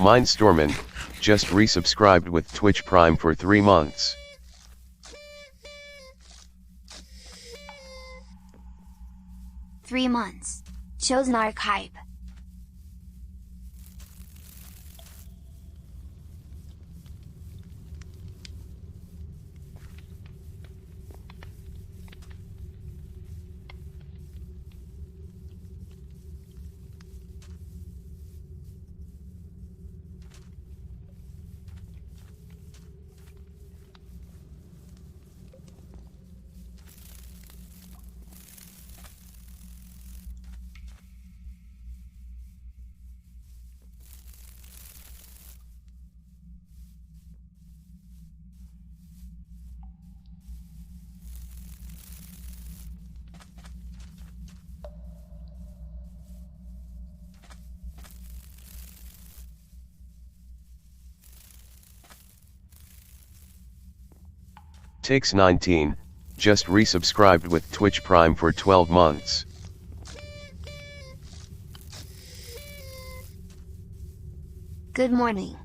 Mindstormin, just resubscribed with Twitch Prime for 3 months. Three months. ChosenLIVE. Takes 19, just resubscribed with Twitch Prime for 12 months. Good morning.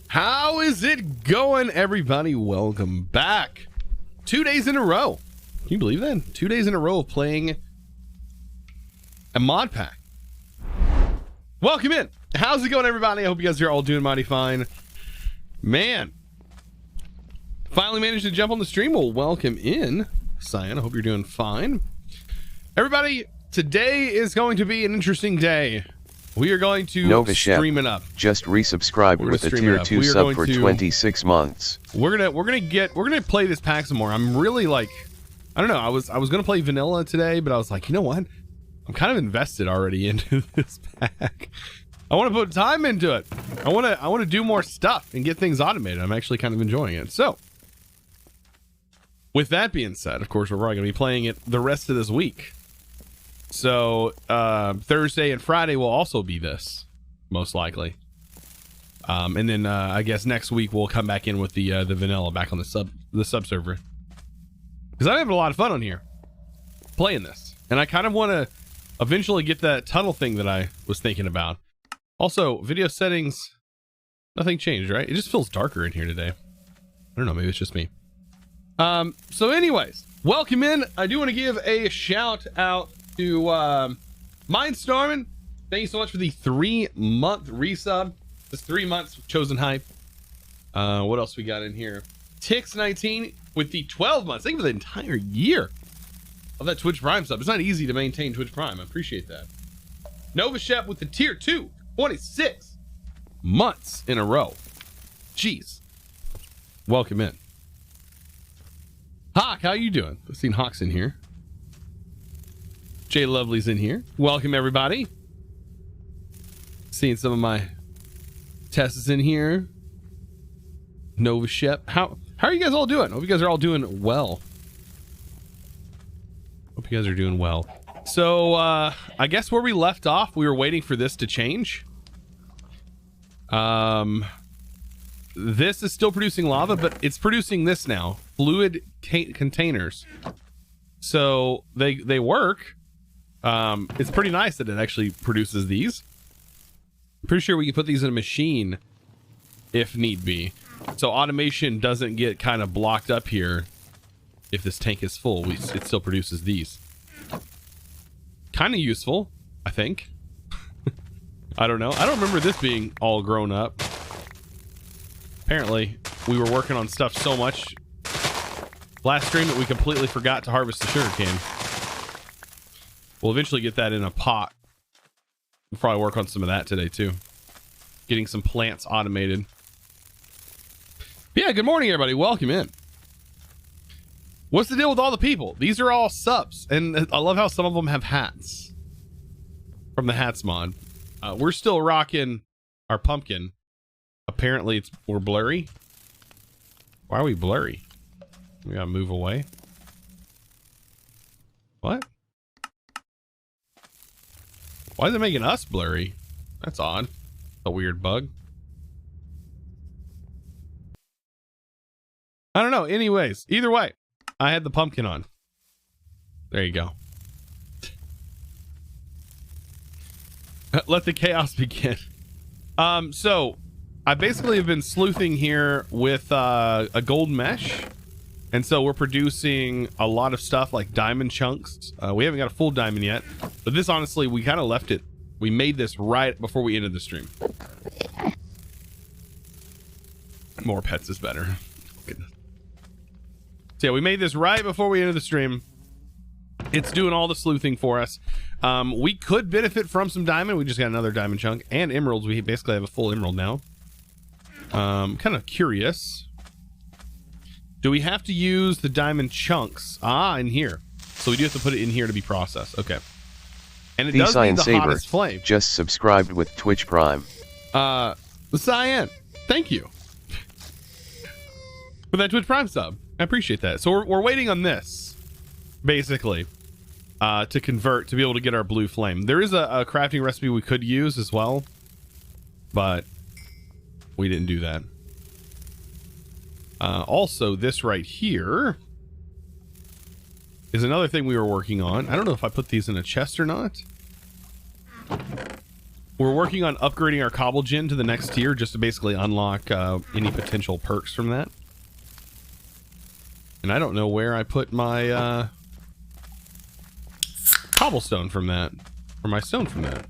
How is it going, everybody? Welcome back. 2 days in a row. Can you believe that? 2 days in a row of playing a mod pack. Welcome in. How's it going, everybody? I hope you guys are all doing mighty fine. Man, finally managed to jump on the stream. Well, welcome in, Cyan. I hope you're doing fine. Everybody, today is going to be an interesting day. We are going to stream it up. Just resubscribed with a tier 2 sub for 26 months. We're gonna play this pack some more. I'm really like, I don't know. I was gonna play vanilla today, but I was like, you know what? I'm kind of invested already into this pack. I want to put time into it. I want to do more stuff and get things automated. I'm actually kind of enjoying it. So, with that being said, of course, we're probably gonna be playing it the rest of this week. So Thursday and Friday will also be this, most likely. And then I guess next week we'll come back in with the vanilla back on the sub server. Because I'm having a lot of fun on here playing this. And I kind of want to eventually get that tunnel thing that I was thinking about. Also, video settings, nothing changed, right? It just feels darker in here today. I don't know, maybe it's just me. So anyways, welcome in. I do want to give a shout out to Mindstormin. Thank you so much for the 3-month resub. That's 3 months of ChosenLIVE. What else we got in here? Tix19 with the 12 months. Thank you for the entire year of that Twitch Prime sub. It's not easy to maintain Twitch Prime. I appreciate that. Nova Shep with the tier 2, 26 months in a row. Jeez. Welcome in. Hawk, how you doing? I've seen Hawk's in here. Jay Lovely's in here. Welcome, everybody. Seeing some of my tests in here. Nova Shep. How are you guys all doing? Hope you guys are all doing well. Hope you guys are doing well. So I guess where we left off, we were waiting for this to change. This is still producing lava, but it's producing this now. Fluid containers. So they work. It's pretty nice that it actually produces these. I'm pretty sure we can put these in a machine if need be. So automation doesn't get kind of blocked up here. If this tank is full, it still produces these. Kind of useful, I think. I don't know. I don't remember this being all grown up. Apparently, we were working on stuff so much last stream that we completely forgot to harvest the sugarcane. We'll eventually get that in a pot. We'll probably work on some of that today too. Getting some plants automated. But yeah, good morning everybody. Welcome in. What's the deal with all the people? These are all subs, and I love how some of them have hats from the hats mod. We're still rocking our pumpkin. Apparently we're blurry. Why are we blurry? We gotta move away. What? Why is it making us blurry? That's odd. A weird bug. I don't know. Anyways, either way, I had the pumpkin on. There you go. Let the chaos begin. So I basically have been sleuthing here with a gold mesh. And so we're producing a lot of stuff like diamond chunks. We haven't got a full diamond yet, but this honestly, we kind of left it. We made this right before we ended the stream. More pets is better. Goodness. So yeah, we made this right before we ended the stream. It's doing all the sleuthing for us. We could benefit from some diamond. We just got another diamond chunk and emeralds. We basically have a full emerald now. Kind of curious. Do we have to use the diamond chunks? In here. So we do have to put it in here to be processed. Okay. And it does need the hottest flame. Just subscribed with Twitch Prime. Cyan, thank you for that Twitch Prime sub. I appreciate that. So we're waiting on this, basically, to convert to be able to get our blue flame. There is a crafting recipe we could use as well, but we didn't do that. Also, this right here is another thing we were working on. I don't know if I put these in a chest or not. We're working on upgrading our cobble gen to the next tier just to basically unlock any potential perks from that. And I don't know where I put my cobblestone from that, or my stone from that.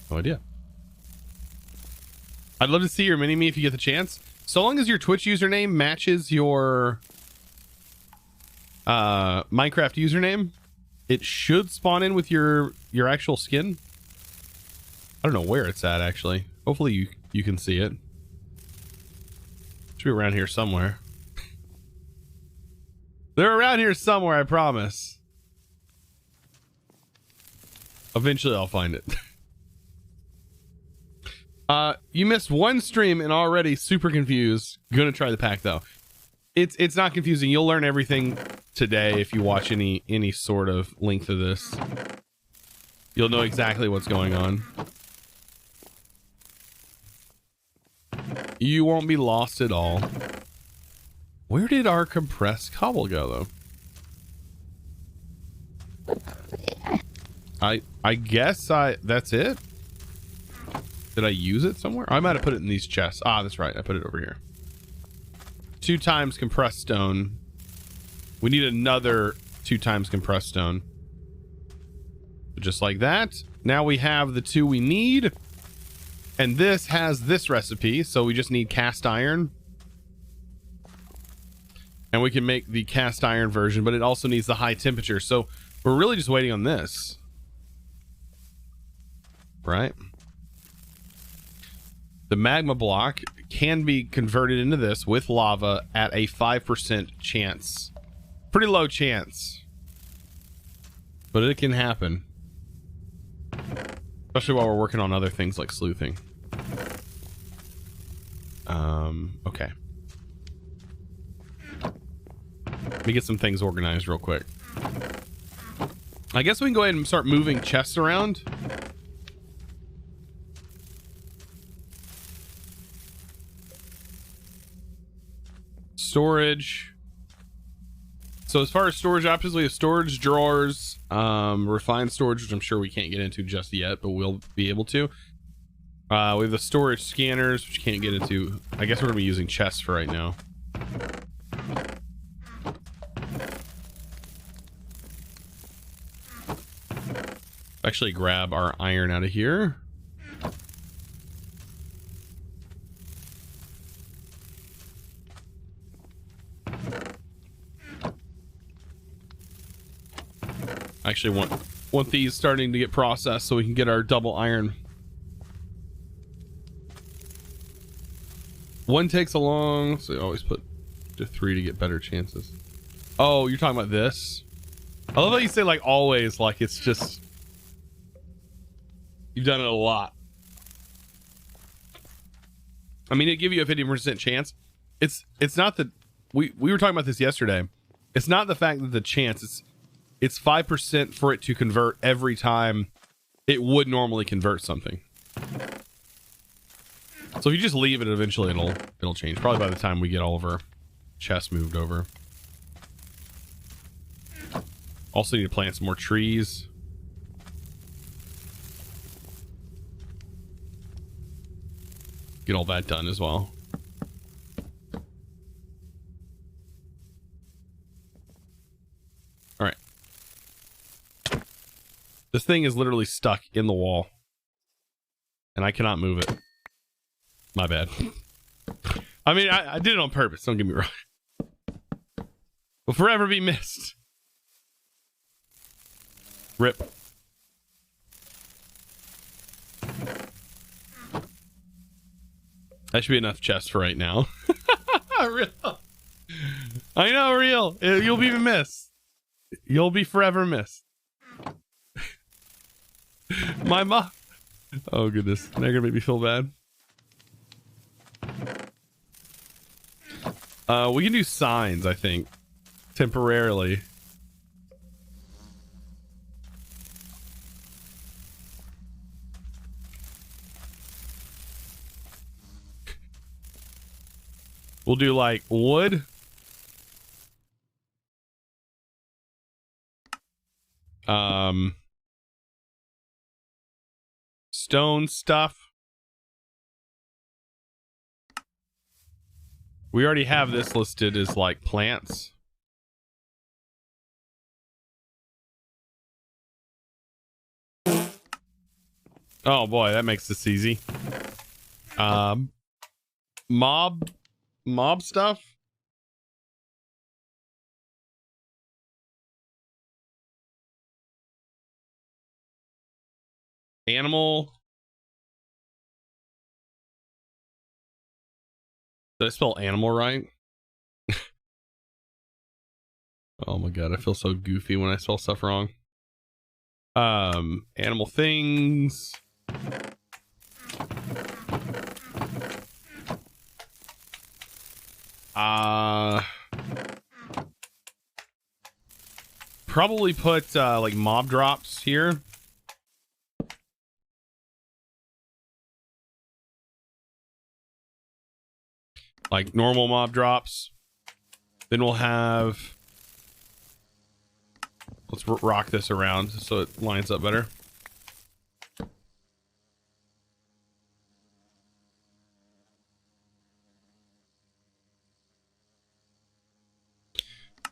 No idea. I'd love to see your mini-me if you get the chance. So long as your Twitch username matches your Minecraft username, it should spawn in with your actual skin. I don't know where it's at, actually. Hopefully you can see it. Should be around here somewhere. They're around here somewhere, I promise. Eventually I'll find it. You missed one stream and already super confused. Gonna try the pack though. It's not confusing. You'll learn everything today if you watch any sort of length of this. You'll know exactly what's going on. You won't be lost at all. Where did our compressed cobble go though? I guess that's it. Did I use it somewhere? I might have put it in these chests. That's right. I put it over here. 2 times compressed stone. We need another 2 times compressed stone. Just like that. Now we have the 2 we need. And this has this recipe. So we just need cast iron. And we can make the cast iron version, but it also needs the high temperature. So we're really just waiting on this. Right? The magma block can be converted into this with lava at a 5% chance. Pretty low chance. But it can happen. Especially while we're working on other things like sleuthing. Okay. Let me get some things organized real quick. I guess we can go ahead and start moving chests around. Storage. So as far as storage options, we have storage drawers, refined storage, which I'm sure we can't get into just yet, but we'll be able to. We have the storage scanners, which can't get into. I guess we're gonna be using chests for right now. Actually grab our iron out of here. I actually want these starting to get processed so we can get our double iron. One takes a long, so you always put to 3 to get better chances. Oh, you're talking about this? I love how you say like always, like it's just, you've done it a lot. I mean, it give you a 50% chance. It's not that we were talking about this yesterday. It's not the fact that the chance, it's 5% for it to convert every time it would normally convert something. So if you just leave it, eventually it'll change. Probably by the time we get all of our chests moved over. Also need to plant some more trees. Get all that done as well. All right. This thing is literally stuck in the wall. And I cannot move it. My bad. I mean, I did it on purpose, don't get me wrong. Will forever be missed. Rip. That should be enough chests for right now. Real. I know, real. You'll be missed. You'll be forever missed. My mom. Oh, goodness. Now you're going to make me feel bad. We can do signs, I think. Temporarily. We'll do like wood. Stone stuff. We already have this listed as like plants. Oh boy, that makes this easy. Mob stuff. Animal. Did I spell animal right? Oh my god, I feel so goofy when I spell stuff wrong. Animal things. Probably put like mob drops here. Like normal mob drops. Then we'll have, let's rock this around so it lines up better.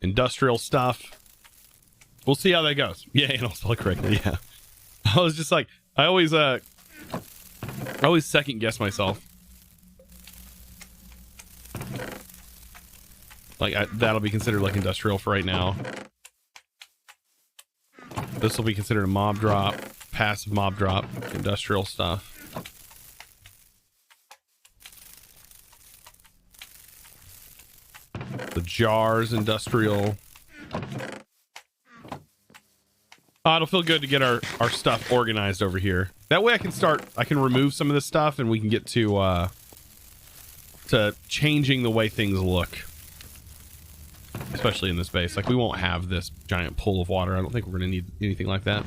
Industrial stuff. We'll see how that goes. Yeah, and I'll spell it correctly. Yeah. I was just like, I always second guess myself. Like that'll be considered like industrial for right now. This will be considered a mob drop, passive mob drop, industrial stuff. The jars, industrial. It'll feel good to get our stuff organized over here. That way I can remove some of this stuff and we can get to changing the way things look. Especially in this base. Like, we won't have this giant pool of water. I don't think we're going to need anything like that.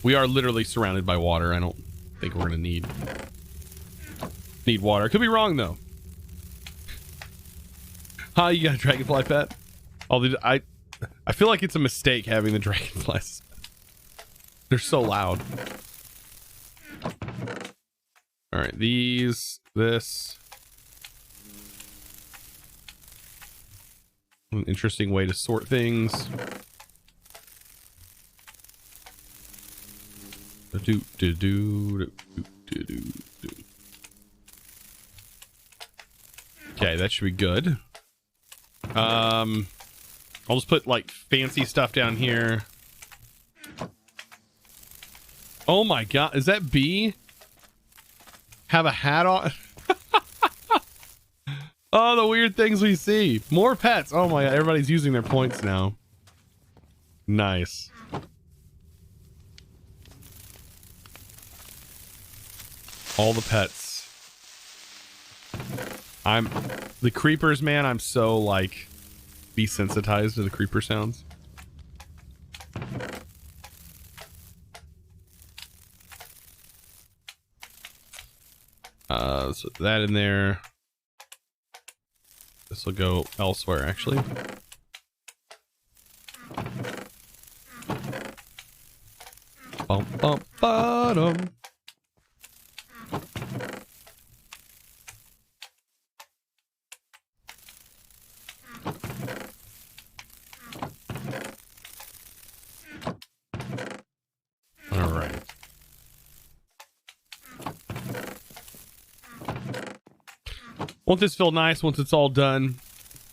We are literally surrounded by water. I don't think we're going to need water. Could be wrong, though. You got a dragonfly pet? I feel like it's a mistake having the dragonflies. They're so loud. All right, this. An interesting way to sort things. Okay, that should be good. I'll just put like fancy stuff down here. Oh my god, is that bee? Have a hat on? Oh, the weird things we see. More pets. Oh my god, everybody's using their points now. Nice. All the pets. The creepers, man, I'm so like desensitized to the creeper sounds. So that in there. This will go elsewhere, actually. Bum, bum, bottom. All right. Won't this feel nice once it's all done?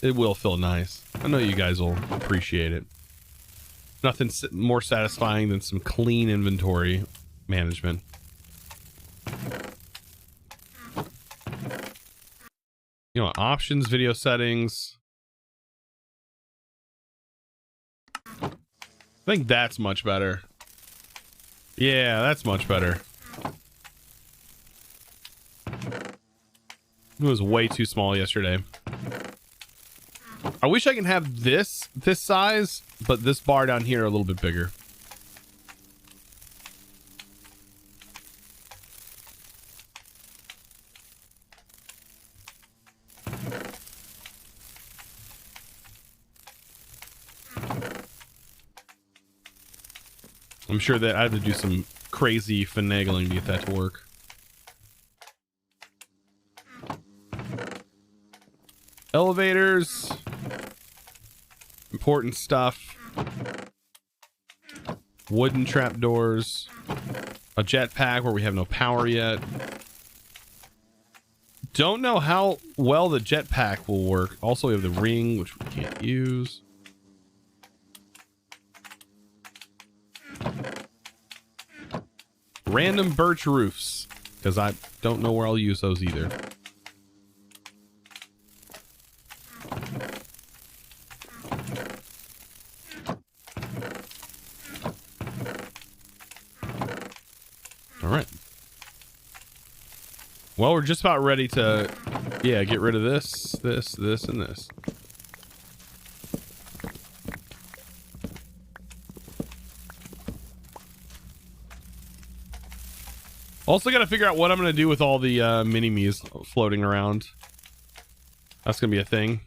It will feel nice. I know you guys will appreciate it. Nothing more satisfying than some clean inventory management. You know, options, video settings. I think that's much better. Yeah, that's much better. It was way too small yesterday. I wish I can have this size, but this bar down here a little bit bigger. I'm sure that I had to do some crazy finagling to get that to work. Elevators. Important stuff. Wooden trapdoors. A jetpack where we have no power yet. Don't know how well the jetpack will work. Also, we have the ring, which we can't use. Random birch roofs, because I don't know where I'll use those either. All right. Well, we're just about ready to, yeah, get rid of this, and this. Also got to figure out what I'm going to do with all the mini-me's floating around. That's going to be a thing.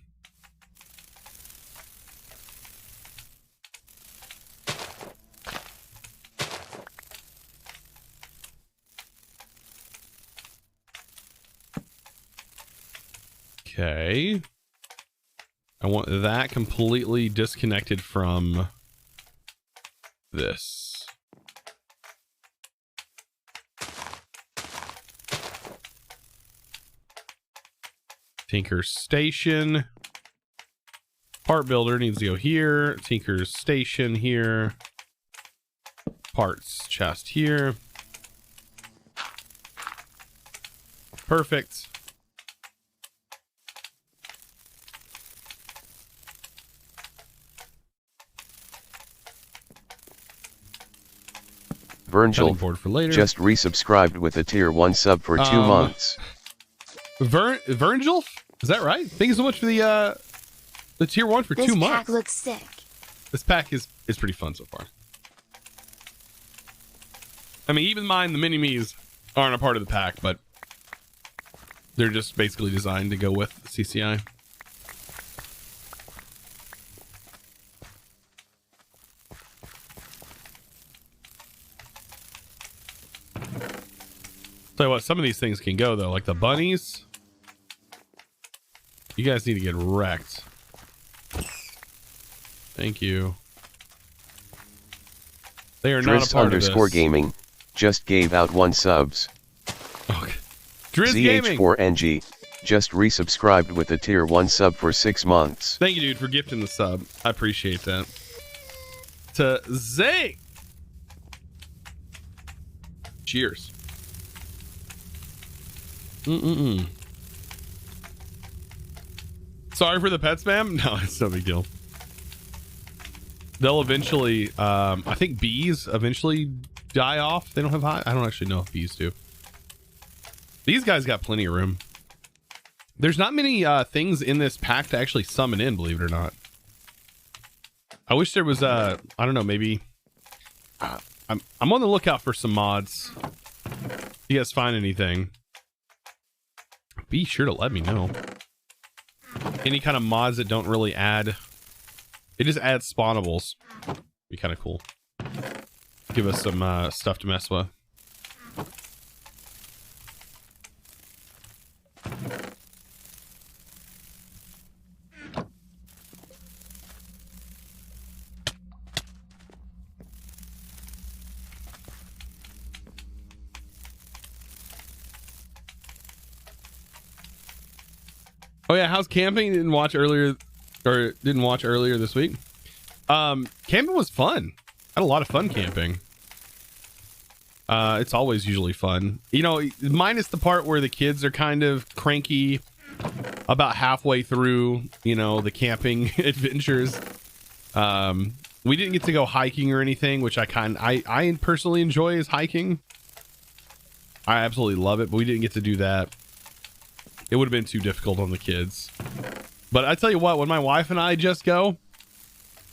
Okay. I want that completely disconnected from this. Tinker's Station. Part builder needs to go here. Tinker's Station here. Parts chest here. Perfect. Virgil Cutting board for later. just resubscribed with a tier 1 sub for 2 months. Virgil? Is that right? Thank you so much for the tier 1 for 2 months. This pack looks sick. This pack is pretty fun so far. I mean, even mine, the mini-me's aren't a part of the pack, but they're just basically designed to go with CCI. Tell you what, some of these things can go though, like the bunnies. You guys need to get wrecked. Thank you. They are not a part of this. Gaming just gave out 1 subs. Okay. Driz Gaming. ZH4NG just resubscribed with a tier 1 sub for 6 months. Thank you, dude, for gifting the sub. I appreciate that. To Zay. Cheers. Sorry for the pet spam. No, it's no big deal. They'll eventually, I think bees eventually die off. They don't have high. I don't actually know if bees do. These guys got plenty of room. There's not many things in this pack to actually summon in, believe it or not. I wish there was I don't know, maybe I'm on the lookout for some mods. If you guys find anything, be sure to let me know. Any kind of mods that don't really add, it just adds spawnables. Be kind of cool. Give us some stuff to mess with. Oh yeah, how's camping? Didn't watch earlier this week. Camping was fun. Had a lot of fun camping. It's always usually fun. You know, minus the part where the kids are kind of cranky about halfway through, you know, the camping adventures. We didn't get to go hiking or anything, which I personally enjoy is hiking. I absolutely love it, but we didn't get to do that. It would have been too difficult on the kids. But I tell you what, when my wife and I just go,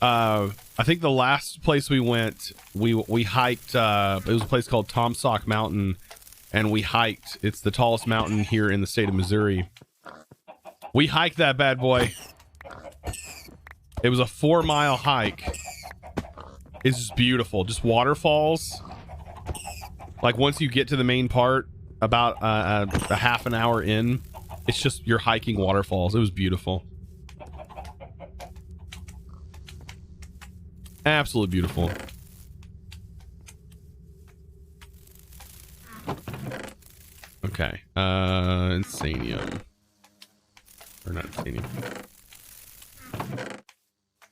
I think the last place we went, we hiked, it was a place called Tomsock Mountain, and we hiked. It's the tallest mountain here in the state of Missouri. We hiked that bad boy. It was a 4-mile hike. It's just beautiful. Just waterfalls. Like once you get to the main part, about a half an hour in, it's just you're hiking waterfalls. It was beautiful. Absolutely beautiful. Okay. Insanium. Or not Insanium.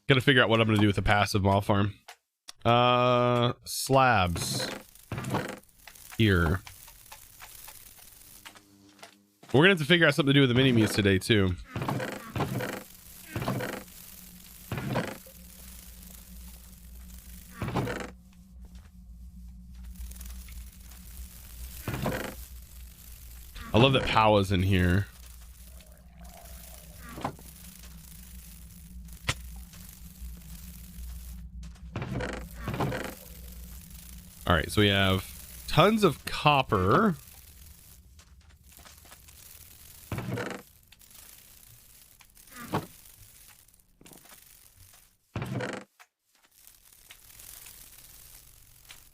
Gotta figure out what I'm gonna do with the passive mob farm. Slabs. Here. We're gonna have to figure out something to do with the mini-me's today too. I love that Powa's in here. All right, so we have tons of copper.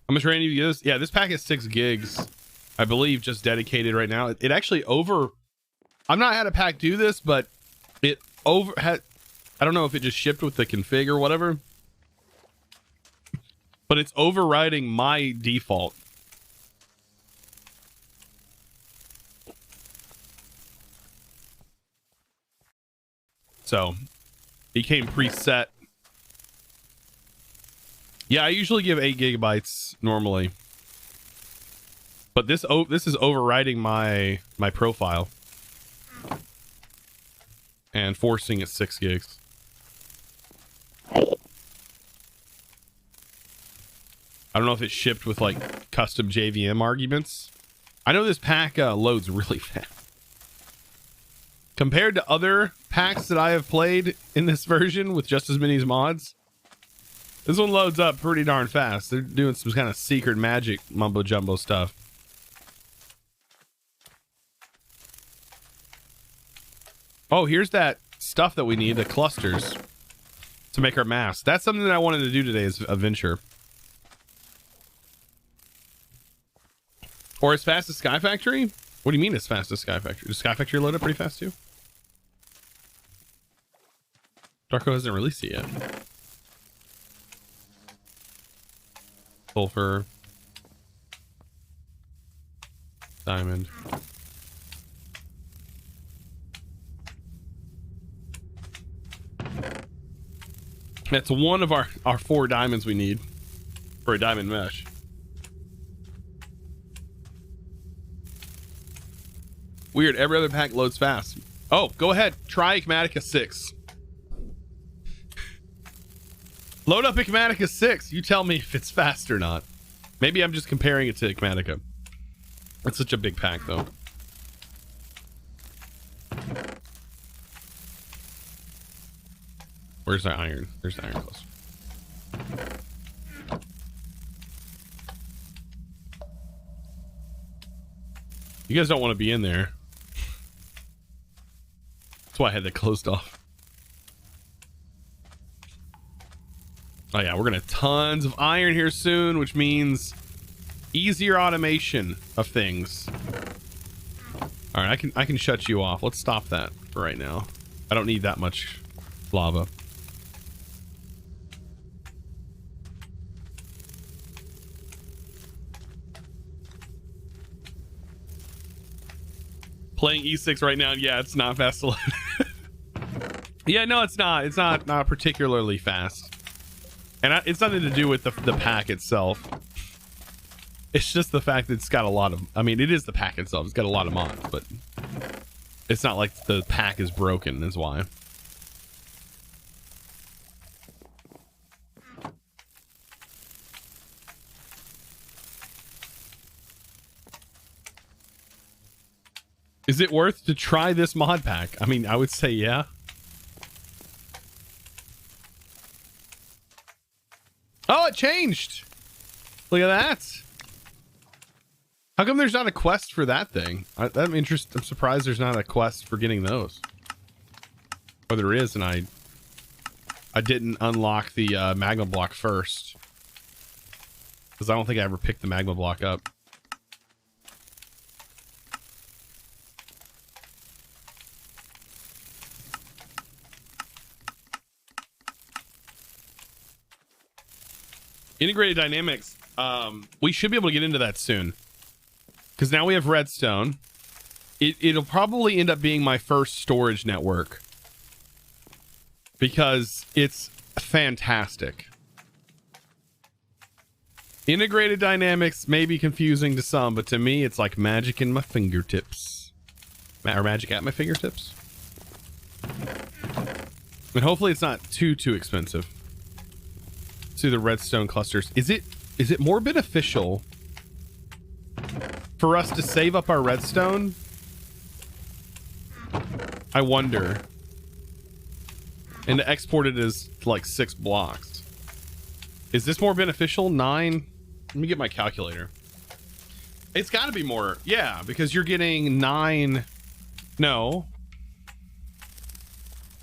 How much rain do you get this? Yeah, this pack is 6 gigs, I believe, just dedicated right now. It actually I've not had a pack do this, but I don't know if it just shipped with the config or whatever, but it's overriding my default. So it came preset. Yeah, I usually give 8 gigabytes normally, but this is overriding my profile and forcing it 6 gigs. I don't know if it shipped with like custom JVM arguments. I know this pack loads really fast. Compared to other packs that I have played in this version with just as many mods, this one loads up pretty darn fast. They're doing some kind of secret magic mumbo jumbo stuff. Oh, here's that stuff that we need, the clusters, to make our mask. That's something that I wanted to do today as a venture. Or as fast as Sky Factory? What do you mean as fast as Sky Factory? Does Sky Factory load up pretty fast too? Darko hasn't released it yet. Sulfur. Diamond. That's one of our 4 diamonds we need for a diamond mesh. Weird, every other pack loads fast. Oh, go ahead. Try Ichmatica 6. Load up Ichmatica 6. You tell me if it's fast or not. Maybe I'm just comparing it to Ichmatica. It's such a big pack, though. Where's the iron? There's the iron cluster. You guys don't want to be in there. That's why I had that closed off. Oh yeah, we're gonna have tons of iron here soon, which means easier automation of things. All right, I can shut you off. Let's stop that for right now. I don't need that much lava. Playing E6 right now, yeah, it's not fast to load. Yeah, no, it's not. It's not particularly fast. And it's nothing to do with the pack itself. It's just the fact that it's got a lot of... I mean, it is the pack itself. It's got a lot of mods, but it's not like the pack is broken, is why. Is it worth to try this mod pack? I mean, I would say yeah. Oh, it changed. Look at that. How come there's not a quest for that thing? I'm interested. I'm surprised there's not a quest for getting those. Or there is, and I didn't unlock the magma block first. Because I don't think I ever picked the magma block up. Integrated dynamics. We should be able to get into that soon. Because now we have redstone. It'll probably end up being my first storage network. Because it's fantastic. Integrated dynamics may be confusing to some, but to me, it's like magic in my fingertips. Or magic at my fingertips. And hopefully it's not too expensive. See the redstone clusters. Is it more beneficial for us to save up our redstone? I wonder. And to export it as like 6 blocks. Is this more beneficial? 9? Let me get my calculator. It's got to be more. Yeah, because you're getting 9. No.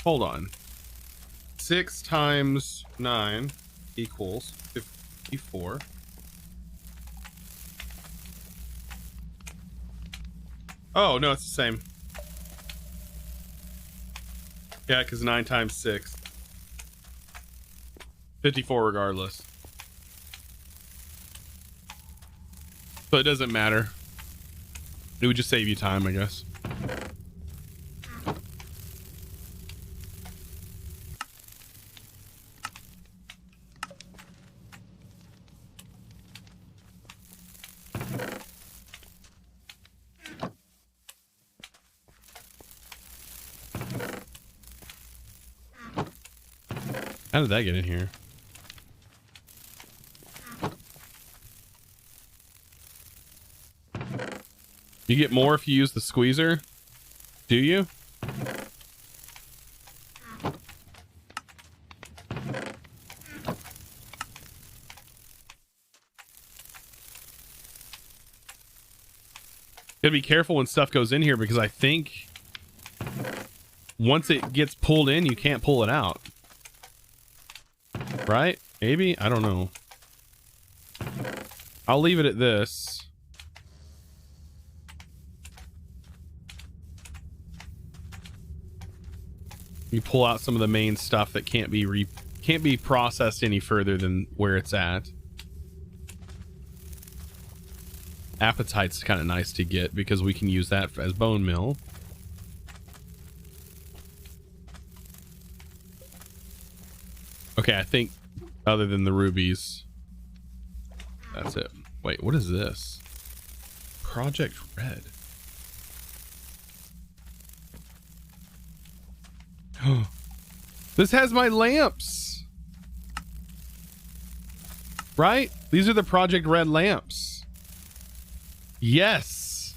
Hold on. 6 times 9 equals 54. Oh, no, it's the same. Yeah, because 9 times 6. 54 regardless. So it doesn't matter. It would just save you time, I guess. How did that get in here? You get more if you use the squeezer. Do you? Gotta be careful when stuff goes in here because I think once it gets pulled in, you can't pull it out. Right? Maybe? I don't know. I'll leave it at this. You pull out some of the main stuff that can't be processed any further than where it's at. Appetite's kind of nice to get because we can use that as bone meal. Okay, I think other than the rubies, that's it. Wait, what is this? Project Red. This has my lamps. Right? These are the Project Red lamps. Yes.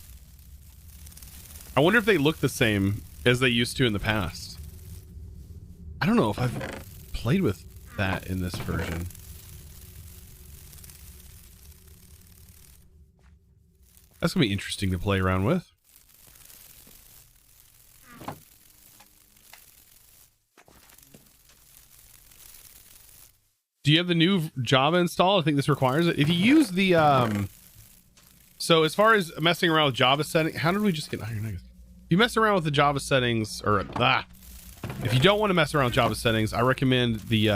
I wonder if they look the same as they used to in the past. I don't know if I've played with that in this version. That's gonna be interesting to play around with. Do you have the new Java installed? I think this requires it. If you use the so as far as messing around with Java settings, how did we just get iron nuggets? If you mess around with the Java settings, or if you don't want to mess around with Java settings, I recommend the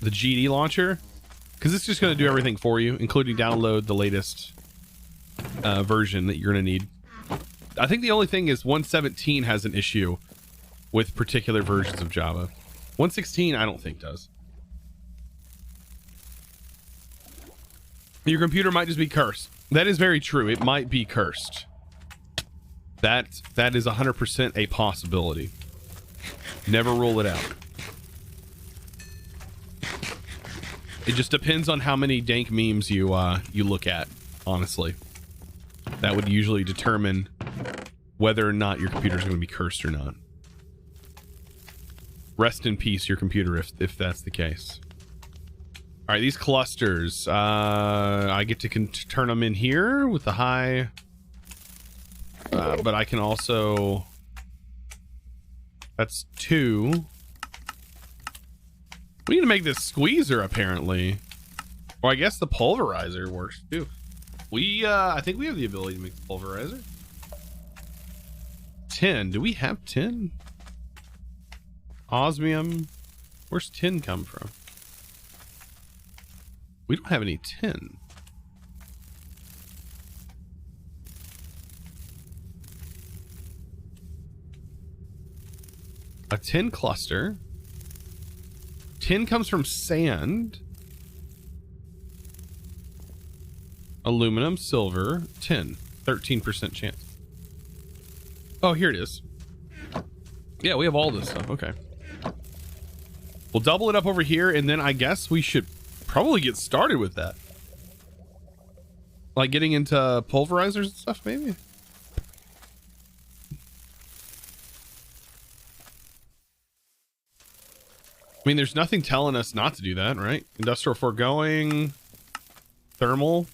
GD launcher, because it's just going to do everything for you, including download the latest version that you're going to need. I think the only thing is 1.17 has an issue with particular versions of Java. 1.16 I don't think does. Your computer might just be cursed. That is very true. It might be cursed. That is 100% a possibility. Never rule it out. It just depends on how many dank memes you look at, honestly. That would usually determine whether or not your computer is going to be cursed or not. Rest in peace, your computer, if that's the case. All right, these clusters, I get to turn them in here with the high, but I can also, that's 2. We need to make this squeezer apparently, or I guess the pulverizer works too. I think we have the ability to make the pulverizer. 10, do we have 10? Osmium, where's 10 come from? We don't have any tin. A tin cluster. Tin comes from sand. Aluminum, silver, tin. 13% chance. Oh, here it is. Yeah, we have all this stuff. Okay. We'll double it up over here, and then I guess we should probably get started with that. Like getting into pulverizers and stuff, maybe. I mean, there's nothing telling us not to do that, right? Industrial foregoing, thermal.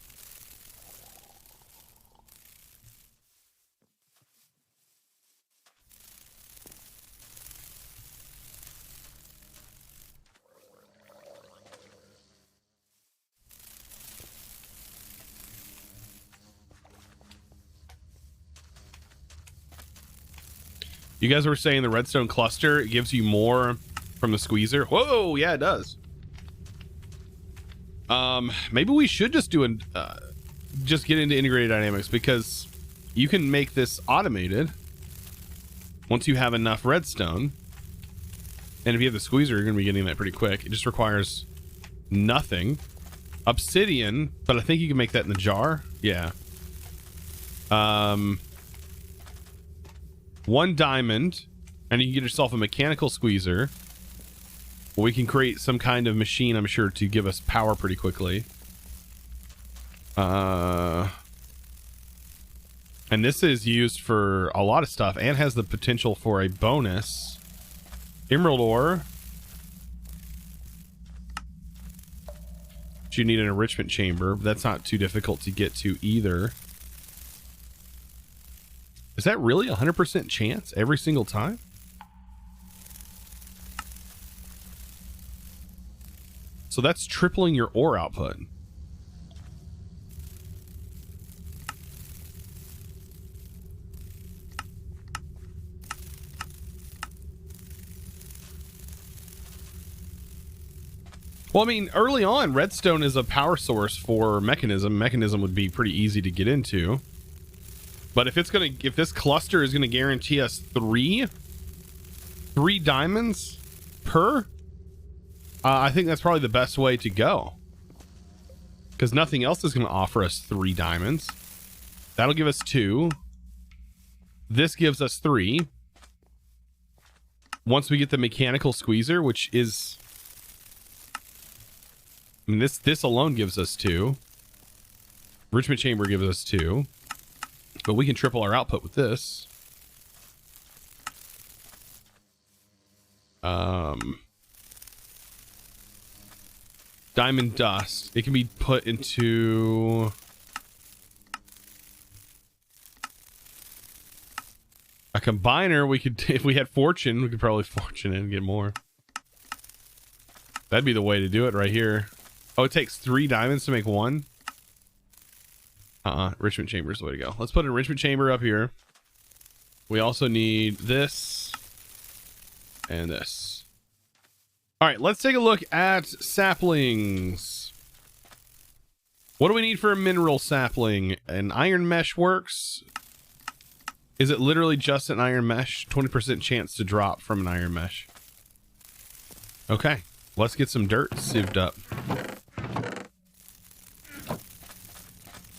You guys were saying the redstone cluster, it gives you more from the squeezer. Whoa, yeah, it does. Maybe we should just do just get into integrated dynamics, because you can make this automated once you have enough redstone. And if you have the squeezer, you're going to be getting that pretty quick. It just requires nothing. Obsidian, but I think you can make that in the jar. Yeah. 1 diamond, and you can get yourself a mechanical squeezer. We can create some kind of machine, I'm sure, to give us power pretty quickly. And this is used for a lot of stuff and has the potential for a bonus. Emerald ore. You need an enrichment chamber. That's not too difficult to get to either. Is that really 100% chance every single time? So that's tripling your ore output. Well, I mean, early on, redstone is a power source for mechanism. Mechanism would be pretty easy to get into. But if this cluster is gonna guarantee us three diamonds per, I think that's probably the best way to go. Because nothing else is gonna offer us 3 diamonds. That'll give us 2. This gives us 3. Once we get the mechanical squeezer, which is, I mean, this alone gives us 2. Enrichment chamber gives us 2. But we can triple our output with this. Diamond dust. It can be put into a combiner. We could, if we had fortune, we could probably fortune it and get more. That'd be the way to do it right here. Oh, it takes 3 diamonds to make 1. Enrichment chamber is the way to go. Let's put an enrichment chamber up here. We also need this and this. All right, let's take a look at saplings. What do we need for a mineral sapling? An iron mesh works. Is it literally just an iron mesh? 20% chance to drop from an iron mesh. Okay, let's get some dirt sieved up.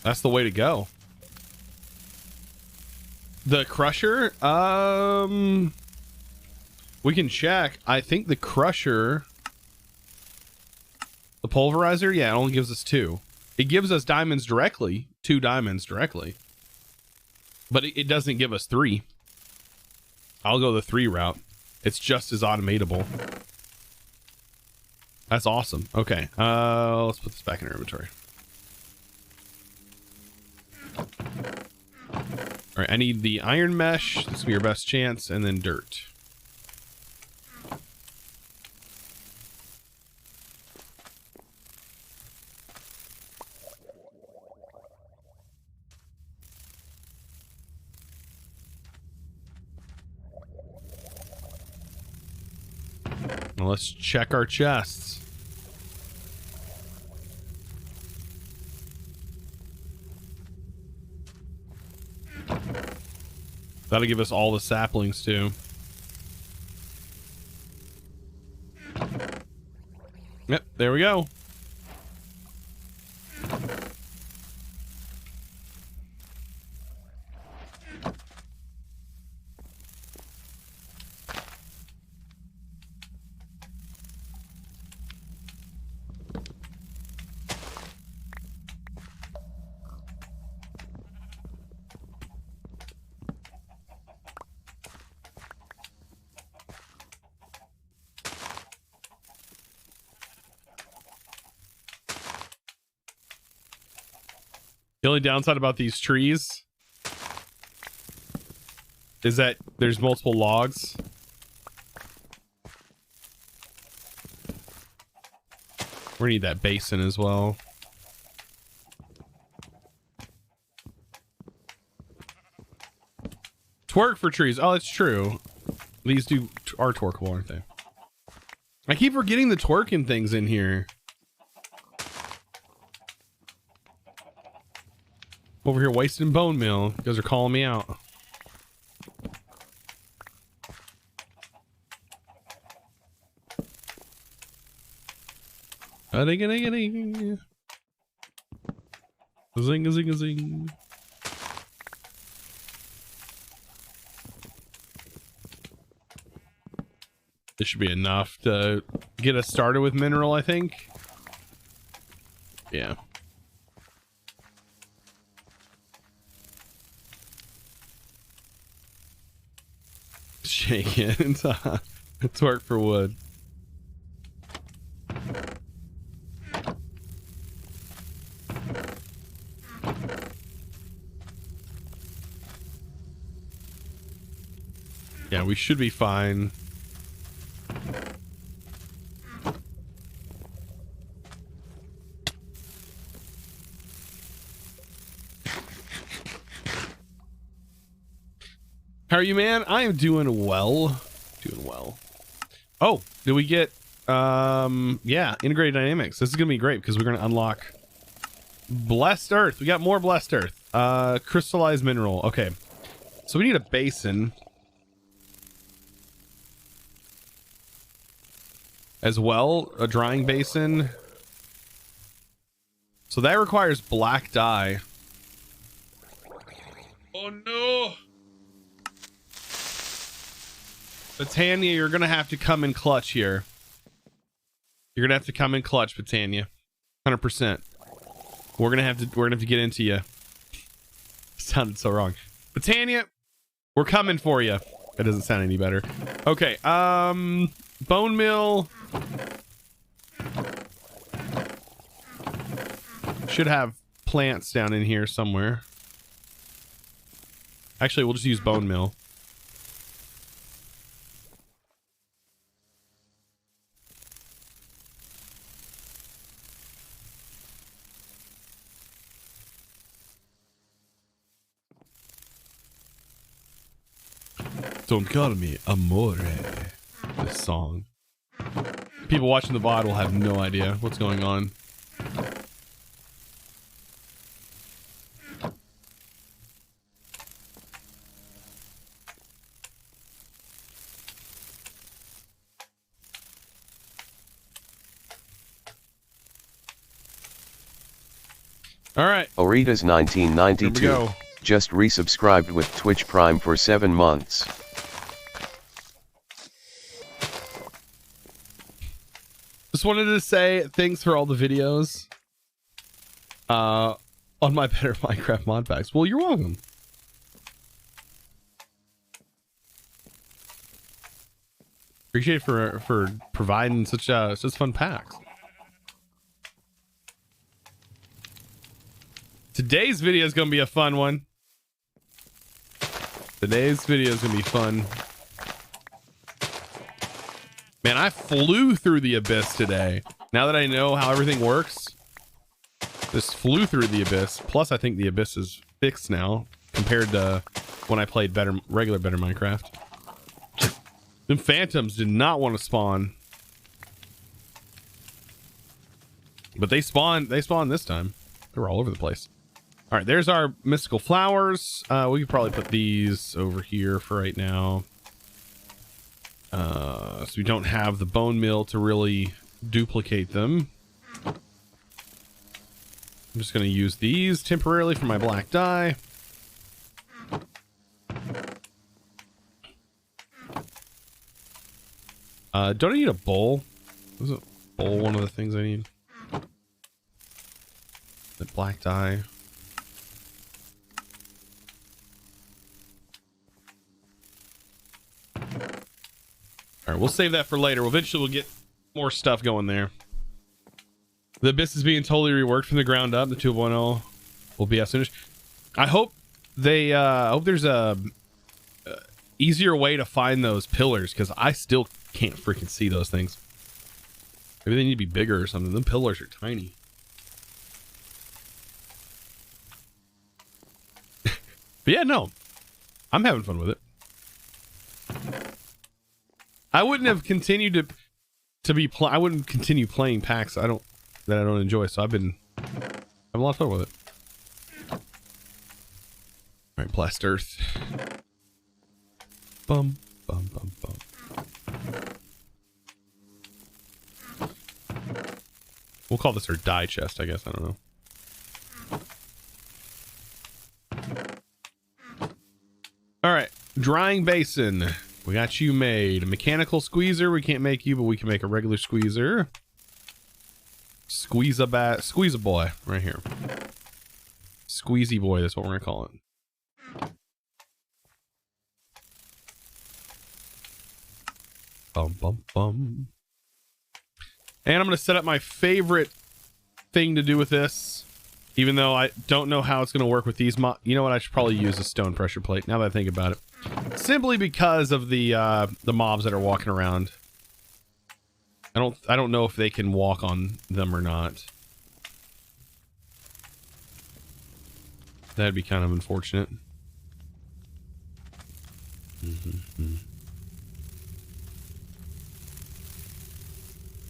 That's the way to go. The crusher, we can check. I think the crusher, the pulverizer, yeah, it only gives us 2. It gives us diamonds directly, 2 diamonds directly, but it doesn't give us 3. I'll go the 3 route. It's just as automatable. That's awesome. Okay, let's put this back in our inventory. All right, I need the iron mesh. This will be your best chance, and then dirt. Now let's check our chests. That'll give us all the saplings too. Yep, there we go. The only downside about these trees is that there's multiple logs. We need that basin as well. Twerk for trees. Oh, that's true. These are twerkable, aren't they? I keep forgetting the twerking things in here. Over here wasting bone meal. You guys are calling me out. Zing a zing a zing. This should be enough to get us started with mineral, I think. Yeah. Shake it. It's work for wood. Yeah, we should be fine. How are you, man? I am doing well. Doing well. Oh, did we get yeah, integrated dynamics. This is gonna be great because we're gonna unlock blessed earth. We got more blessed earth. Crystallized mineral. Okay. So we need a basin. As well, a drying basin. So that requires black dye. Oh no! Batania, you're gonna have to come in clutch here. You're gonna have to come in clutch, Batania. 100%. We're gonna have to get into you. Sounded so wrong. Batania, we're coming for you. That doesn't sound any better. Okay, bone mill. Should have plants down in here somewhere. Actually, we'll just use bone mill. Don't call me amore. This song. People watching the VOD will have no idea what's going on. All right. Oritas 1992 just resubscribed with Twitch Prime for 7 months. Just wanted to say thanks for all the videos on my better Minecraft mod packs. Well, you're welcome. Appreciate it for providing such fun packs. Today's video is gonna be a fun one. Today's video is gonna be fun. Man, I flew through the abyss today. Now that I know how everything works, just flew through the abyss. Plus, I think the abyss is fixed now compared to when I played regular Minecraft. Them phantoms did not want to spawn, but they spawned this time. They were all over the place. All right, there's our mystical flowers. We could probably put these over here for right now. So we don't have the bone mill to really duplicate them. I'm just going to use these temporarily for my black dye. Don't I need a bowl? Is a bowl one of the things I need? The black dye. All right, we'll save that for later. Eventually we'll get more stuff going there. The abyss is being totally reworked from the ground up. The 2.0 will be as soon as. I hope they hope there's a easier way to find those pillars, because I still can't freaking see those things. Maybe they need to be bigger or something. The pillars are tiny. But yeah, no, I'm having fun with it. I wouldn't have continued to be I wouldn't continue playing packs that I don't enjoy. So I've been having a lot of fun with it. All right, blast earth. Bum bum bum bum. We'll call this our dye chest, I guess. I don't know. All right, drying basin. We got you made. A mechanical squeezer. We can't make you, but we can make a regular squeezer. Squeeze a boy right here. Squeezy boy. That's what we're gonna call it. Bum, bum, bum. And I'm going to set up my favorite thing to do with this, even though I don't know how it's going to work with these. You know what? I should probably use a stone pressure plate now that I think about it. Simply because of the mobs that are walking around. I don't know if they can walk on them or not. That'd be kind of unfortunate.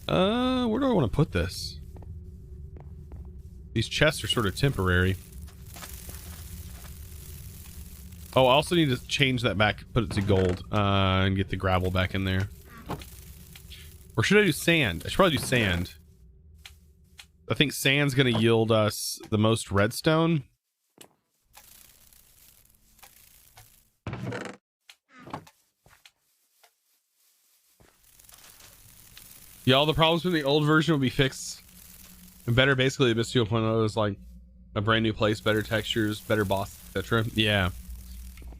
Where do I want to put this? These chests are sort of temporary. Oh, I also need to change that back, put it to gold, and get the gravel back in there. Or should I do sand? I should probably do sand. I think sand's going to yield us the most redstone. Yeah, all the problems from the old version will be fixed. And better, basically, the Abyss 2.0 is like a brand new place, better textures, better boss, etc. Yeah.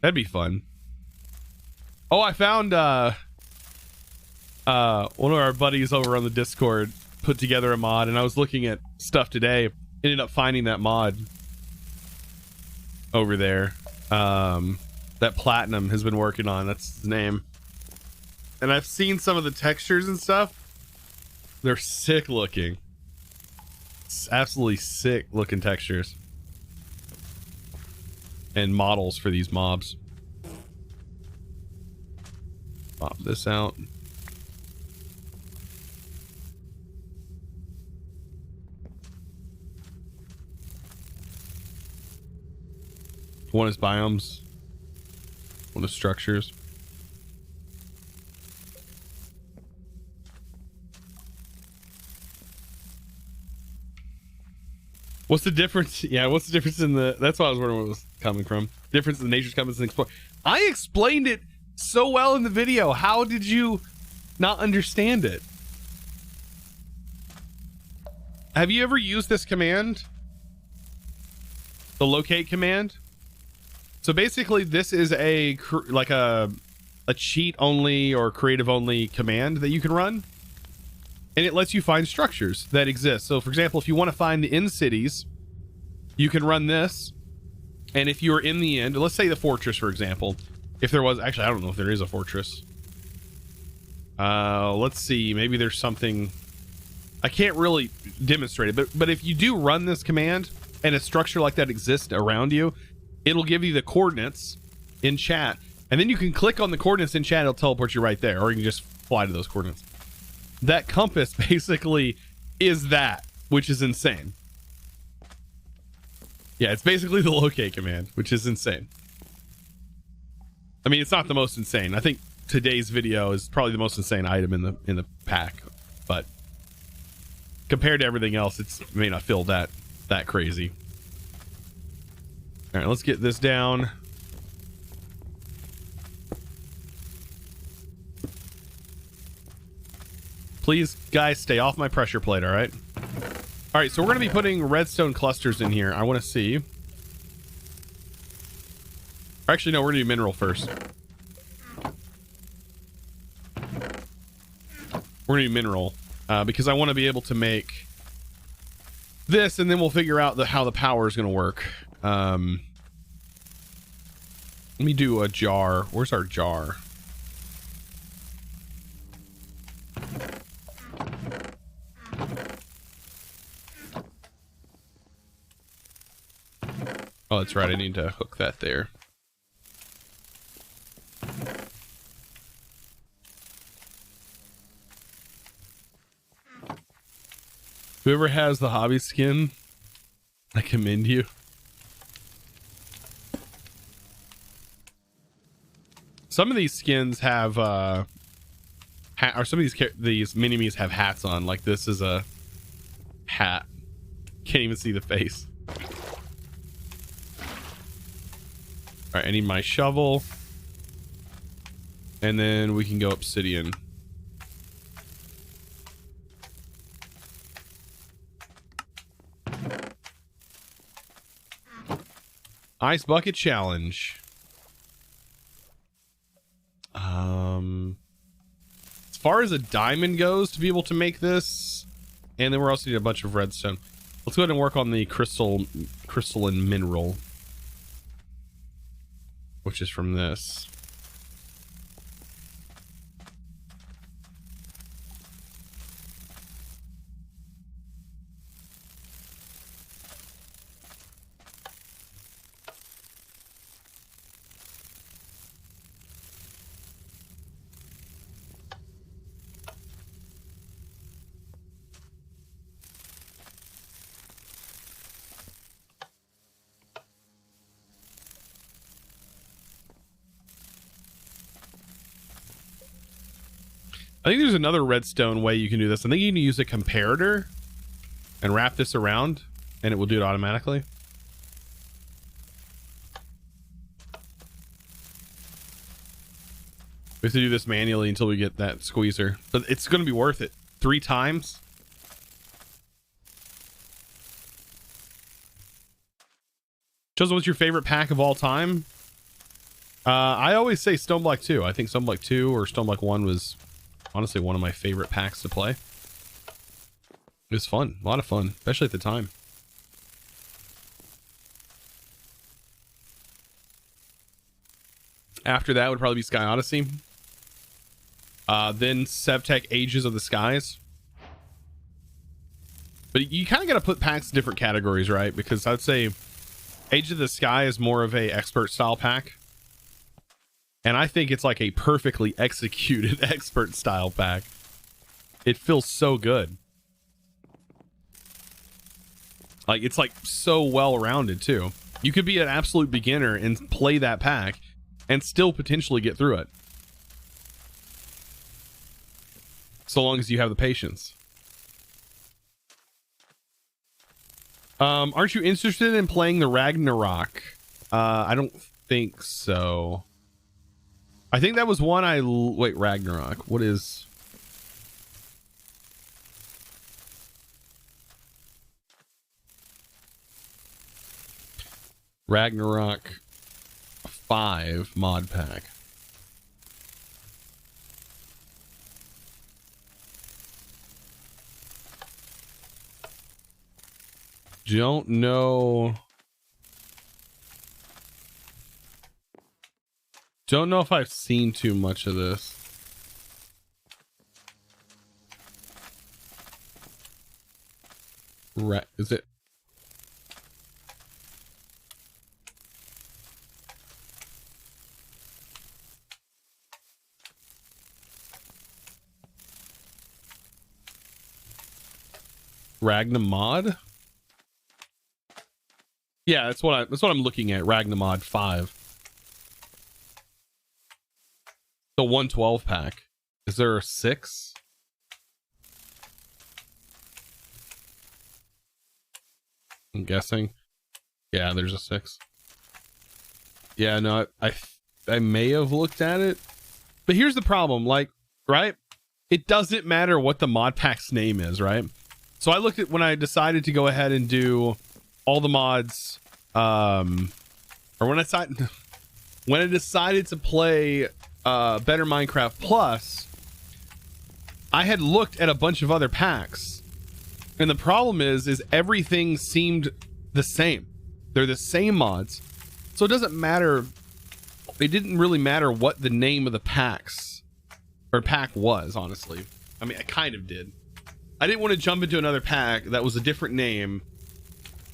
That'd be fun. Oh, I found one of our buddies over on the Discord put together a mod, and I was looking at stuff today. Ended up finding that mod over there. That Platinum has been working on. That's his name. And I've seen some of the textures and stuff. They're sick looking. It's absolutely sick looking textures. And models for these mobs. Pop this out. One is biomes. One is structures. What's the difference? Yeah, what's the difference in the... That's why I was wondering where it was coming from. Difference in the nature's compass and explore. I explained it so well in the video. How did you not understand it? Have you ever used this command? The locate command? So basically this is a cheat only or creative only command that you can run. And it lets you find structures that exist. So for example, if you want to find the end cities, you can run this. And if you're in the end, let's say the fortress, for example, if there was, actually, I don't know if there is a fortress. Let's see, maybe there's something, I can't really demonstrate it, but if you do run this command and a structure like that exists around you, it'll give you the coordinates in chat. And then you can click on the coordinates in chat, it'll teleport you right there, or you can just fly to those coordinates. That compass basically is that, which is insane. Yeah, it's basically the locate command, which is insane. I mean, it's not the most insane. I think today's video is probably the most insane item in the pack, but compared to everything else, it may not feel that crazy. All right, let's get this down. Please, guys, stay off my pressure plate, all right? All right, so we're going to be putting redstone clusters in here. I want to see. Actually, no, we're going to do mineral first. We're going to do mineral because I want to be able to make this, and then we'll figure out how the power is going to work. Let me do a jar. Where's our jar? Oh, that's right. I need to hook that there. Whoever has the hobby skin, I commend you. Some of these skins have, or some of these mini-me's have hats on. Like this is a hat. Can't even see the face. All right, I need my shovel. And then we can go obsidian. Ice bucket challenge. It's far as a diamond goes to be able to make this, and then we're also need a bunch of redstone. Let's go ahead and work on the crystalline mineral, which is from this. I think there's another redstone way you can do this. I think you can use a comparator and wrap this around and it will do it automatically. We have to do this manually until we get that squeezer, but it's going to be worth it 3 times. Chosen, what's your favorite pack of all time? I always say Stoneblock 2. I think Stoneblock 2 or Stoneblock 1 was honestly one of my favorite packs to play. It was fun, a lot of fun, especially at the time. After that would probably be Sky Odyssey. Then Sevtech Ages of the Skies. But you kind of got to put packs in different categories, right? Because I'd say Age of the Sky is more of a expert style pack. And I think it's like a perfectly executed expert style pack. It feels so good. Like, it's like so well rounded too. You could be an absolute beginner and play that pack and still potentially get through it. So long as you have the patience. Aren't you interested in playing the Ragnarok? I don't think so. I think that was one wait, Ragnarok. What is... Ragnarok 5 mod pack. Don't know. Don't know if I've seen too much of this. Is it? Ragnamod? Yeah, that's what I'm looking at. Ragnamod 5. The 112 pack. Is there a 6? I'm guessing. Yeah, there's a 6. Yeah, no, I may have looked at it. But here's the problem, like, right? It doesn't matter what the mod pack's name is, right? So I looked at when I decided to go ahead and do all the mods, or when I decided to play Better Minecraft Plus, I had looked at a bunch of other packs, and the problem is everything seemed the same. They're the same mods, so it doesn't matter. It didn't really matter what the name of the packs or pack was, honestly. I mean, I kind of did. I didn't want to jump into another pack that was a different name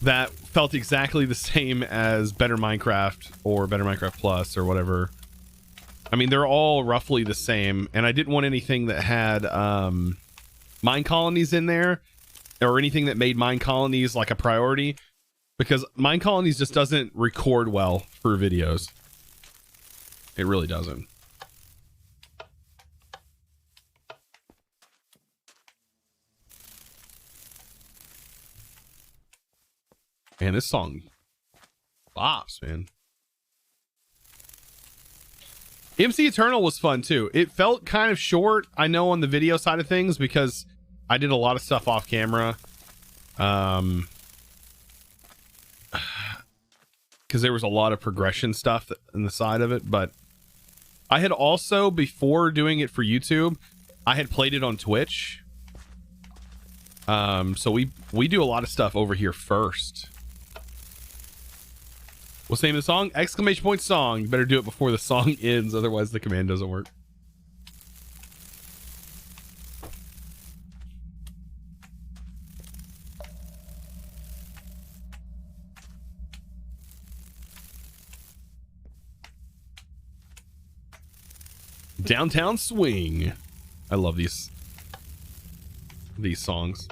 that felt exactly the same as Better Minecraft or Better Minecraft Plus or whatever. I mean, they're all roughly the same, and I didn't want anything that had mine colonies in there or anything that made mine colonies like a priority, because mine colonies just doesn't record well for videos. It really doesn't. Man, this song bops, man. MC Eternal was fun too. It felt kind of short, I know, on the video side of things, because I did a lot of stuff off camera. Because there was a lot of progression stuff in the side of it. But I had also, before doing it for YouTube, I had played it on Twitch. So we do a lot of stuff over here first. What's the name of the song? Exclamation point song. You better do it before the song ends, otherwise the command doesn't work. Downtown Swing. I love these songs.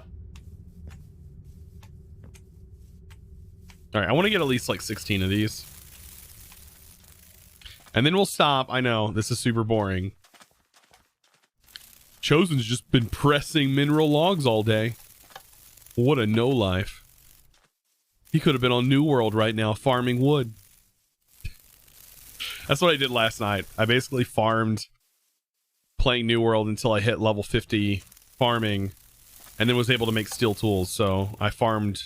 All right, I want to get at least like 16 of these. And then we'll stop. I know, this is super boring. Chosen's just been pressing mineral logs all day. What a no-life. He could have been on New World right now farming wood. That's what I did last night. I basically farmed playing New World until I hit level 50 farming, and then was able to make steel tools. So I farmed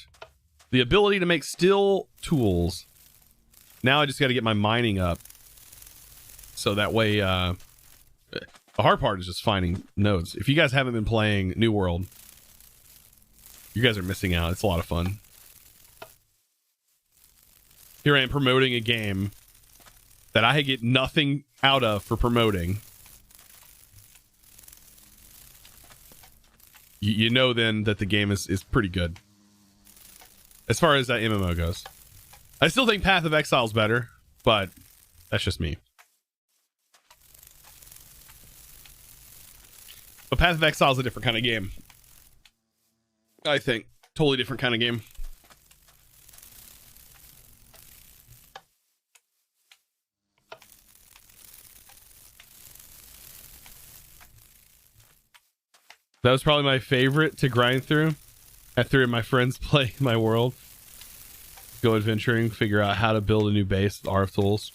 the ability to make steel tools. Now I just got to get my mining up, so that way the hard part is just finding nodes. If you guys haven't been playing New World, you guys are missing out. It's a lot of fun. Here I am promoting a game that I get nothing out of for promoting. You know then that the game is pretty good as far as that MMO goes. I still think Path of Exile is better, but that's just me. But Path of Exile is a different kind of game. I think totally different kind of game. That was probably my favorite to grind through. I threw my friends play my world. Go adventuring, figure out how to build a new base with RF tools.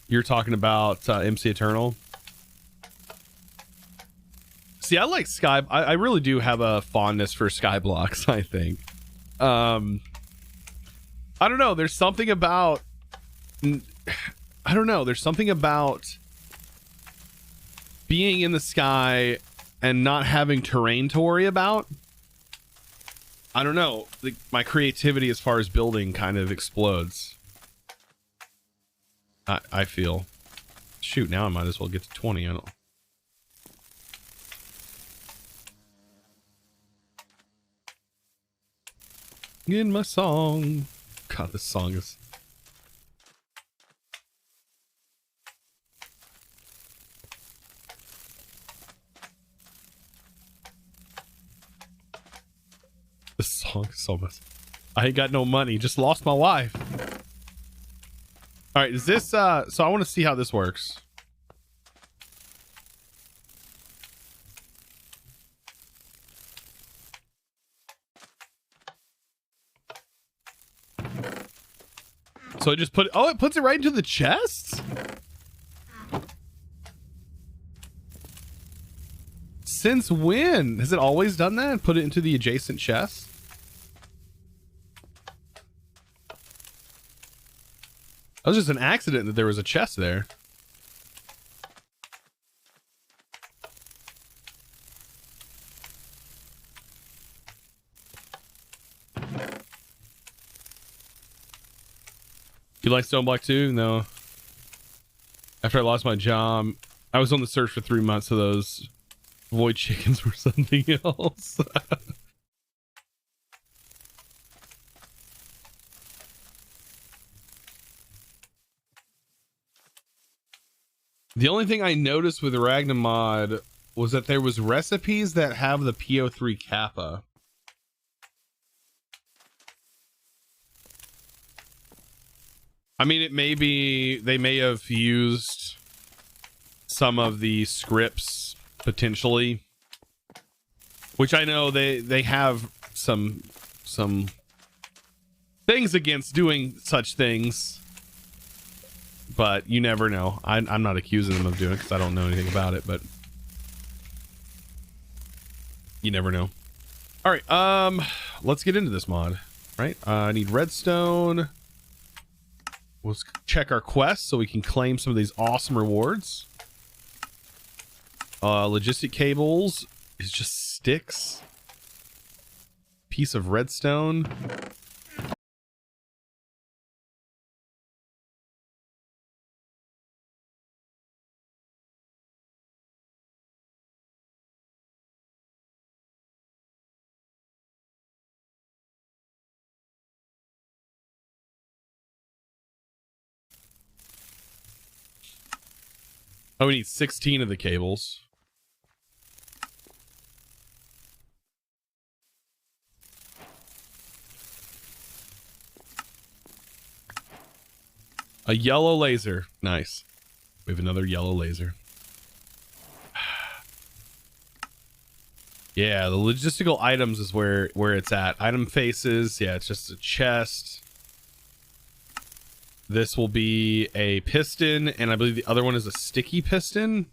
You're talking about MC Eternal. See, I like Sky. I really do have a fondness for Skyblocks, I think. I don't know. There's something about... I don't know. There's something about being in the sky and not having terrain to worry about. I don't know. My creativity as far as building kind of explodes. I feel. Shoot, now I might as well get to 20. I don't. In my song. God, this song is... This song is so much. I ain't got no money. Just lost my wife. All right, is this so I want to see how this works. So I just put, oh, it puts it right into the chest? Since when? Has it always done that? Put it into the adjacent chest? That was just an accident that there was a chest there. You like Stone Block 2? No. After I lost my job, I was on the search for 3 months, so those void chickens were something else. The only thing I noticed with Ragnamod was that there was recipes that have the PO3 kappa. I mean, it may be, they may have used some of the scripts potentially, which I know they have some things against doing such things, but you never know. I'm not accusing them of doing it because I don't know anything about it, but you never know. All right, let's get into this mod. Right, I need redstone. Let's check our quests so we can claim some of these awesome rewards. Logistic cables is just sticks. Piece of redstone. Oh, we need 16 of the cables. A yellow laser. Nice. We have another yellow laser. Yeah, the logistical items is where it's at. Item faces. Yeah, it's just a chest. This will be a piston, and I believe the other one is a sticky piston.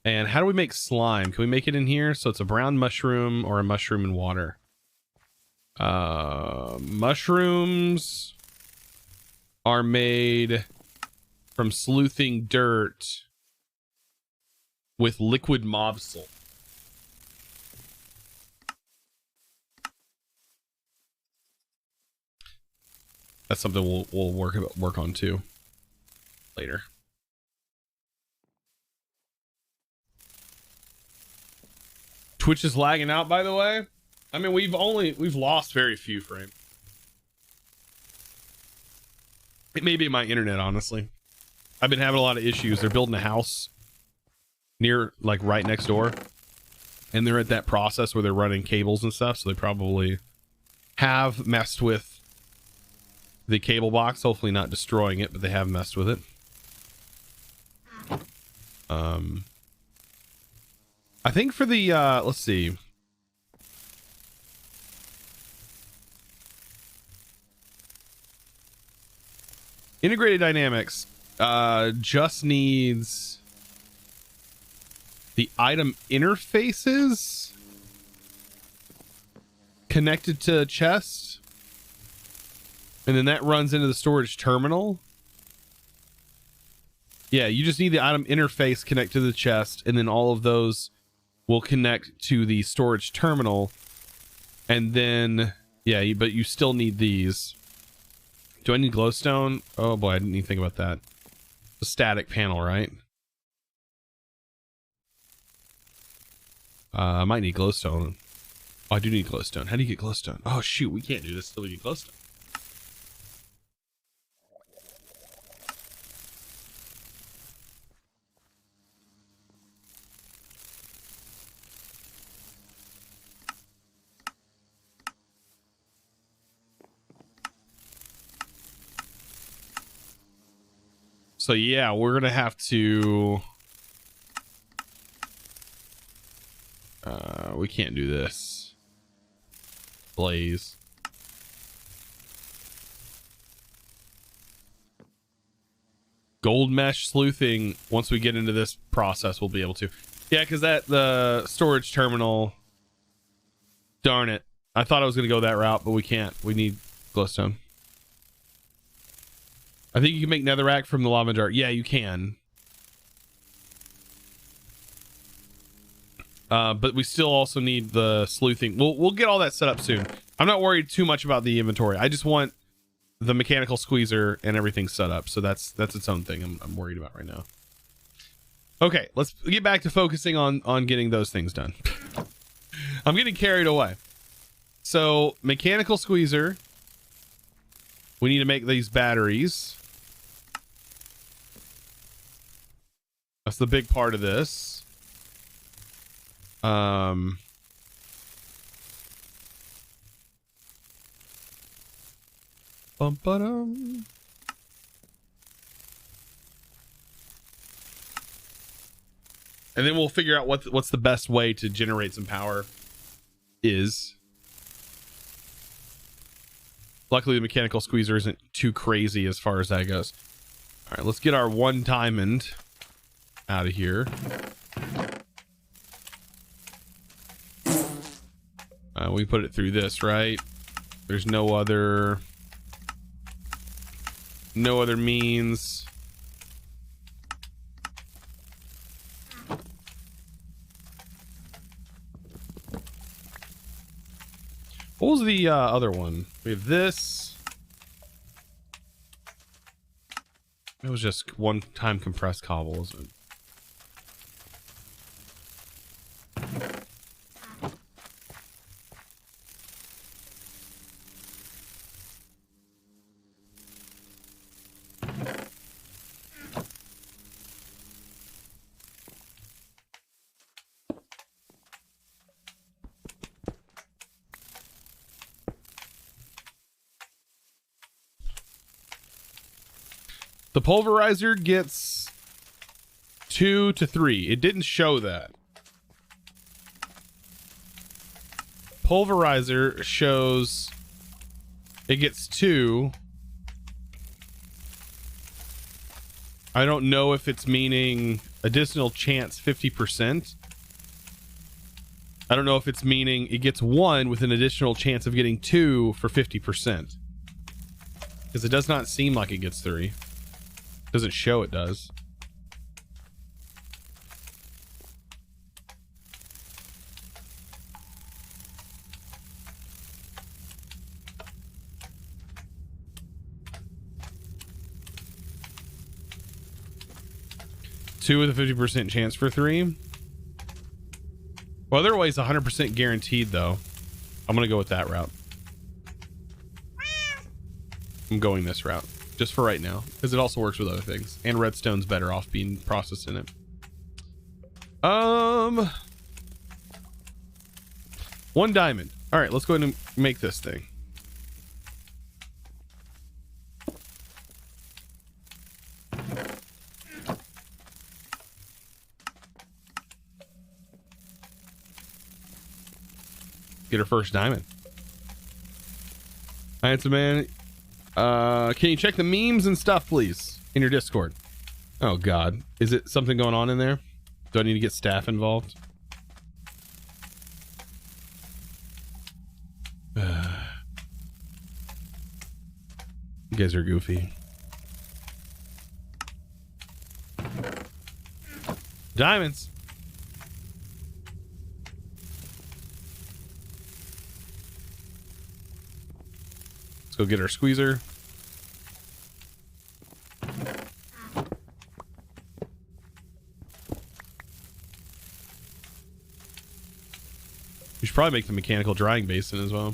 And how do we make slime? Can we make it in here? So it's a brown mushroom or a mushroom in water. Mushrooms are made from sleuthing dirt with liquid mob salt. That's something we'll work on too later. Twitch is lagging out, by the way. I mean, we've lost very few frames. It may be my internet, honestly. I've been having a lot of issues. They're building a house near, like, right next door, and they're at that process where they're running cables and stuff, so they probably have messed with the cable box. Hopefully not destroying it, but they have messed with it. I think for the let's see, integrated dynamics just needs the item interfaces connected to chest. And then that runs into the storage terminal. Yeah, you just need the item interface connect to the chest, and then all of those will connect to the storage terminal. And then, yeah, but you still need these. Do I need glowstone? Oh boy, I didn't even think about that. The static panel, right? I might need glowstone. Oh, I do need glowstone. How do you get glowstone? Oh shoot, we can't do this till we get glowstone. So yeah, we're gonna have to we can't do this. Blaze. Gold mesh sleuthing, once we get into this process, we'll be able to. Yeah, because the storage terminal, darn it. I thought I was gonna go that route, but we can't. We need glowstone. I think you can make netherrack from the lava jar. Yeah, you can. But we still also need the sleuthing. We'll get all that set up soon. I'm not worried too much about the inventory. I just want the mechanical squeezer and everything set up. So that's its own thing I'm worried about right now. Okay, let's get back to focusing on getting those things done. I'm getting carried away. So mechanical squeezer. We need to make these batteries. That's the big part of this. Bum-ba-dum. And then we'll figure out what's the best way to generate some power is. Luckily, the mechanical squeezer isn't too crazy as far as that goes. All right, let's get our one diamond out of here. We put it through this, right? There's no other means. What was the other one? We have this. It was just one-time compressed cobble, isn't it? The pulverizer gets 2 to 3. It didn't show that. Pulverizer shows it gets 2. I don't know if it's meaning additional chance 50%. I don't know if it's meaning it gets 1 with an additional chance of getting 2 for 50%. Because it does not seem like it gets 3. Doesn't show it does. Two with a 50% chance for 3. Well, otherwise 100% guaranteed though. I'm gonna go with that route. I'm going this route. Just for right now, because it also works with other things, and redstone's better off being processed in it. 1 diamond. All right, let's go ahead and make this thing. Get our first diamond. Handsome man. Can you check the memes and stuff, please, in your Discord? Oh God, is it something going on in there? Do I need to get staff involved? You guys are goofy. Diamonds. Let's go get our squeezer. We should probably make the mechanical drying basin as well.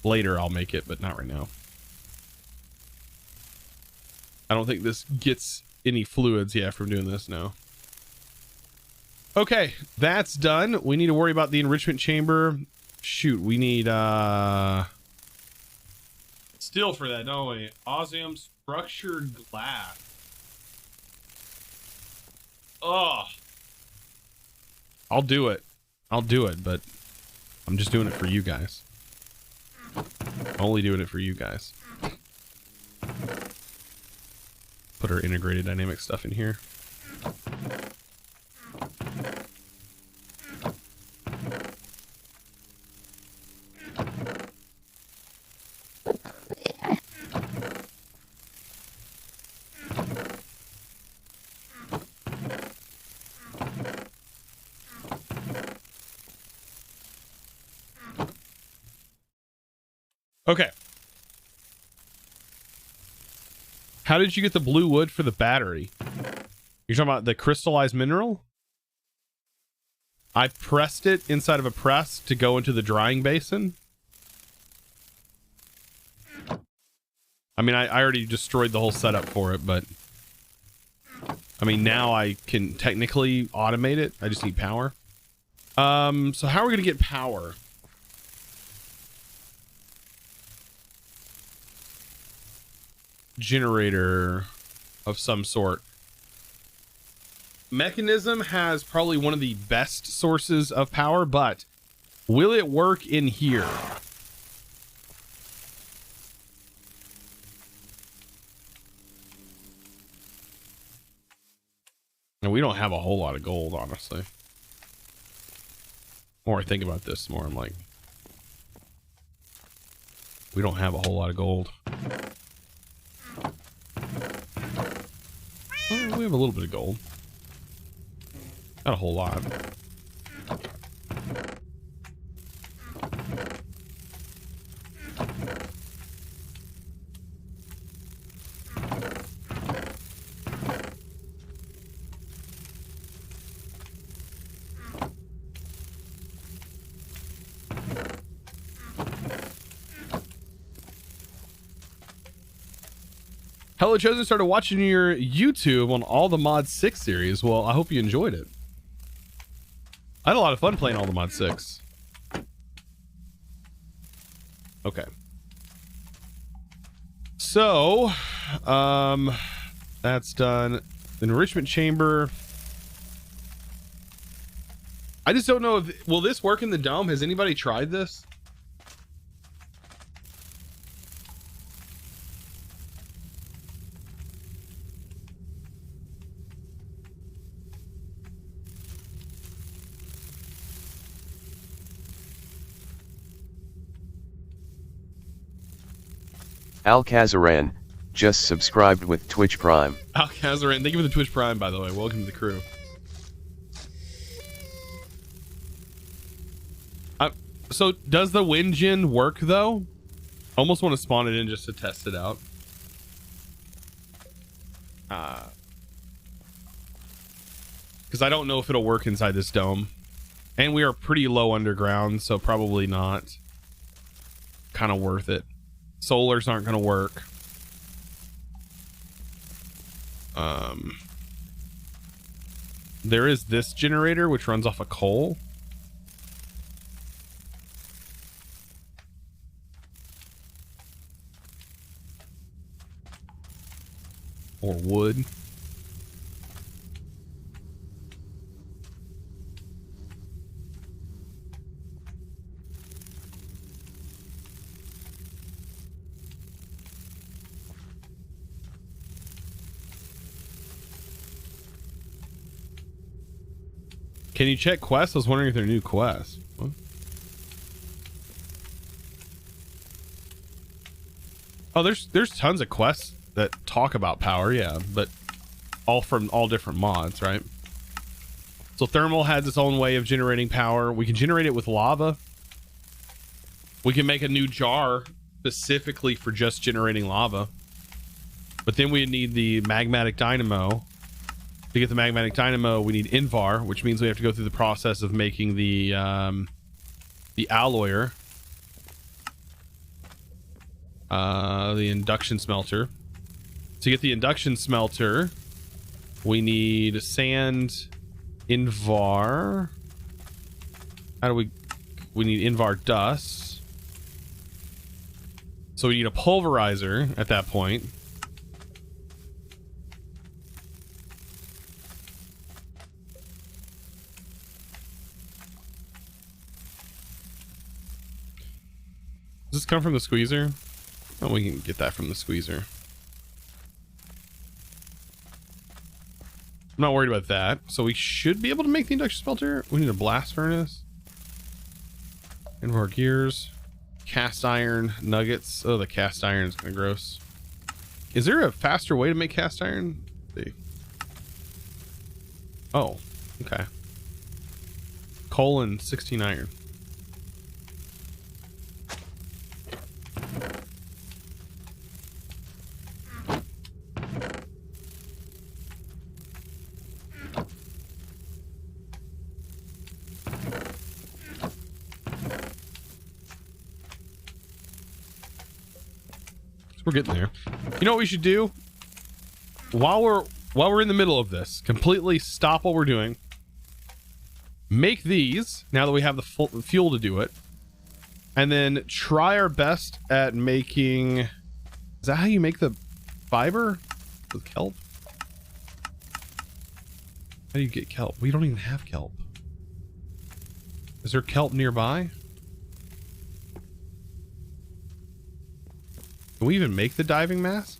Later I'll make it, but not right now. I don't think this gets any fluids yet from doing this now. Okay, that's done. We need to worry about the enrichment chamber. Shoot, we need steel for that, don't we? Osmium structured glass. Oh, I'll do it, but I'm just doing it for you guys. Only doing it for you guys. Put our integrated dynamic stuff in here. Okay. How did you get the blue wood for the battery? You're talking about the crystallized mineral? I pressed it inside of a press to go into the drying basin. I mean, I already destroyed the whole setup for it, but I mean, now I can technically automate it. I just need power. So how are we gonna get power? Generator of some sort. Mechanism has probably one of the best sources of power, but will it work in here? And we don't have a whole lot of gold, honestly. The more I think about this, the more I'm like, we don't have a whole lot of gold. Well, we have a little bit of gold. Not a whole lot. Hello, Chosen. Started watching your YouTube on all the Mod 6 series. Well, I hope you enjoyed it. I had a lot of fun playing all the Mod 6. Okay. So, that's done. Enrichment chamber. I just don't know if, will this work in the dome? Has anybody tried this? Al-Kazaran, just subscribed with Twitch Prime. Al-Kazaran, thank you for the Twitch Prime, by the way. Welcome to the crew. So, does the wind gen work, though? Almost want to spawn it in just to test it out. Because I don't know if it'll work inside this dome. And we are pretty low underground, so probably not. Kind of worth it. Solars aren't going to work. There is this generator, which runs off of coal. Or wood. Can you check quests? I was wondering if they're new quests. What? Oh, there's tons of quests that talk about power, yeah, but all from all different mods, right? So thermal has its own way of generating power. We can generate it with lava. We can make a new jar specifically for just generating lava. But then we need the magmatic dynamo. To get the magmatic dynamo, we need Invar, which means we have to go through the process of making the alloyer, the induction smelter. To get the induction smelter, we need sand, Invar. How do we need Invar dust. So we need a pulverizer at that point. Does this come from the squeezer? Oh, we can get that from the squeezer. I'm not worried about that. So we should be able to make the induction smelter. We need a blast furnace. And more gears. Cast iron nuggets. Oh, the cast iron is kind of gross. Is there a faster way to make cast iron? Let's see. Oh, okay. Coal and 16 iron. We're getting there. You know what we should do? While we're in the middle of this, completely stop what we're doing. Make these, now that we have the fuel to do it. And then try our best at making... Is that how you make the fiber? With kelp? How do you get kelp? We don't even have kelp. Is there kelp nearby? Can we even make the diving mask?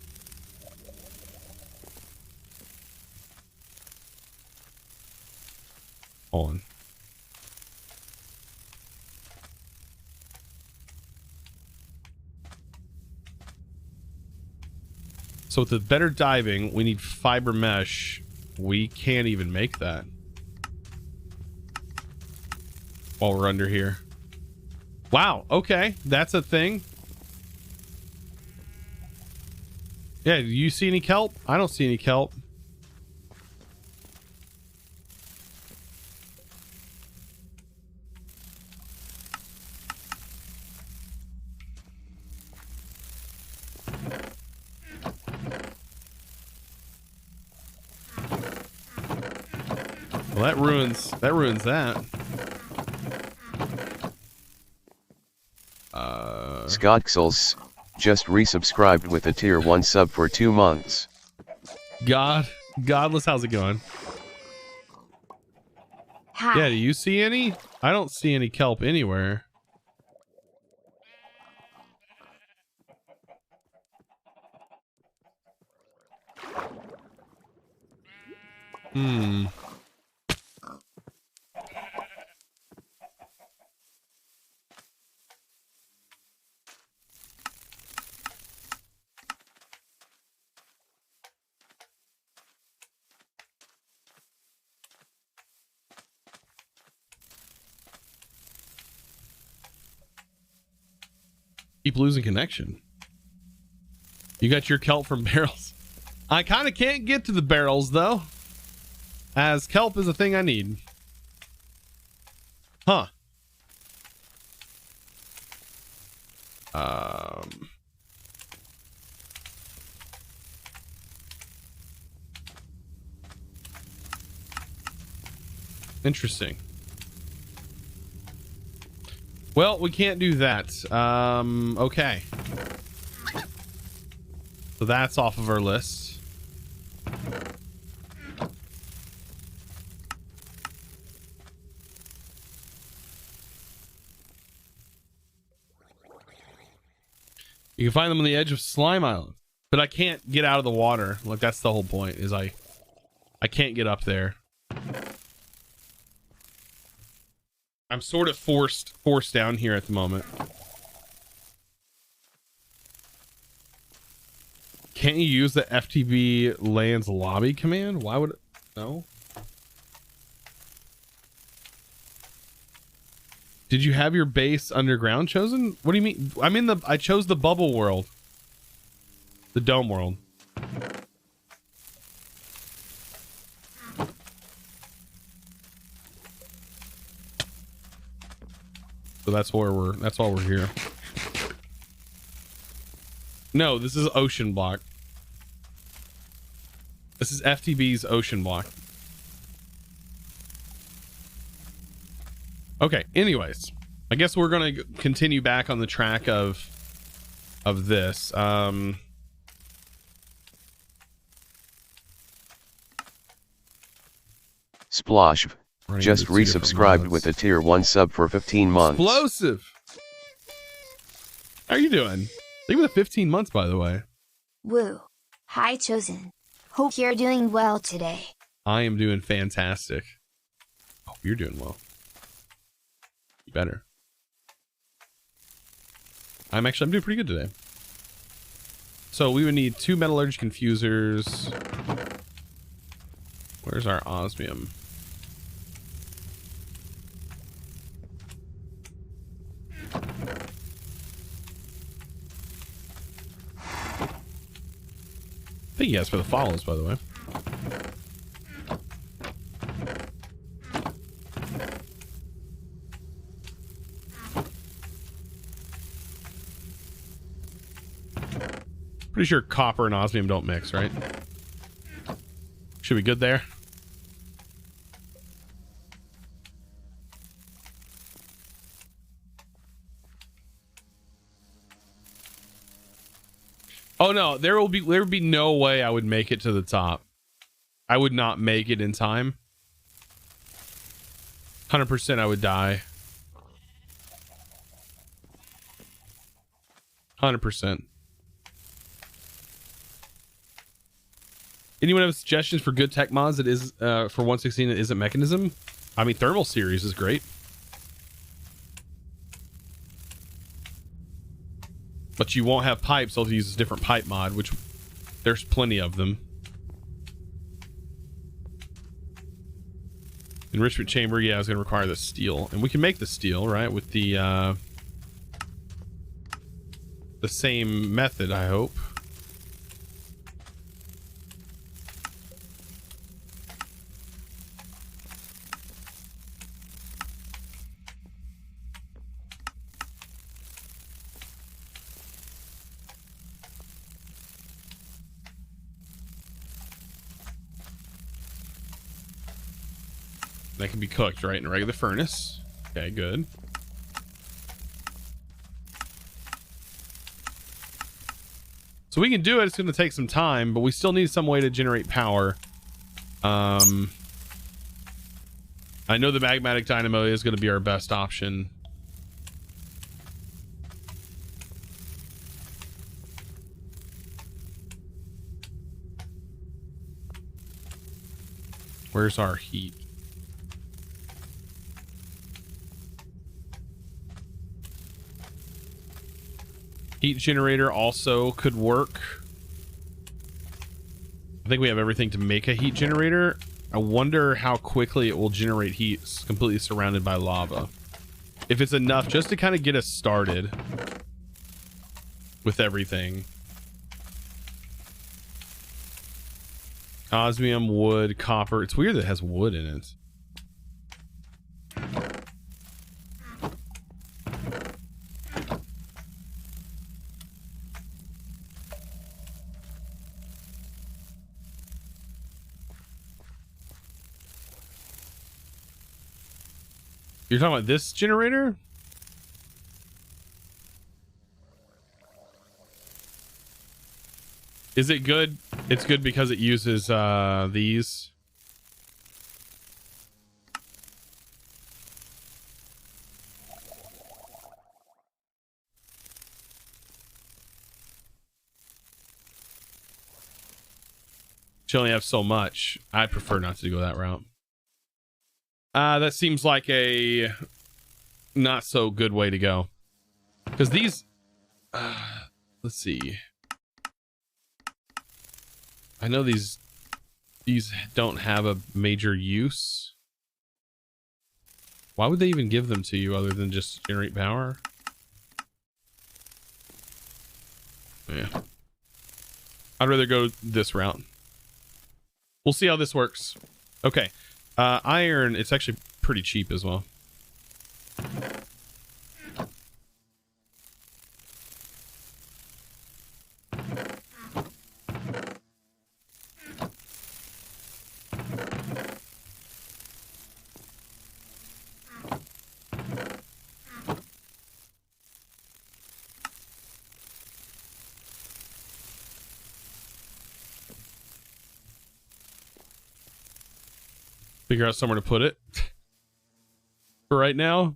Hold on. So with the better diving, we need fiber mesh. We can't even make that while we're under here. Wow, okay, that's a thing. Yeah, do you see any kelp? I don't see any kelp. Well, that ruins that. Scottxels just resubscribed with a tier 1 sub for 2 months. Godless, how's it going? Hi. Yeah, do you see any? I don't see any kelp anywhere. Keep losing connection. You got your kelp from barrels. I kind of can't get to the barrels though, as kelp is a thing I need. Huh. Interesting. Well, we can't do that. Okay. So that's off of our list. You can find them on the edge of Slime Island, but I can't get out of the water. Like, that's the whole point, is I can't get up there. I'm sort of forced down here at the moment. Can't you use the FTB lands lobby command? Why would it? No. Did you have your base underground chosen? What do you mean? I chose the bubble world. The dome world. So that's why we're here. No, this is OceanBlock. This is FTB's OceanBlock. Okay, anyways, I guess we're going to continue back on the track of this. Splosh just resubscribed with a tier 1 sub for 15 months. Explosive. How are you doing? Thank you for the 15 months, by the way. Woo. Hi, Chosen. Hope you're doing well today. I am doing fantastic. Hope you're doing well. You better. I'm doing pretty good today. So we would need 2 metallurgic infusers. Where's our osmium? Thank you guys for the follows, by the way. Pretty sure copper and osmium don't mix, right? Should be good there. Oh no, there would be no way I would make it to the top. I would not make it in time. 100% I would die. 100%. Anyone have suggestions for good tech mods that is for 116 that isn't mechanism? I mean, thermal series is great. But you won't have pipes, so I'll use a different pipe mod, which there's plenty of them. Enrichment chamber, yeah, is going to require the steel. And we can make the steel, right, with the same method, I hope. That can be cooked, right, in a regular furnace. Okay, good. So we can do it. It's going to take some time, but we still need some way to generate power. I know the magmatic dynamo is going to be our best option. Where's our heat? Heat generator also could work. I think we have everything to make a heat generator. I wonder how quickly it will generate heat completely surrounded by lava. If it's enough just to kind of get us started with everything. Osmium, wood, copper. It's weird that it has wood in it. You're talking about this generator? Is it good? It's good because it uses these. You only have so much. I prefer not to go that route. That seems like a not so good way to go. Because these, let's see. I know these don't have a major use. Why would they even give them to you other than just generate power? Yeah. I'd rather go this route. We'll see how this works. Okay. Iron, it's actually pretty cheap as well. Figure out somewhere to put it for right now.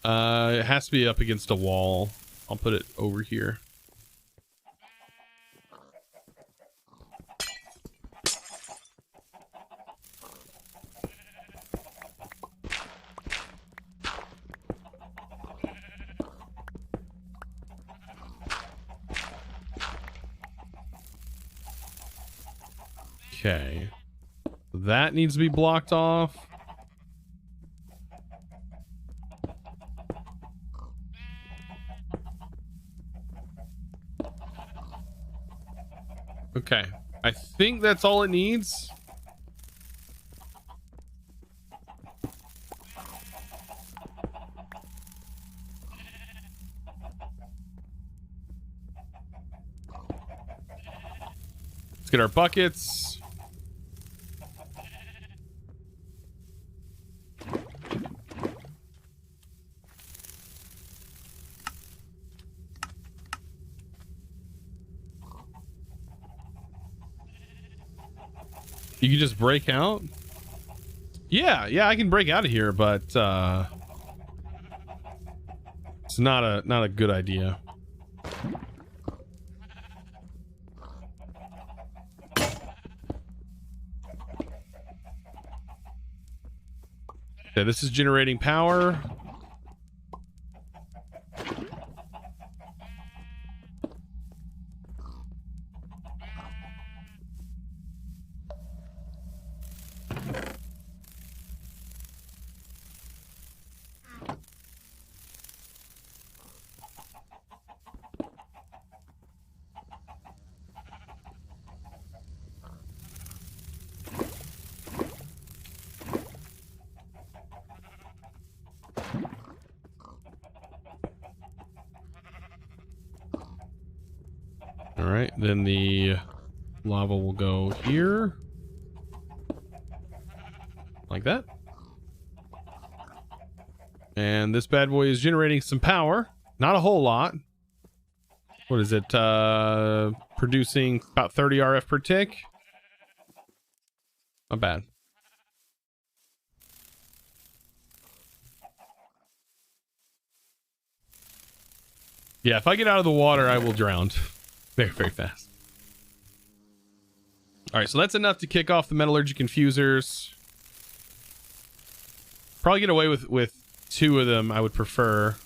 It has to be up against a wall. I'll put it over here. Okay. That needs to be blocked off. Okay. I think that's all it needs. Let's get our buckets. You can just break out? Yeah, I can break out of here, but it's not a good idea. Okay, this is generating power. All right, then the lava will go here, like that. And this bad boy is generating some power. Not a whole lot. What is it? Producing about 30 RF per tick. Not bad. Yeah, if I get out of the water, I will drown very, very fast. All right, so that's enough to kick off the metallurgy confusers. Probably get away with 2 of them, I would prefer.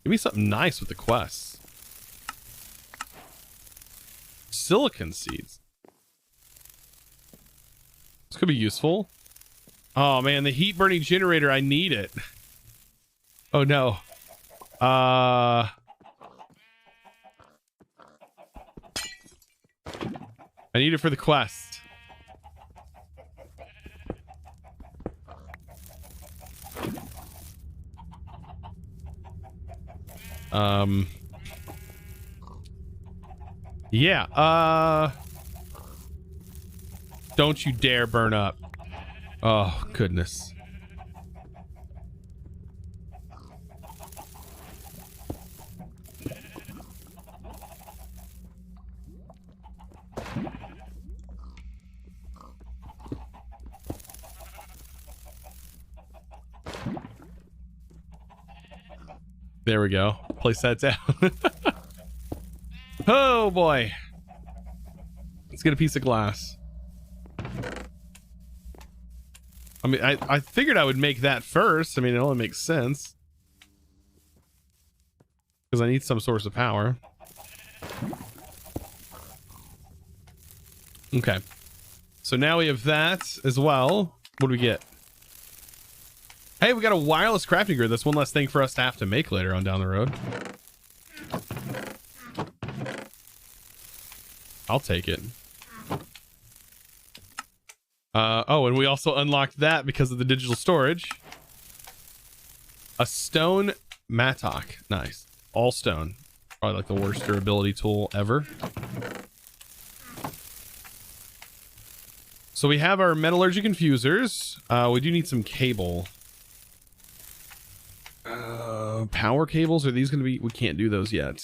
Give me something nice with the quests. Silicon seeds. This could be useful. Oh man, the heat burning generator, I need it. Oh no. I need it for the quest. Yeah, don't you dare burn up. Oh, goodness. There we go. Place that down. Oh boy. Let's get a piece of glass. I mean, I figured I would make that first. I mean, it only makes sense. Because I need some source of power. Okay. So now we have that as well. What do we get? Hey, we got a wireless crafting grid. That's one less thing for us to have to make later on down the road. I'll take it. Oh, and we also unlocked that because of the digital storage. A stone mattock. Nice. All stone. Probably like the worst durability tool ever. So we have our metallurgy confusers. We do need some cable. Power cables, are these going to be... We can't do those yet.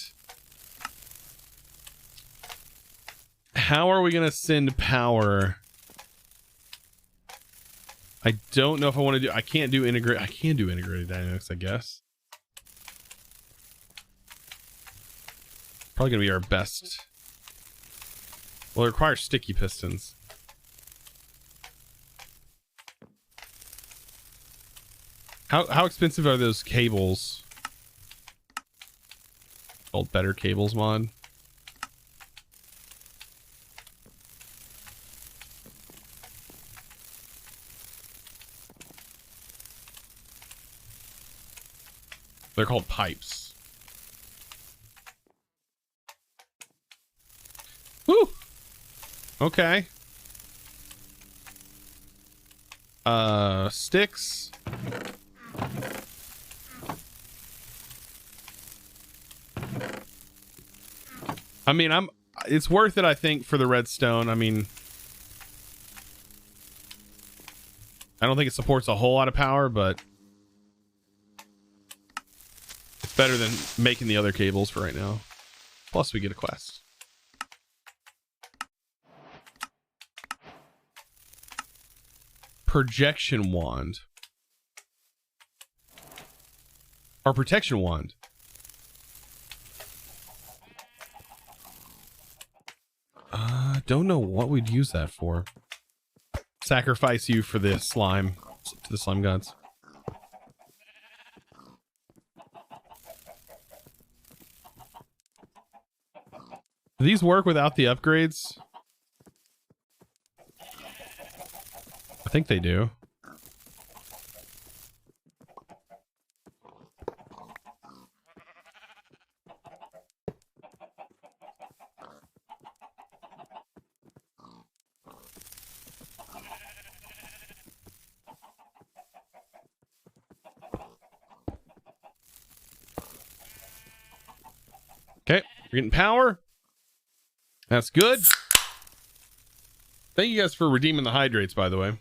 How are we going to send power? I don't know if I want to do... I can do integrated dynamics, I guess. Probably going to be our best. Well, it requires sticky pistons. How expensive are those cables? Called Better Cables mod. They're called pipes. Woo! Okay. Sticks. I mean, it's worth it, I think, for the redstone. I mean, I don't think it supports a whole lot of power, but it's better than making the other cables for right now. Plus, we get a quest. Projection wand. Or protection wand. Don't know what we'd use that for. Sacrifice you for the slime, to the slime gods. Do these work without the upgrades? I think they do. We're getting power. That's good. Thank you guys for redeeming the hydrates, by the way.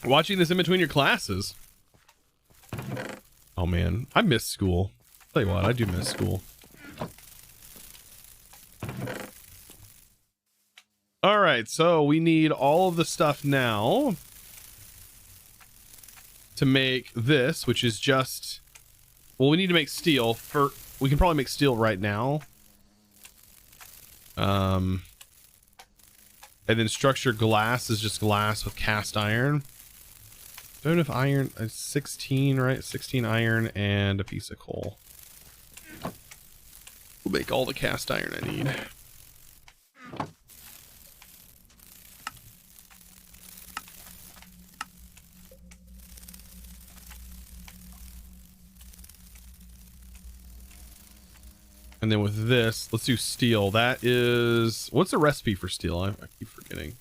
Watching this in between your classes. Oh man, I miss school. Tell you what, I do miss school. All right, so we need all of the stuff now to make this, which is just, well, we need to make steel. We can probably make steel right now. And then structured glass is just glass with cast iron. Don't have iron. 16, right? 16 iron and a piece of coal. We'll make all the cast iron I need. And then with this, let's do steel. That is, what's the recipe for steel? I keep forgetting.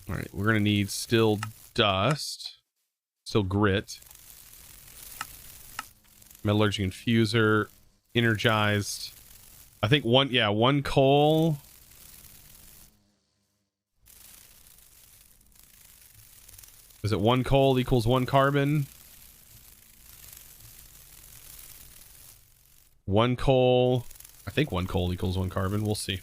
All right, we're gonna need steel dust, steel grit, metallurgic infuser, energized. I think one coal. Is it one coal equals one carbon? One coal. I think one coal equals one carbon. We'll see.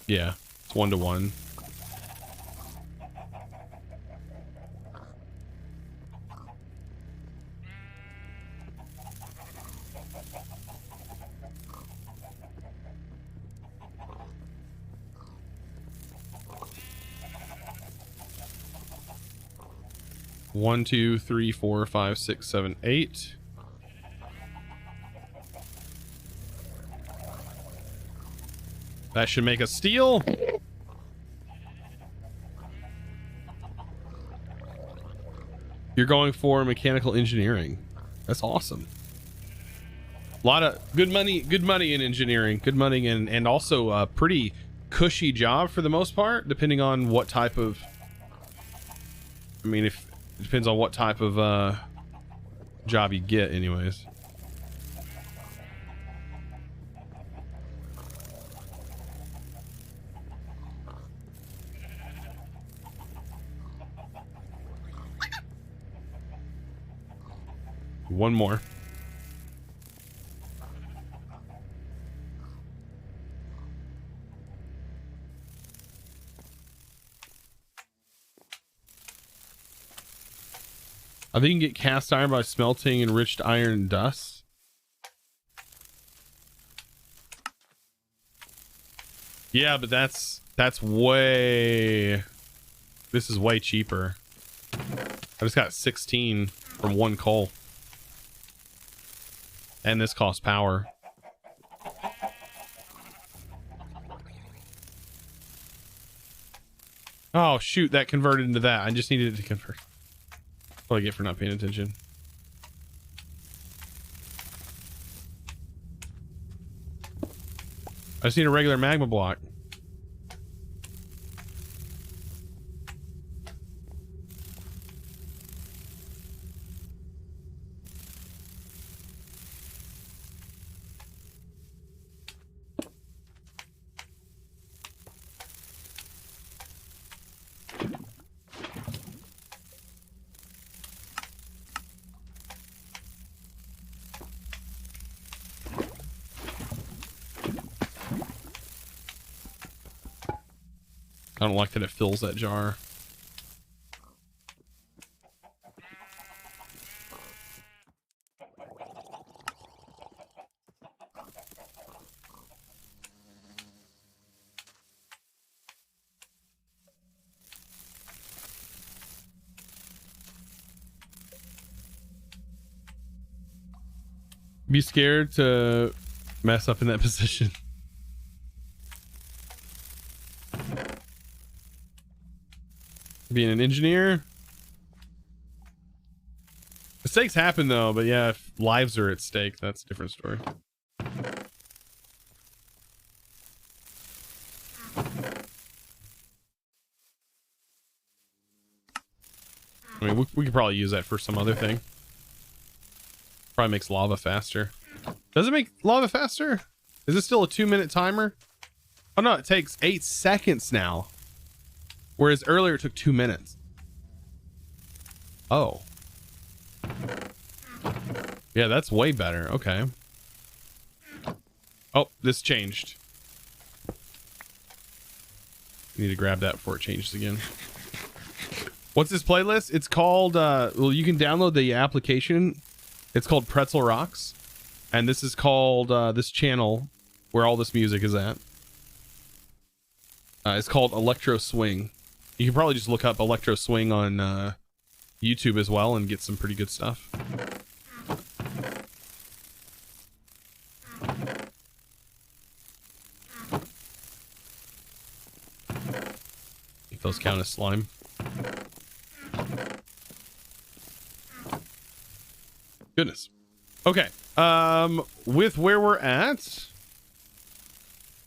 Yeah, it's 1 to 1. One, 2, 3, 4, 5, 6, 7, 8. That should make us steel. You're going for mechanical engineering. That's awesome. A lot of good money in engineering. Good money and also a pretty cushy job for the most part, depending on what type of, I mean, if it depends on what type of job you get anyways. One more. I think you can get cast iron by smelting enriched iron dust. Yeah, but that's way, this is way cheaper. I just got 16 from one coal. And this costs power. Oh shoot, that converted into that. I just needed it to convert. What do I get for not paying attention? I just need a regular magma block. I don't like that it fills that jar. Be scared to mess up in that position. Being an engineer. Mistakes happen though, but yeah, if lives are at stake, that's a different story. I mean, we could probably use that for some other thing. Probably makes lava faster. Does it make lava faster? Is it still a 2-minute timer? Oh no, it takes 8 seconds now. Whereas earlier it took 2 minutes. Oh. Yeah, that's way better. Okay. Oh, this changed. Need to grab that before it changes again. What's this playlist? It's called, well, you can download the application. It's called Pretzel Rocks. And this is called, this channel where all this music is at. It's called Electro Swing. You can probably just look up Electro Swing on YouTube as well and get some pretty good stuff. If those count as slime. Goodness. Okay. With where we're at,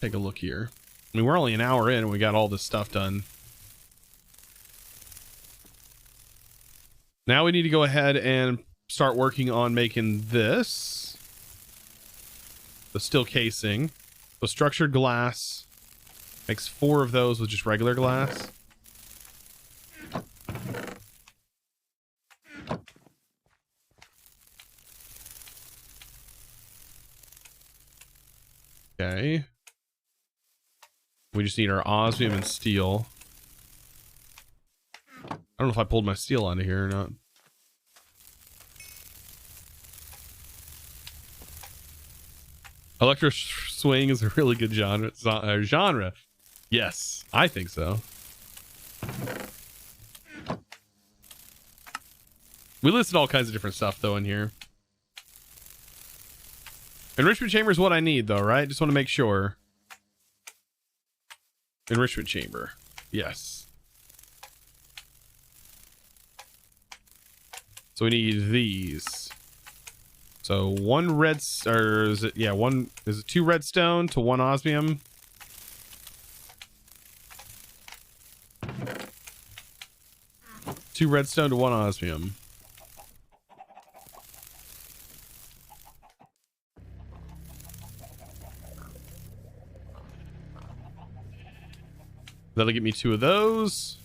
take a look here. I mean, we're only an hour in and we got all this stuff done. Now we need to go ahead and start working on making this. The steel casing. So structured glass. Makes 4 of those with just regular glass. Okay. We just need our osmium and steel. I don't know if I pulled my steel out of here or not. Electro swing is a really good genre. Yes, I think so. We listed all kinds of different stuff though in here. Enrichment chamber is what I need though, right? Just want to make sure. Enrichment chamber. Yes. So we need these. So 1 red, or is it, yeah, is it 2 redstone to 1 osmium? Two redstone to 1 osmium. That'll get me 2 of those.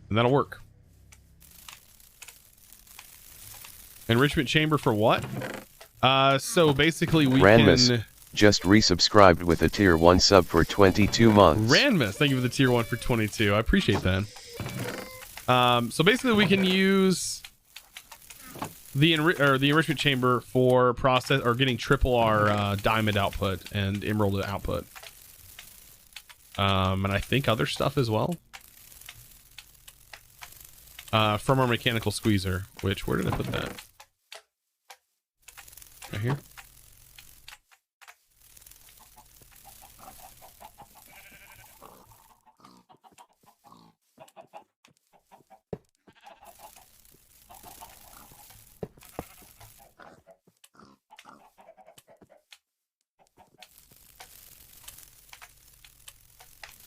And that'll work. Enrichment chamber for what? So basically we Ranmus can... just resubscribed with a tier 1 sub for 22 months. Ranmus, thank you for the tier 1 for 22. I appreciate that. So basically we can use the enrichment chamber for process or getting triple our diamond output and emerald output. And I think other stuff as well. From our mechanical squeezer, which, where did I put that? Right here.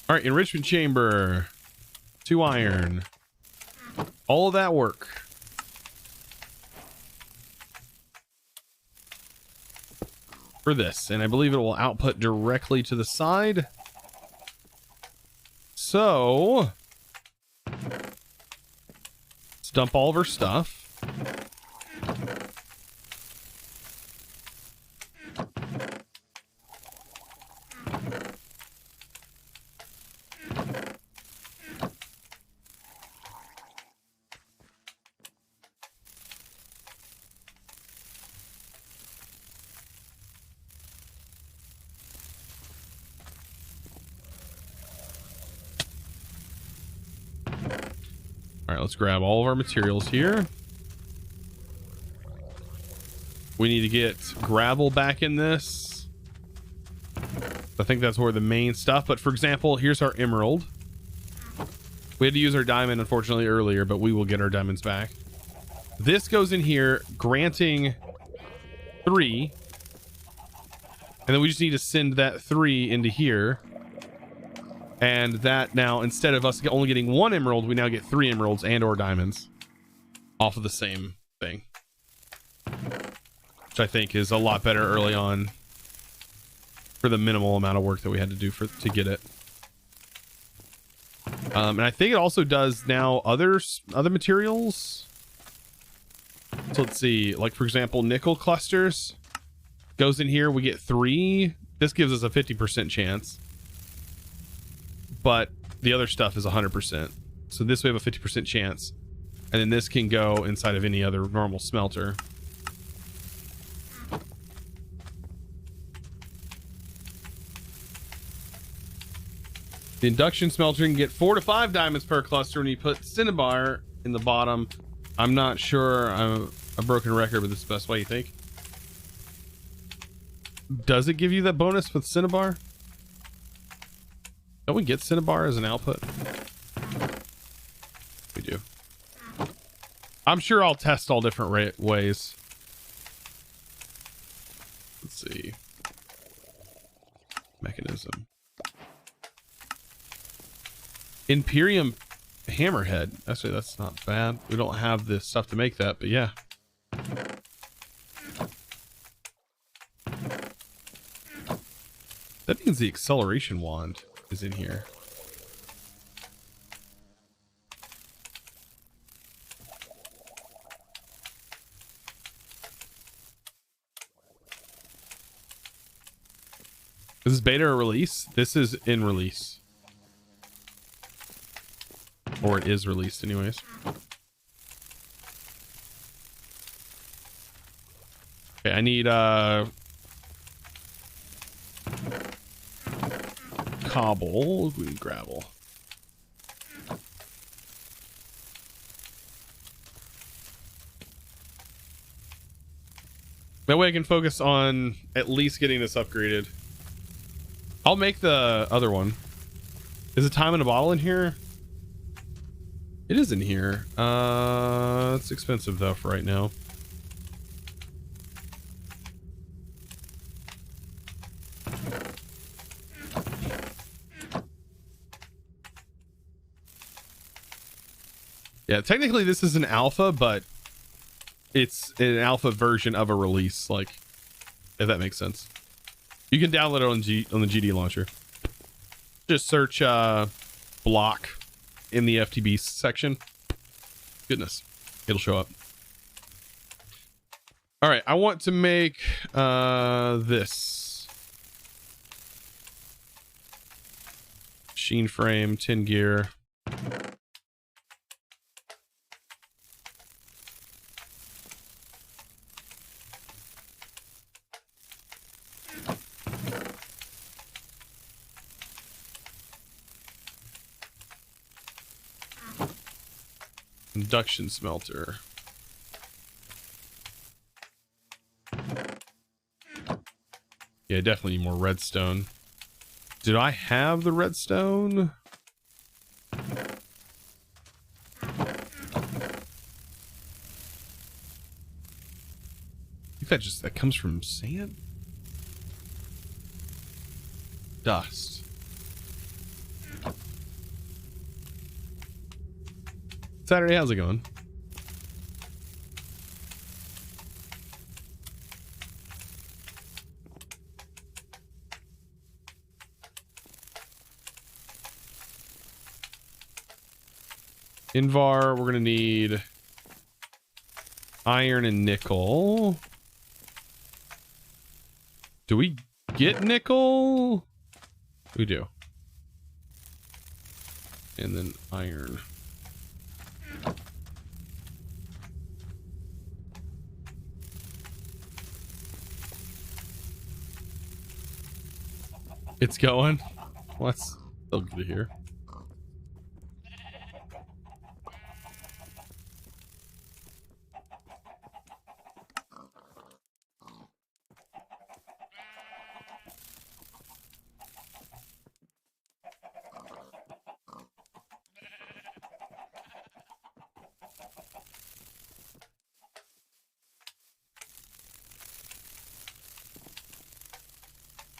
All right, enrichment chamber, 2 iron, all of that work. For this, and I believe it will output directly to the side. So let's dump all of our stuff. All right, let's grab all of our materials here. We need to get gravel back in this. I think that's where the main stuff, but for example, here's our emerald. We had to use our diamond, unfortunately, earlier, but we will get our diamonds back. This goes in here, granting 3. And then we just need to send that 3 into here. And that now, instead of us only getting 1 emerald, we now get 3 emeralds and or diamonds off of the same thing. Which I think is a lot better early on for the minimal amount of work that we had to do to get it. And I think it also does now other materials. So let's see, like for example, nickel clusters goes in here. We get 3. This gives us a 50% chance, but the other stuff is 100%. So this we have a 50% chance, and then this can go inside of any other normal smelter. The induction smelter can get 4 to 5 diamonds per cluster when you put cinnabar in the bottom. I'm not sure. I'm a broken record, but this is the best way, you think? Does it give you that bonus with cinnabar? Don't we get cinnabar as an output? We do. I'm sure I'll test all different ways. Let's see. Mechanism. Imperium hammerhead. Actually, that's not bad. We don't have the stuff to make that, but yeah. That means the acceleration wand is in here. Is this beta or release? This is in release. Or it is released anyways. Okay, I need cobble. We need gravel. That way I can focus on at least getting this upgraded. I'll make the other one. Is a time in a bottle in here? It is in here. It's expensive though for right now. Yeah, technically this is an alpha, but it's an alpha version of a release, like, if that makes sense. You can download it on the GD launcher. Just search block in the FTB section. Goodness, it'll show up. All right, I want to make this machine frame, tin gear. Induction smelter. Yeah, definitely need more redstone. Did I have the redstone? I think that comes from sand? Dust. Saturday, how's it going? Invar, we're gonna need iron and nickel. Do we get nickel? We do. And then iron. It's going. Well, that's still good to hear.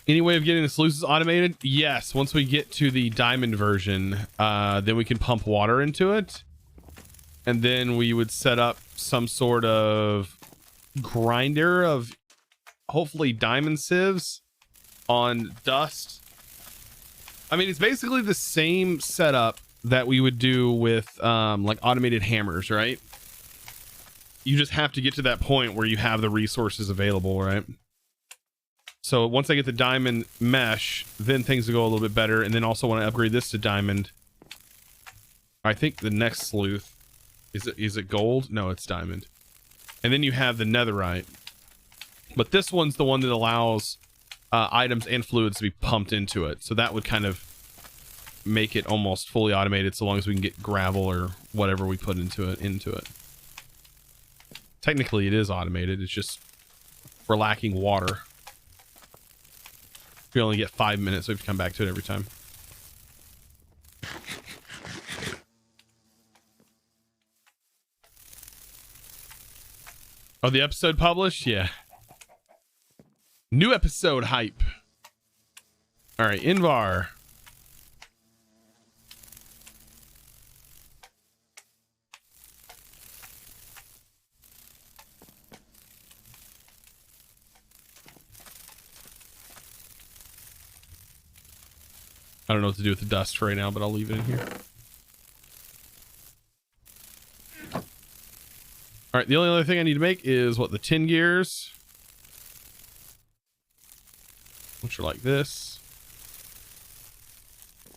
Any way of getting the sluices automated? Yes. Once we get to the diamond version, then we can pump water into it. And then we would set up some sort of grinder of hopefully diamond sieves on dust. I mean, it's basically the same setup that we would do with like automated hammers, right? You just have to get to that point where you have the resources available, right? So once I get the diamond mesh, then things will go a little bit better. And then also want to upgrade this to diamond. I think the next sleuth is it gold? No, it's diamond. And then you have the netherite. But this one's the one that allows items and fluids to be pumped into it. So that would kind of make it almost fully automated, so long as we can get gravel or whatever we put into it. Technically, it is automated. It's just we're lacking water. We only get 5 minutes, so we have to come back to it every time. Oh, the episode published? Yeah. New episode hype. All right, Invar. I don't know what to do with the dust for right now, but I'll leave it in here. All right, the only other thing I need to make is what, the 10 gears, which are like this.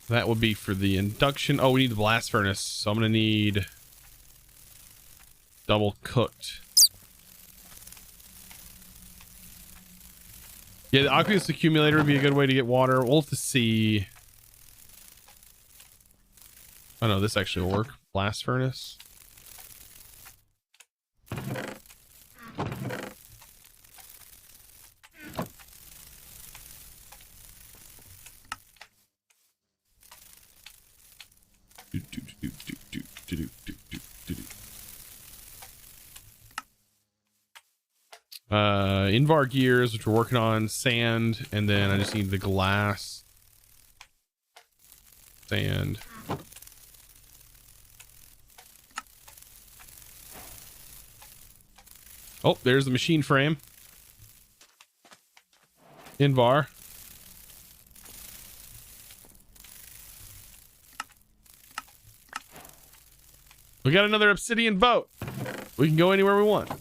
That would be for the induction. Oh, we need the blast furnace, so I'm gonna need double cooked. Yeah, the aqueous accumulator would be a good way to get water. We'll have to see. Oh no, this actually will work. Blast furnace. Invar gears, which we're working on, sand, and then I just need the glass, sand. Oh, there's the machine frame. Invar. We got another obsidian boat. We can go anywhere we want.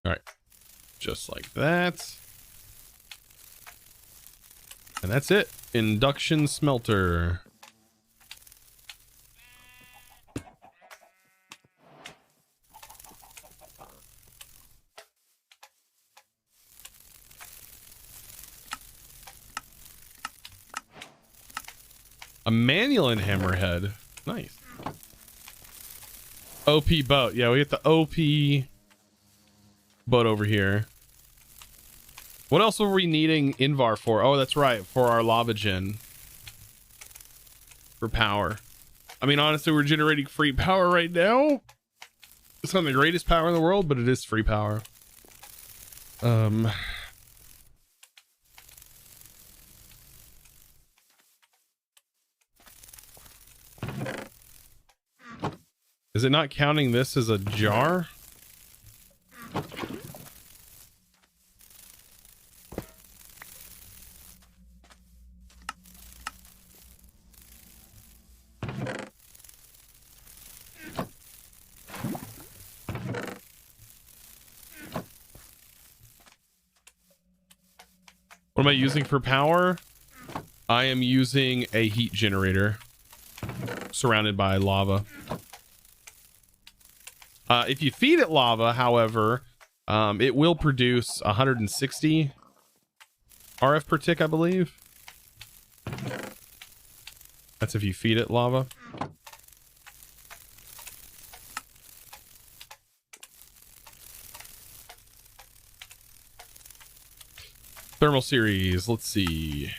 All right, just like that. And that's it. Induction smelter. A manual hammerhead. Nice. OP boat. Yeah, we get the OP boat over here. What else were we needing Invar for? Oh, that's right. For our lava gen. For power. I mean, honestly, we're generating free power right now. It's not the greatest power in the world, but it is free power. Is it not counting this as a jar? What am I using for power? I am using a heat generator surrounded by lava. If you feed it lava, however, it will produce 160 RF per tick, I believe. That's if you feed it lava. Thermal series. Let's see.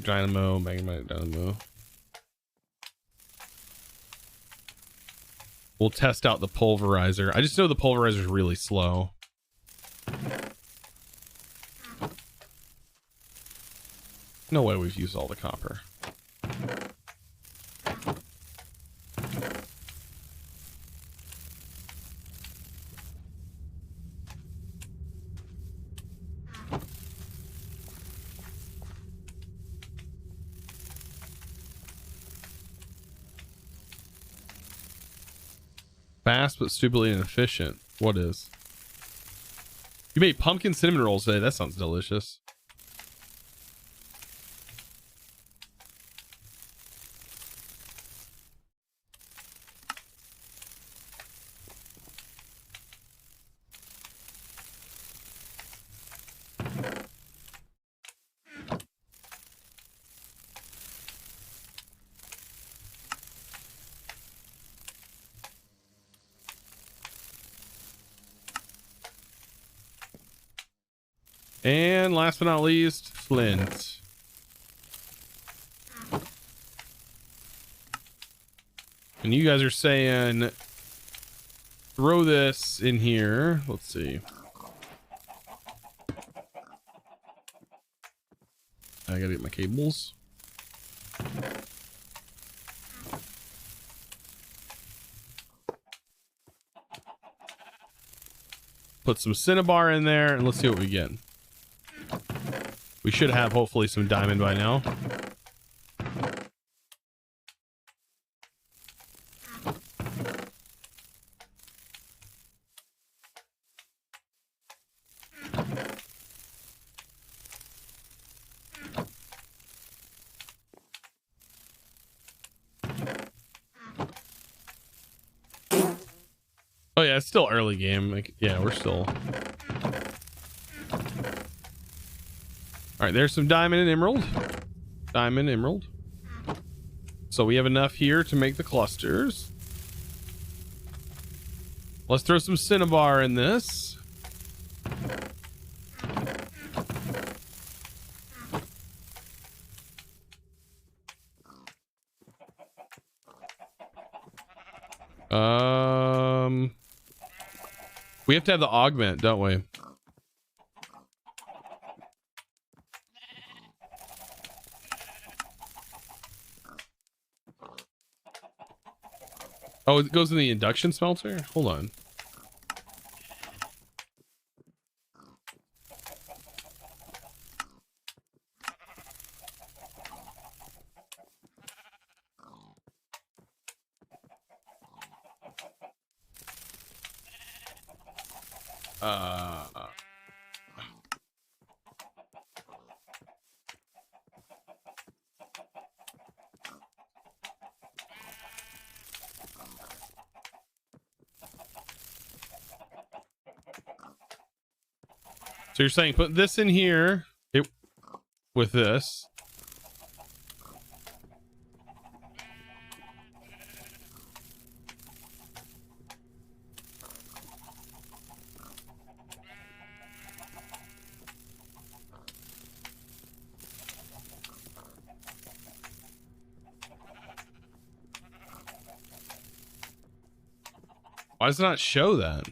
Dynamo, magnetic dynamo. We'll test out the pulverizer. I just know the pulverizer is really slow. No way we've used all the copper. Fast but stupidly inefficient. What is? You made pumpkin cinnamon rolls today. That sounds delicious. And last but not least, flint. And you guys are saying throw this in here. Let's see. I gotta get my cables. Put some cinnabar in there and let's see what we get. We should have hopefully some diamond by now. Oh yeah, it's still early game. Like, yeah, we're still. All right, there's some diamond and emerald. Diamond, emerald. So we have enough here to make the clusters. Let's throw some cinnabar in this. We have to have the augment, don't we? Oh, it goes in the induction smelter? Hold on. So you're saying put this in here with this. Why does it not show that?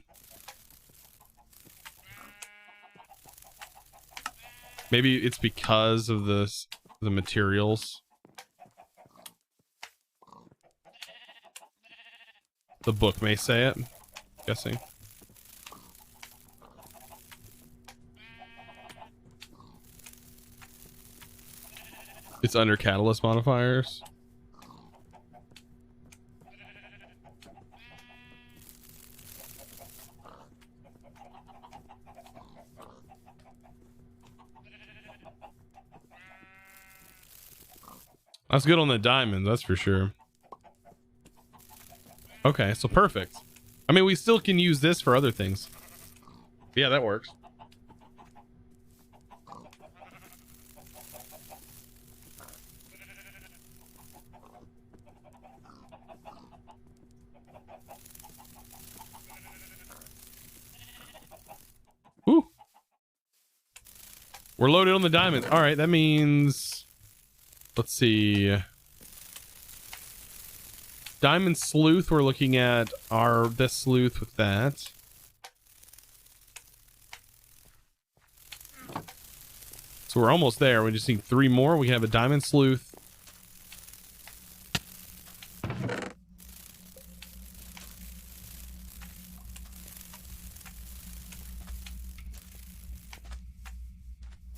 Maybe it's because of the materials. The book may say it, I'm guessing. It's under catalyst modifiers. That's good on the diamond, that's for sure. Okay, so perfect. I mean, we still can use this for other things. Yeah, that works. We're loaded on the diamonds. All right, that means, let's see. Diamond Sleuth, we're looking at this Sleuth with that. So we're almost there. We just need 3 more. We can have a Diamond Sleuth.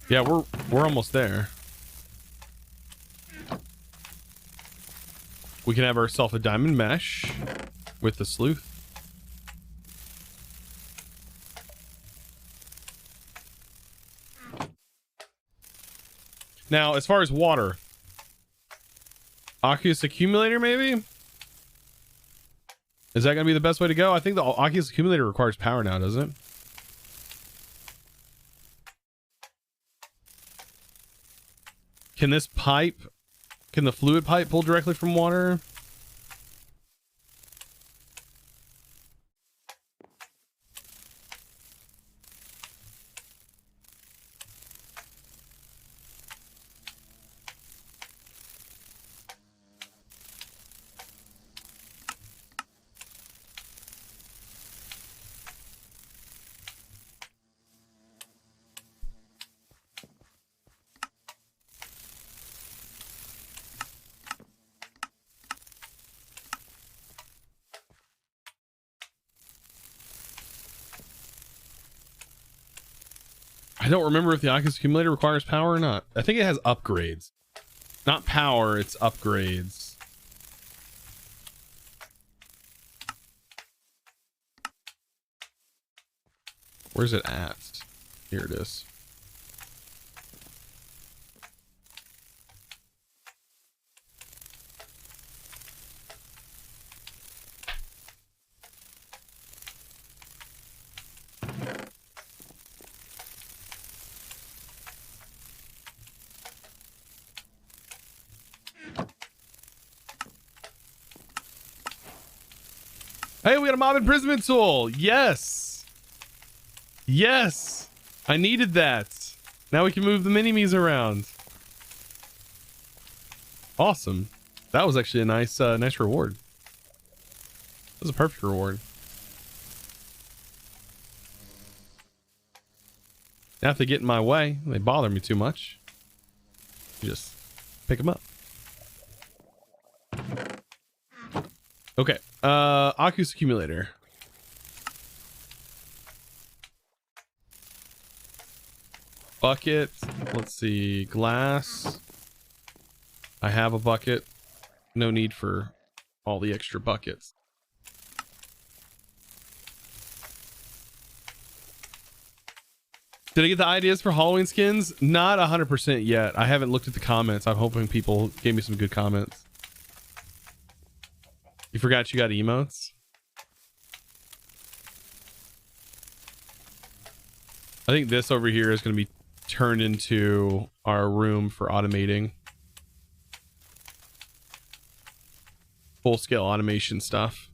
Yeah, we're almost there. We can have ourselves a diamond mesh with the sleuth. Now, as far as water, aqueous accumulator maybe? Is that going to be the best way to go? I think the aqueous accumulator requires power now, doesn't it? Can this pipe, can the fluid pipe pull directly from water? I don't remember if the aqueous accumulator requires power or not. I think it has upgrades. Not power, it's upgrades. Where's it at? Here it is. Hey, we got a mob imprisonment tool. Yes. Yes. I needed that. Now we can move the mini-me's around. Awesome. That was actually a nice nice reward. That was a perfect reward. Now if they get in my way, they bother me too much, you just pick them up. Okay. Aqueous accumulator. Bucket. Let's see. Glass. I have a bucket. No need for all the extra buckets. Did I get the ideas for Halloween skins? Not 100% yet. I haven't looked at the comments. I'm hoping people gave me some good comments. You forgot you got emotes? I think this over here is going to be turned into our room for automating. Full scale automation stuff.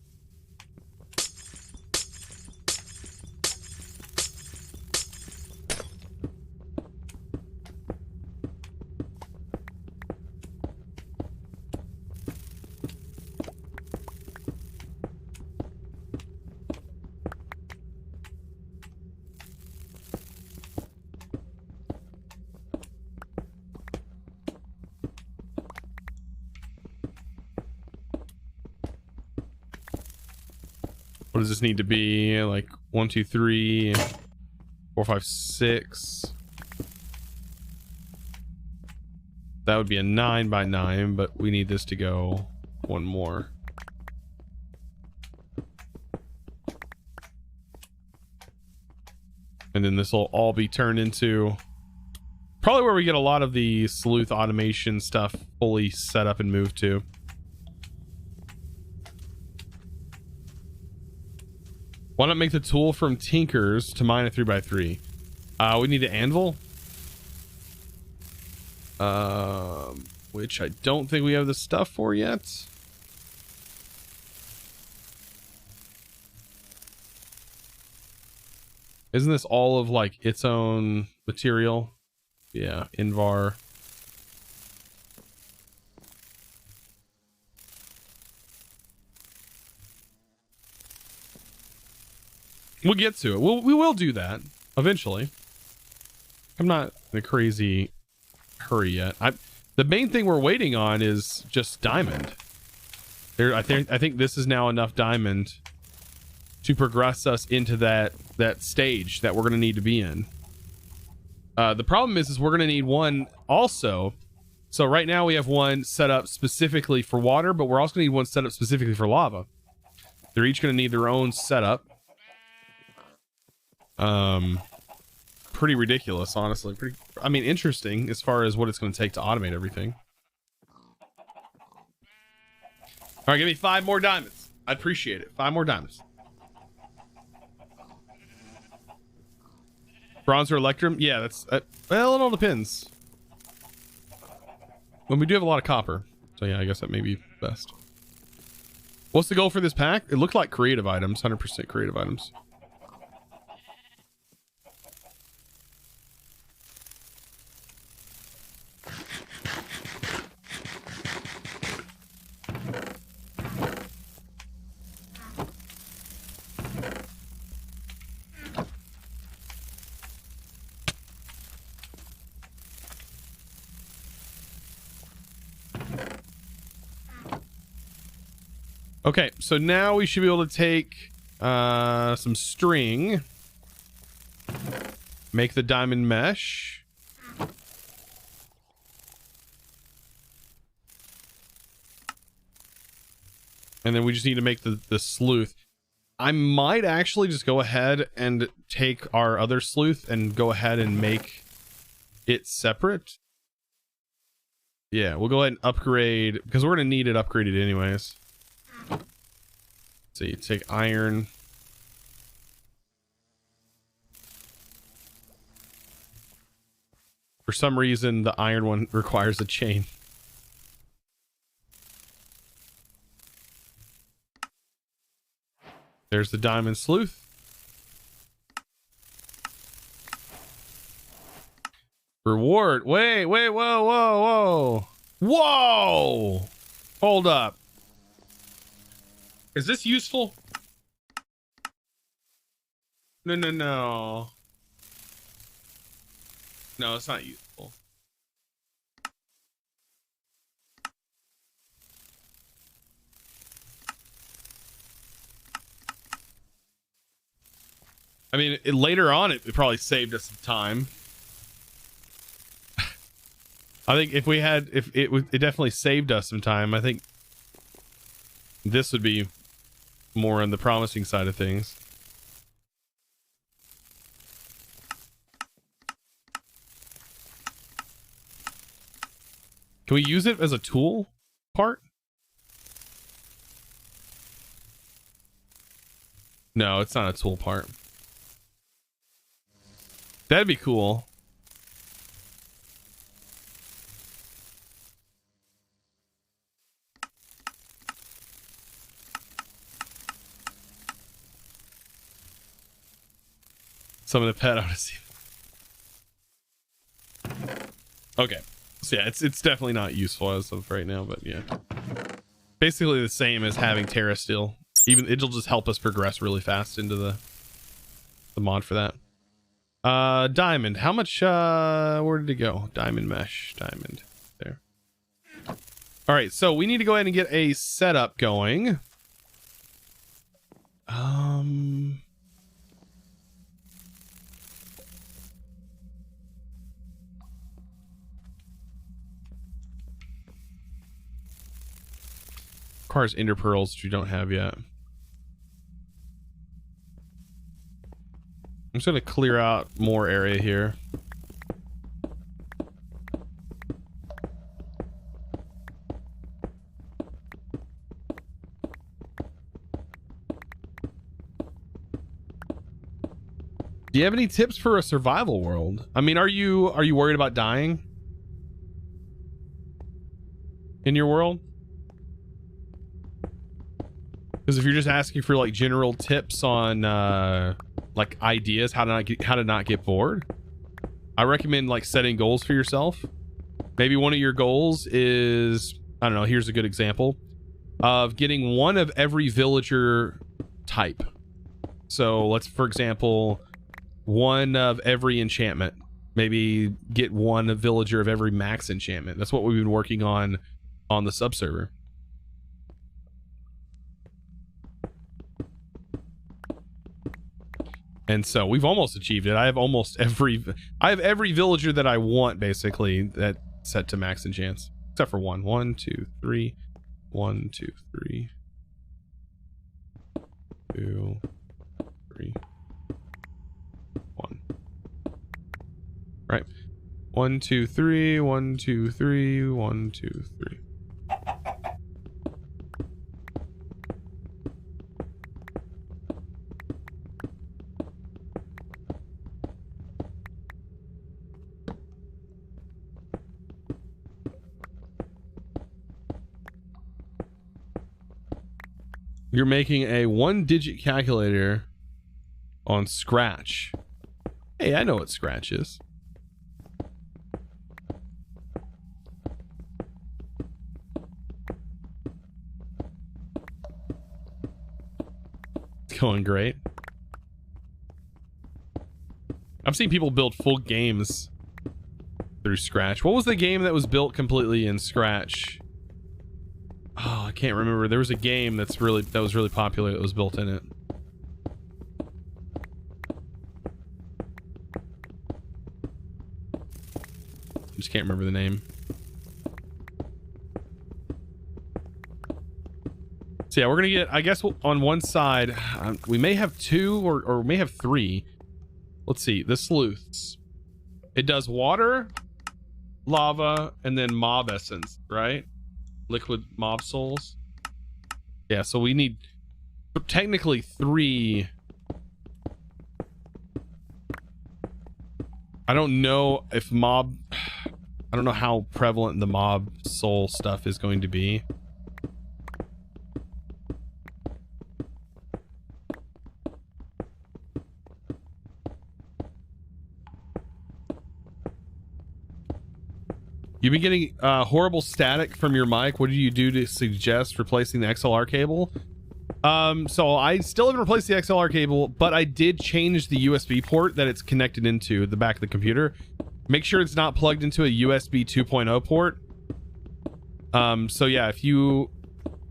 What does this need to be? Like 1, 2, 3, 4, 5, 6. That would be a 9 by 9, but we need this to go one more. And then this will all be turned into probably where we get a lot of the sleuth automation stuff fully set up and moved to. Why not make the tool from Tinkers to mine a 3x3? We need an anvil. Which I don't think we have the stuff for yet. Isn't this all of like its own material? Yeah, Invar. We'll get to it. We will do that eventually. I'm not in a crazy hurry yet. The main thing we're waiting on is just diamond. I think this is now enough diamond to progress us into that stage that we're going to need to be in. The problem is we're going to need one also. So right now we have one set up specifically for water, but we're also going to need one set up specifically for lava. They're each going to need their own setup. Pretty ridiculous, honestly. I mean, interesting as far as what it's going to take to automate everything. All right, give me 5 more diamonds. I'd appreciate it. 5 more diamonds. Bronze or electrum? Yeah, that's well, it all depends. Well, we do have a lot of copper, so yeah, I guess that may be best. What's the goal for this pack? It looked like creative items, 100% creative items. Okay, so now we should be able to take some string, make the diamond mesh, and then we just need to make the sleuth. I might actually just go ahead and take our other sleuth and go ahead and make it separate. Yeah, we'll go ahead and upgrade, because we're going to need it upgraded anyways. So you take iron. For some reason, the iron one requires a chain. There's the diamond sleuth. Reward. Wait, whoa. Hold up. Is this useful? No. No, it's not useful. I mean, later on, it probably saved us some time. I think if we had, it definitely saved us some time. I think this would be more on the promising side of things. Can we use it as a tool part? No, it's not a tool part. That'd be cool. Some of the pet odyssey. Okay, so yeah, it's definitely not useful as of right now, but yeah, basically the same as having Terra Steel. Even it'll just help us progress really fast into the mod for that. Diamond. How much? Where did it go? Diamond mesh. Diamond. There. All right, so we need to go ahead and get a setup going. Requires ender pearls, which you don't have yet. I'm just going to clear out more area here. Do you have any tips for a survival world? I mean, are you worried about dying in your world? Because if you're just asking for like general tips on like ideas how to not get bored, I recommend like setting goals for yourself. Maybe one of your goals is, I don't know, here's a good example of getting one of every villager type. So let's, for example, one of every enchantment. Maybe get one villager of every max enchantment. That's what we've been working on the subserver. And so we've almost achieved it. I have every villager that I want, basically, that set to max enchants. Except for one. 1, 2, 3. 1, 2, 3. 2, 3. 1. Right. 1, 2, 3. 1, 2, 3. 1, 2, 3. You're making a 1-digit calculator on Scratch. Hey, I know what Scratch is. It's going great. I've seen people build full games through Scratch. What was the game that was built completely in Scratch? Oh, I can't remember. There was a game that was really popular that was built in it. I just can't remember the name. So yeah, we're gonna get, I guess, on one side, we may have 2 or we may have 3. Let's see, the Sleuths. It does water, lava, and then mob essence, right? Liquid mob souls. Yeah, so we need technically 3. I don't know if I don't know how prevalent the mob soul stuff is going to be. You've been getting horrible static from your mic. What do you do to suggest replacing the XLR cable? So I still haven't replaced the XLR cable, but I did change the USB port that it's connected into the back of the computer. Make sure it's not plugged into a USB 2.0 port. So yeah,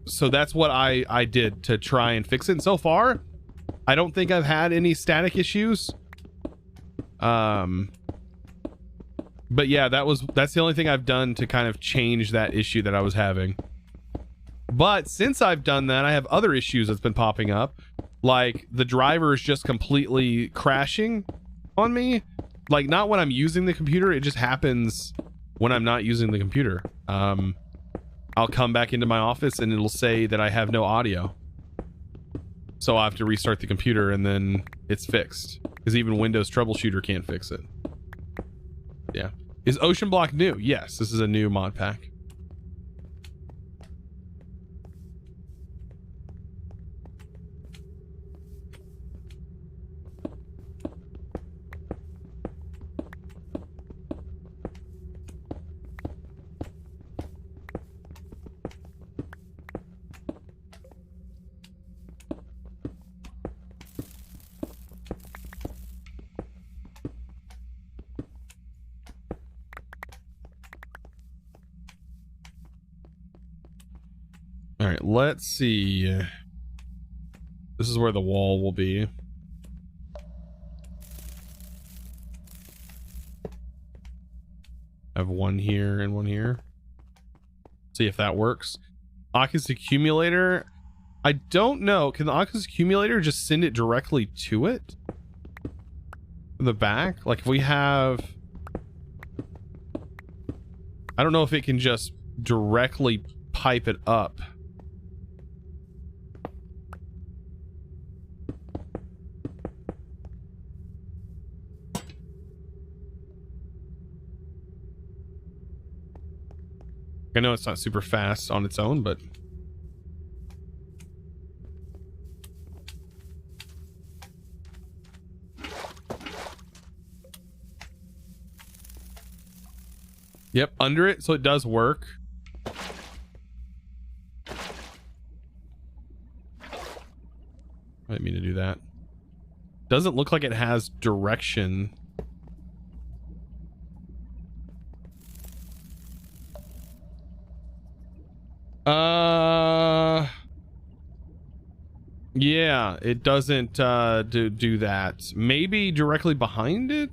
so that's what I did to try and fix it. And so far, I don't think I've had any static issues. But yeah, that's the only thing I've done to kind of change that issue that I was having. But since I've done that, I have other issues that's been popping up. Like the driver is just completely crashing on me. Like not when I'm using the computer, it just happens when I'm not using the computer. I'll come back into my office and it'll say that I have no audio. So I have to restart the computer and then it's fixed. Because even Windows Troubleshooter can't fix it. Yeah. Is OceanBlock new? Yes, this is a new mod pack. All right, let's see. This is where the wall will be. I have one here and one here. See if that works. Oculus accumulator. I don't know. Can the Oculus accumulator just send it directly to it? From the back? Like if we have... I don't know if it can just directly pipe it up. I know it's not super fast on its own, but Yep, under it, so it does work. I didn't mean to do that. Doesn't look like it has direction. Yeah, it doesn't do that. Maybe directly behind it?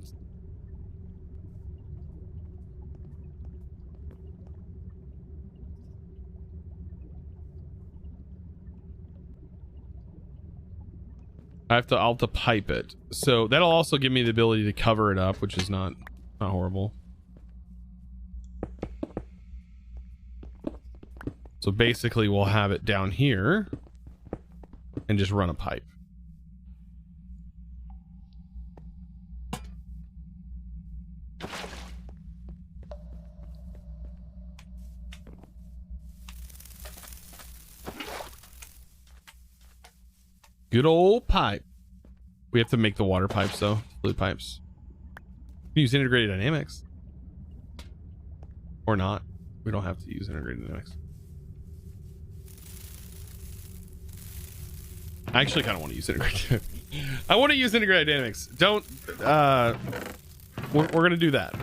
I'll have to pipe it. So that'll also give me the ability to cover it up, which is not horrible. So basically we'll have it down here and just run a pipe. Good old pipe. We have to make the water pipes though, fluid pipes. We use integrated dynamics. Or not. We don't have to use integrated dynamics. I actually kind of want to use integrated. I want to use integrated dynamics. Don't. We're gonna do that.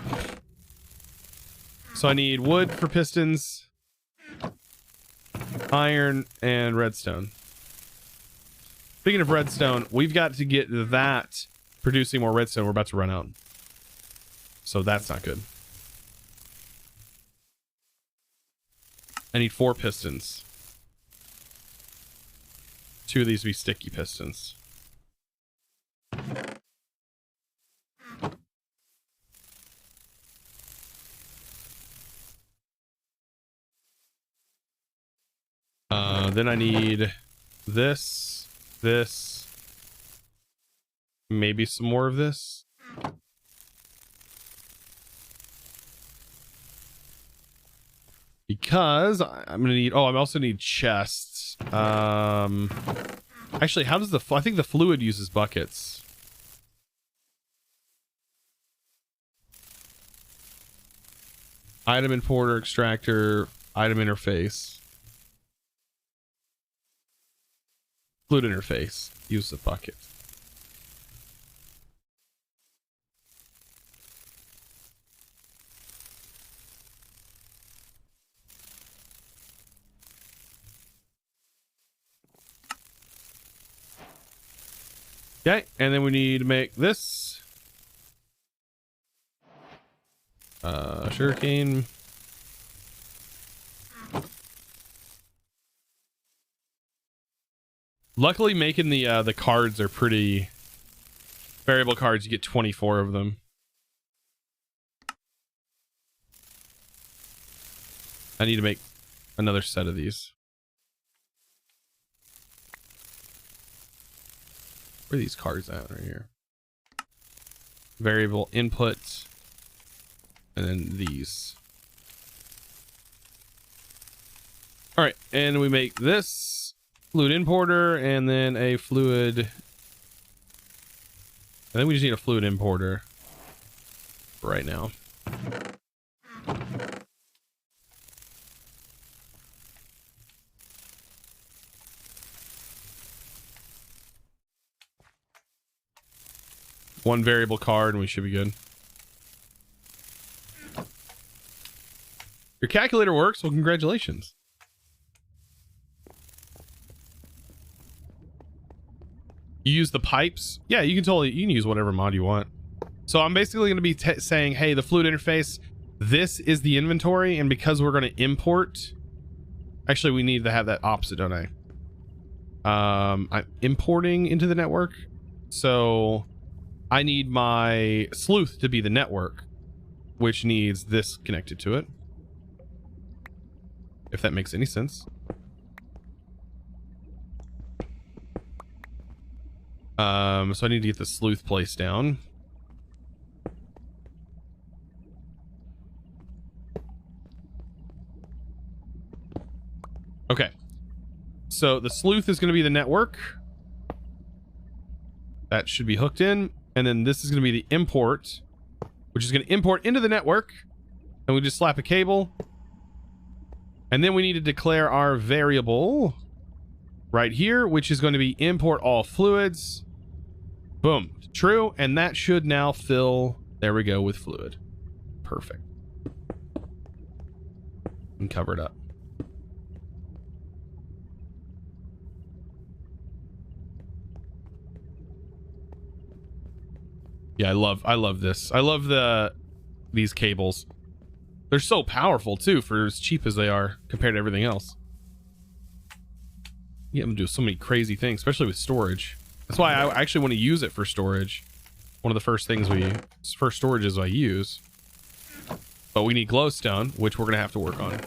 So I need wood for pistons, iron, and redstone. Speaking of redstone, we've got to get that producing more redstone. We're about to run out. So that's not good. I need 4 pistons. 2 of these will be sticky pistons. Then I need this, maybe some more of this. Because I'm gonna need, I also need chests. Actually, how does I think the fluid uses buckets. Item importer, extractor, item interface. Fluid interface, use the bucket. Okay, and then we need to make this. Sugarcane. Luckily, making the cards are pretty variable cards. You get 24 of them. I need to make another set of these. Where are these cards at? Right here. Variable input, and then these. All right, and we make this. Fluid importer, and then a fluid. I think we just need a fluid importer right now. One variable card, and we should be good. Your calculator works, well, congratulations. You use the pipes? Yeah, you can use whatever mod you want. So I'm basically going to be saying, hey, the fluid interface, this is the inventory, and because we're going to import, actually we need to have that opposite, don't I? I'm importing into the network, so I need my sleuth to be the network, which needs this connected to it, if that makes any sense. So I need to get the sleuth place down. Okay. So the sleuth is going to be the network. That should be hooked in. And then this is going to be the import, which is going to import into the network. And we just slap a cable. And then we need to declare our variable right here, which is going to be import all fluids. Boom. True. And that should now fill. There we go with fluid. Perfect. And cover it up. Yeah, I love this. I love these cables. They're so powerful too for as cheap as they are compared to everything else. You get them to do so many crazy things, especially with storage. That's why I actually want to use it for storage. One of the first storages I use. But we need glowstone, which we're gonna have to work on.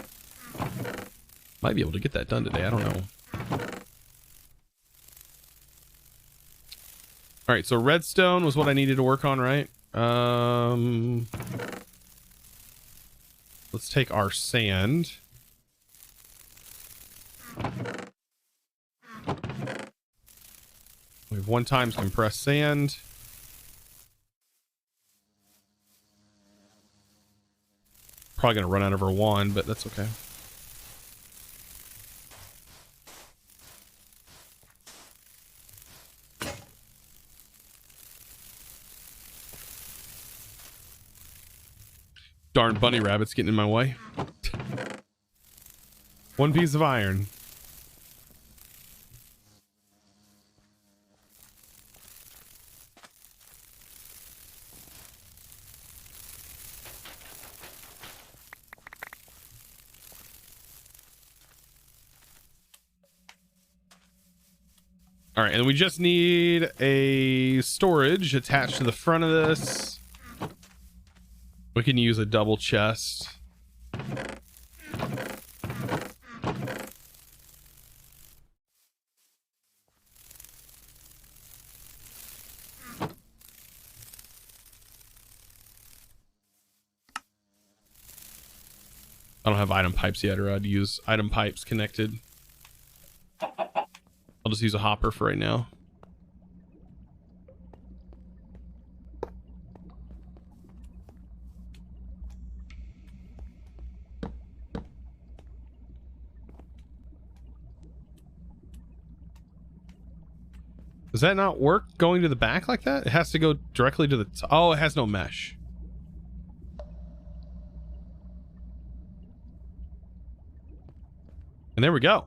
Might be able to get that done today, I don't know. All right, so redstone was what I needed to work on, right? Let's take our sand. We have 1 times compressed sand. Probably gonna run out of our wand, but that's okay. Darn bunny rabbit's getting in my way. 1 piece of iron. All right, and we just need a storage attached to the front of this. We can use a double chest. I don't have item pipes yet, or I'd use item pipes connected. I'll just use a hopper for right now. Does that not work going to the back like that? It has to go directly to the oh, it has no mesh. And there we go.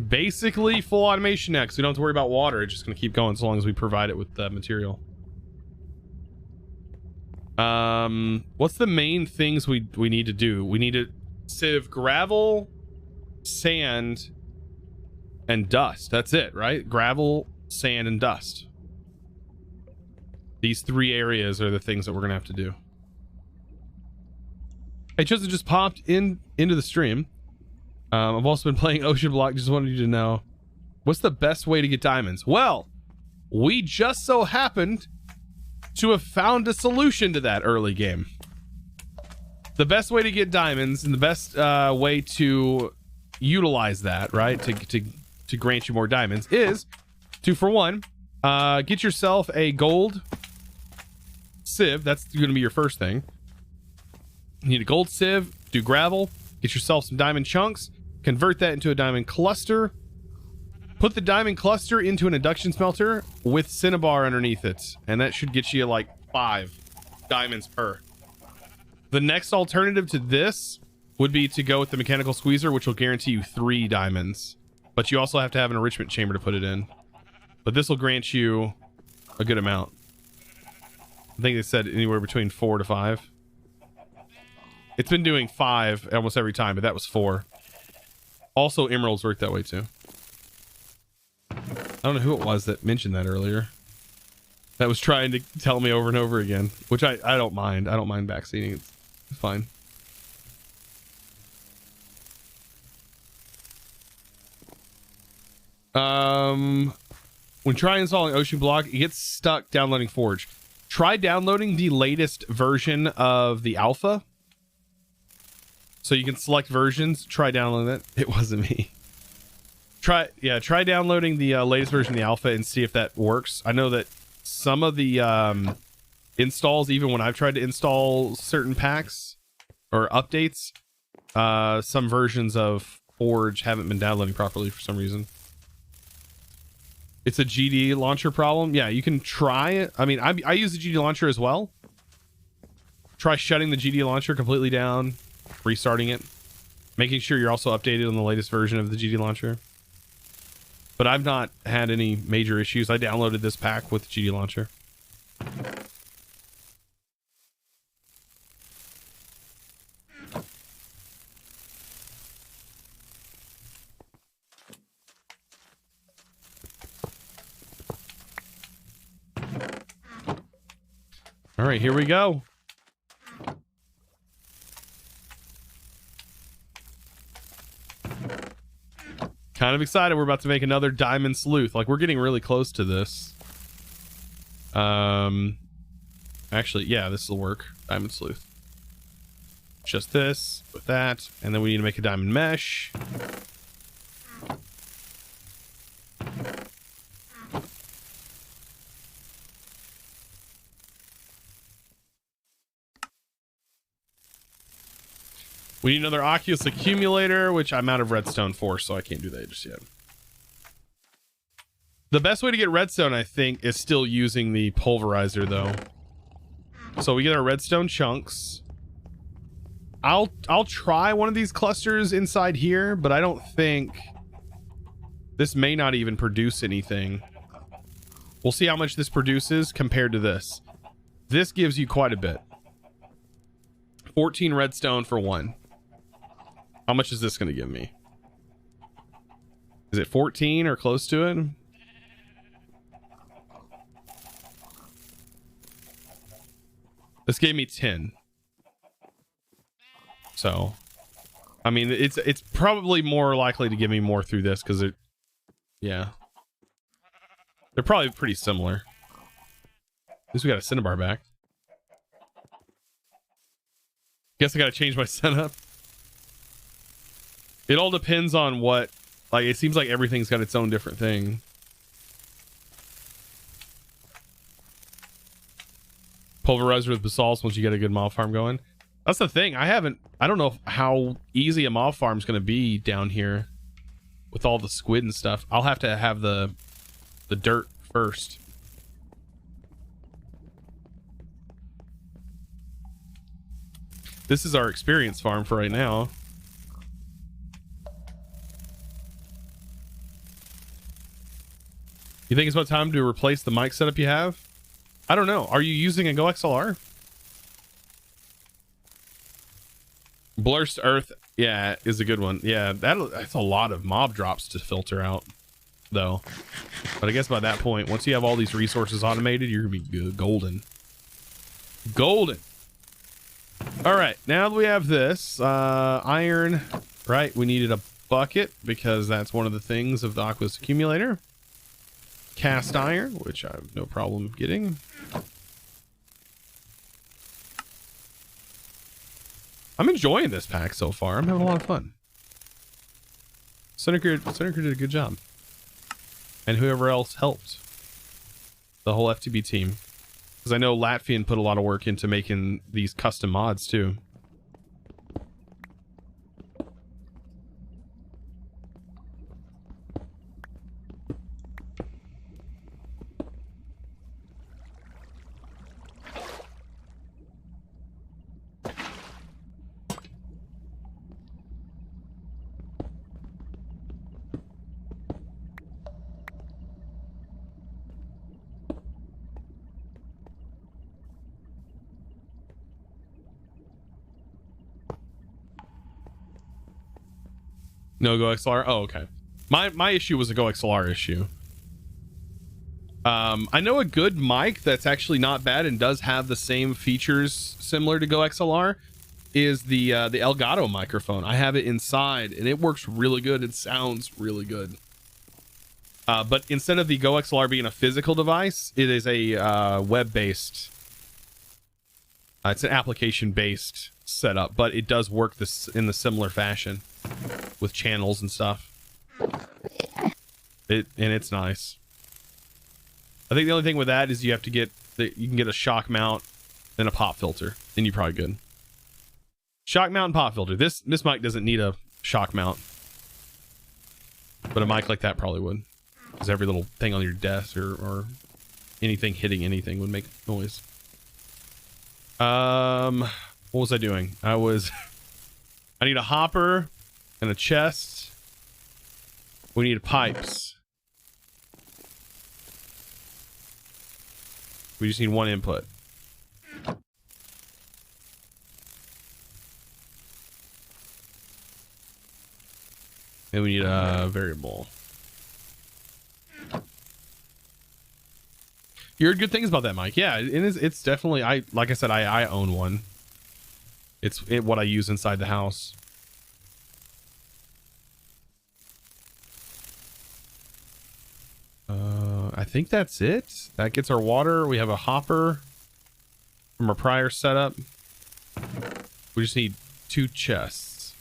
Basically full automation next. We don't have to worry about water. It's just going to keep going so long as we provide it with the material. What's the main things we need to do? We need to sieve gravel, sand, and dust. That's it, right? Gravel, sand, and dust. These 3 areas are the things that we're gonna have to do. Hey, Chosen just popped into the stream. I've also been playing OceanBlock. Just wanted you to know, what's the best way to get diamonds? Well, we just so happened to have found a solution to that early game. The best way to get diamonds and the best way to utilize that, right, to grant you more diamonds is to, for one, get yourself a gold sieve. That's going to be your first thing. You need a gold sieve, do gravel, get yourself some diamond chunks, convert that into a diamond cluster, put the diamond cluster into an induction smelter with cinnabar underneath it, and that should get you like 5 diamonds per. The next alternative to this would be to go with the mechanical squeezer, which will guarantee you 3 diamonds. But you also have to have an enrichment chamber to put it in. But this will grant you a good amount. I think they said anywhere between 4 to 5. It's been doing 5 almost every time, but that was 4. Also, emeralds work that way too. I don't know who it was that mentioned that earlier. That was trying to tell me over and over again, which I don't mind. I don't mind backseating. It's fine. When try installing OceanBlock, it gets stuck downloading Forge. Try downloading the latest version of the alpha. So you can select versions. Try downloading it. It wasn't me. Try downloading the latest version of the alpha and see if that works. I know that some of the installs, even when I've tried to install certain packs or updates, some versions of Forge haven't been downloading properly for some reason. It's a GD launcher problem. Yeah, you can try it. I mean, I use the GD launcher as well. Try shutting the GD launcher completely down, restarting it, making sure you're also updated on the latest version of the GD launcher. But I've not had any major issues. I downloaded this pack with the GD launcher. All right, here we go. Kind of excited. We're about to make another diamond sleuth. Like, we're getting really close to this. Actually, yeah, this will work. Diamond sleuth. Just this with that, and then we need to make a diamond mesh. We need another Oculus accumulator, which I'm out of redstone for, so I can't do that just yet. The best way to get redstone, I think, is still using the pulverizer, though. So we get our redstone chunks. I'll try one of these clusters inside here, but I don't think this may not even produce anything. We'll see how much this produces compared to this. This gives you quite a bit. 14 redstone for one. How much is this going to give me? Is it 14 or close to it? This gave me 10. So, I mean, it's probably more likely to give me more through this because it, yeah. They're probably pretty similar. At least we got a cinnabar back. Guess I got to change my setup. It all depends on what, like, it seems like everything's got its own different thing. Pulverizer with basalts once you get a good mob farm going. That's the thing. I don't know how easy a mob farm is going to be down here with all the squid and stuff. I'll have to have the dirt first. This is our experience farm for right now. You think it's about time to replace the mic setup you have? I don't know. Are you using a GoXLR? Blurst Earth, yeah, is a good one. Yeah, that's a lot of mob drops to filter out, though. But I guess by that point, once you have all these resources automated, you're gonna be good, golden. Golden. All right, now that we have this iron, right? We needed a bucket because that's one of the things of the Aquos accumulator. Cast iron, which I have no problem getting. I'm enjoying this pack so far. I'm having a lot of fun. Seneca did a good job. And whoever else helped. The whole FTB team. Because I know Latvian put a lot of work into making these custom mods too. No GoXLR? Oh, okay. My issue was a GoXLR issue. I know a good mic that's actually not bad and does have the same features similar to GoXLR is the Elgato microphone. I have it inside and it works really good. It sounds really good. But instead of the GoXLR being a physical device, it is a web-based. It's an application-based setup, but it does work this in the similar fashion with channels and stuff. It's nice. I think the only thing with that is you have to get you can get a shock mount and a pop filter, and you're probably good. Shock mount and pop filter. This mic doesn't need a shock mount, but a mic like that probably would, because every little thing on your desk or anything hitting anything would make noise. What was I doing? I need a hopper and a chest. We need pipes. We just need one input. And we need a variable. You heard good things about that mic. Yeah, it's definitely, like I said, I own one. It's what I use inside the house. I think that's it. That gets our water. We have a hopper from our prior setup. We just need 2 chests.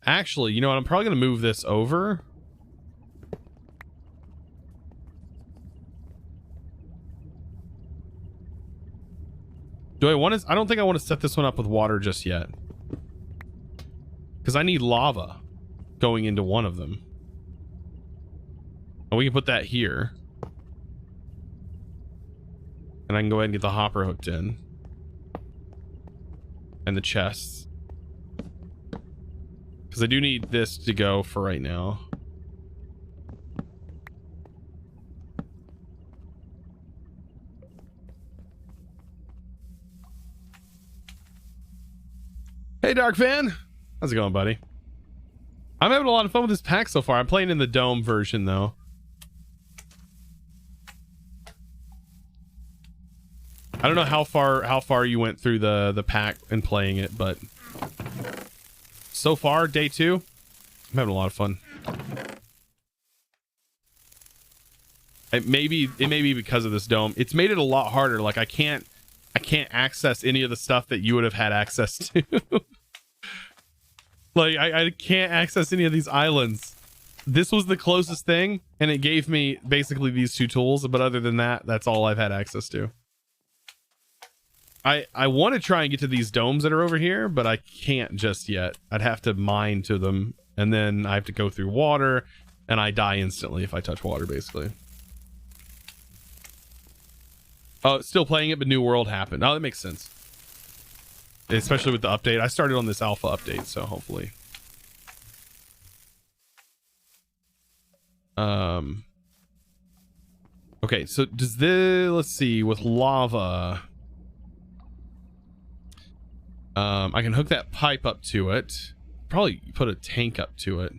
Actually, you know what? I'm probably going to move this over. Do I want to? I don't think I want to set this one up with water just yet, because I need lava going into one of them. And we can put that here, and I can go ahead and get the hopper hooked in and the chests, because I do need this to go for right now. Hey, Dark Fan. How's it going, buddy? I'm having a lot of fun with this pack so far. I'm playing in the dome version, though. I don't know how far you went through the pack and playing it, but so far, day 2, I'm having a lot of fun. It may be because of this dome. It's made it a lot harder. Like I can't access any of the stuff that you would have had access to. Like I can't access any of these islands. This was the closest thing, and it gave me basically these 2 tools, but other than that, that's all I've had access to. I want to try and get to these domes that are over here, but I can't just yet. I'd have to mine to them, and then I have to go through water, and I die instantly if I touch water, basically. Oh, still playing it, but New World happened. Oh, that makes sense. Especially with the update. I started on this alpha update, so hopefully. Okay, so does this, let's see, with lava, I can hook that pipe up to it. Probably put a tank up to it.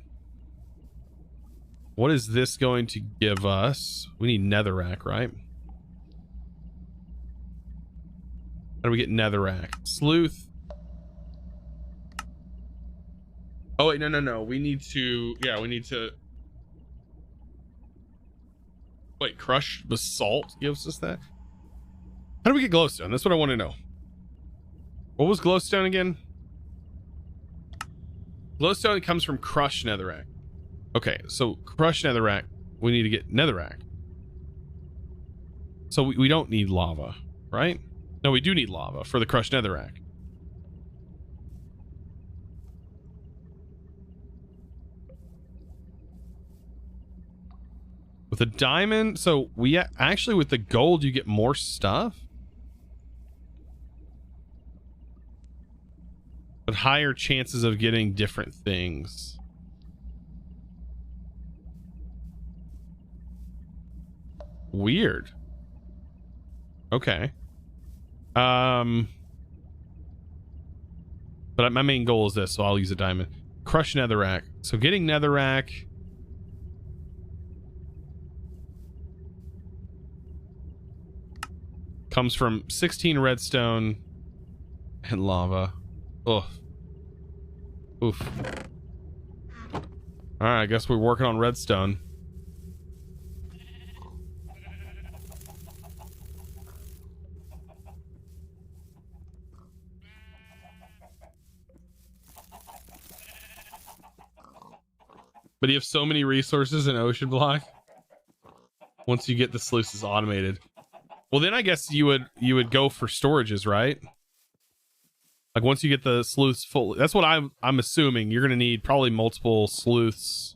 What is this going to give us? We need netherrack, right? How do we get netherrack? Sleuth. Oh wait, no. We need to, yeah, we need to. Wait, crushed basalt gives us that? How do we get glowstone? That's what I want to know. What was glowstone again? Glowstone comes from crushed netherrack. Okay, so crushed netherrack, we need to get netherrack. So we don't need lava, right? No, we do need lava for the crushed netherrack. With a diamond, so we actually, with the gold, you get more stuff, but higher chances of getting different things. Weird. Okay. But my main goal is this, so I'll use a diamond. Crush netherrack. So getting netherrack. Comes from 16 redstone and lava. Ugh. Oof. Alright, I guess we're working on redstone. But you have so many resources in OceanBlock. Once you get the sluices automated, well, then I guess you would go for storages, right? Like once you get the sluice full, that's what I'm assuming. You're gonna need probably multiple sleuths.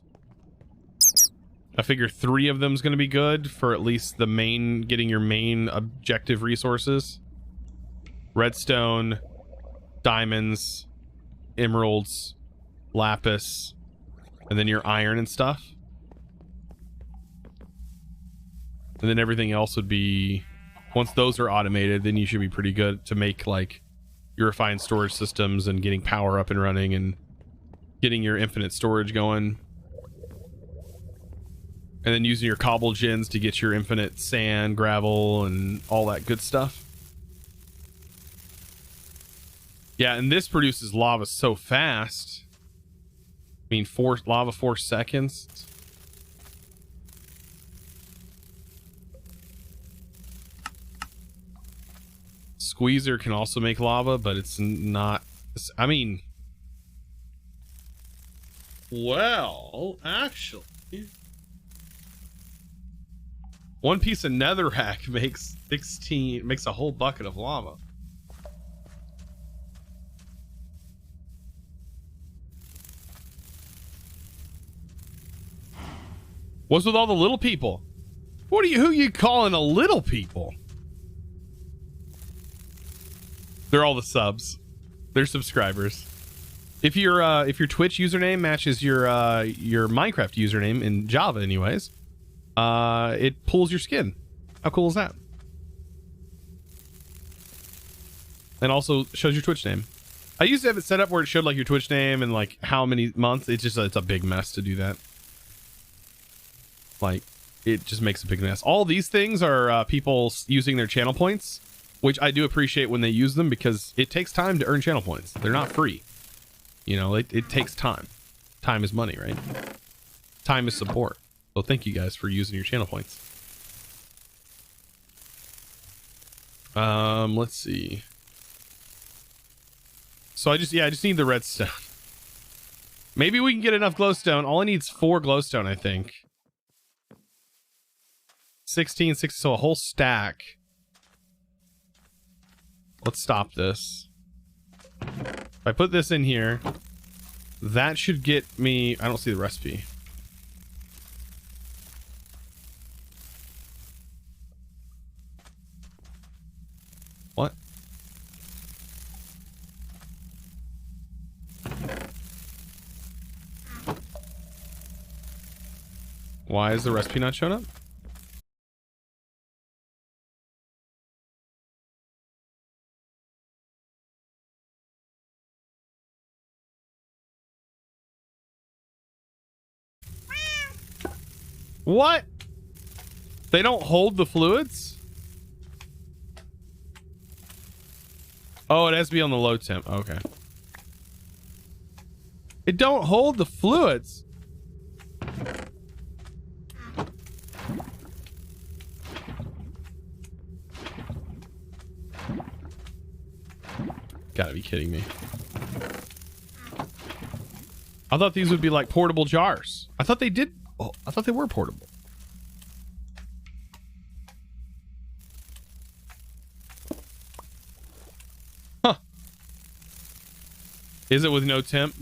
I figure 3 of them is gonna be good for at least the main, getting your main objective resources: redstone, diamonds, emeralds, lapis, and then your iron and stuff. And then everything else would be, once those are automated, then you should be pretty good to make like your refined storage systems and getting power up and running and getting your infinite storage going. And then using your cobble gens to get your infinite sand, gravel, and all that good stuff. Yeah, and this produces lava so fast. I mean, lava 4 seconds. Squeezer can also make lava, but it's not, I mean, well, actually, 1 piece of netherrack makes a whole bucket of lava. What's with all the little people? Who you calling a little people? They're all the subs. They're subscribers. If your Twitch username matches your Minecraft username in Java, anyways, it pulls your skin. How cool is that? And also shows your Twitch name. I used to have it set up where it showed like your Twitch name and like how many months. It's a big mess to do that. Like, it just makes a big mess. All these things are people using their channel points, which I do appreciate when they use them, because it takes time to earn channel points. They're not free. You know, it takes time. Time is money, right? Time is support. So thank you guys for using your channel points. Let's see. So I just need the redstone. Maybe we can get enough glowstone. All I need is 4 glowstone, I think. 16, 60, so a whole stack. Let's stop this. If I put this in here, that should get me... I don't see the recipe. What? Why is the recipe not showing up? What? They don't hold the fluids? Oh, it has to be on the low temp. Okay. It don't hold the fluids. Gotta be kidding me. I thought these would be like portable jars. I thought they did. Oh, I thought they were portable. Huh. Is it with no temp?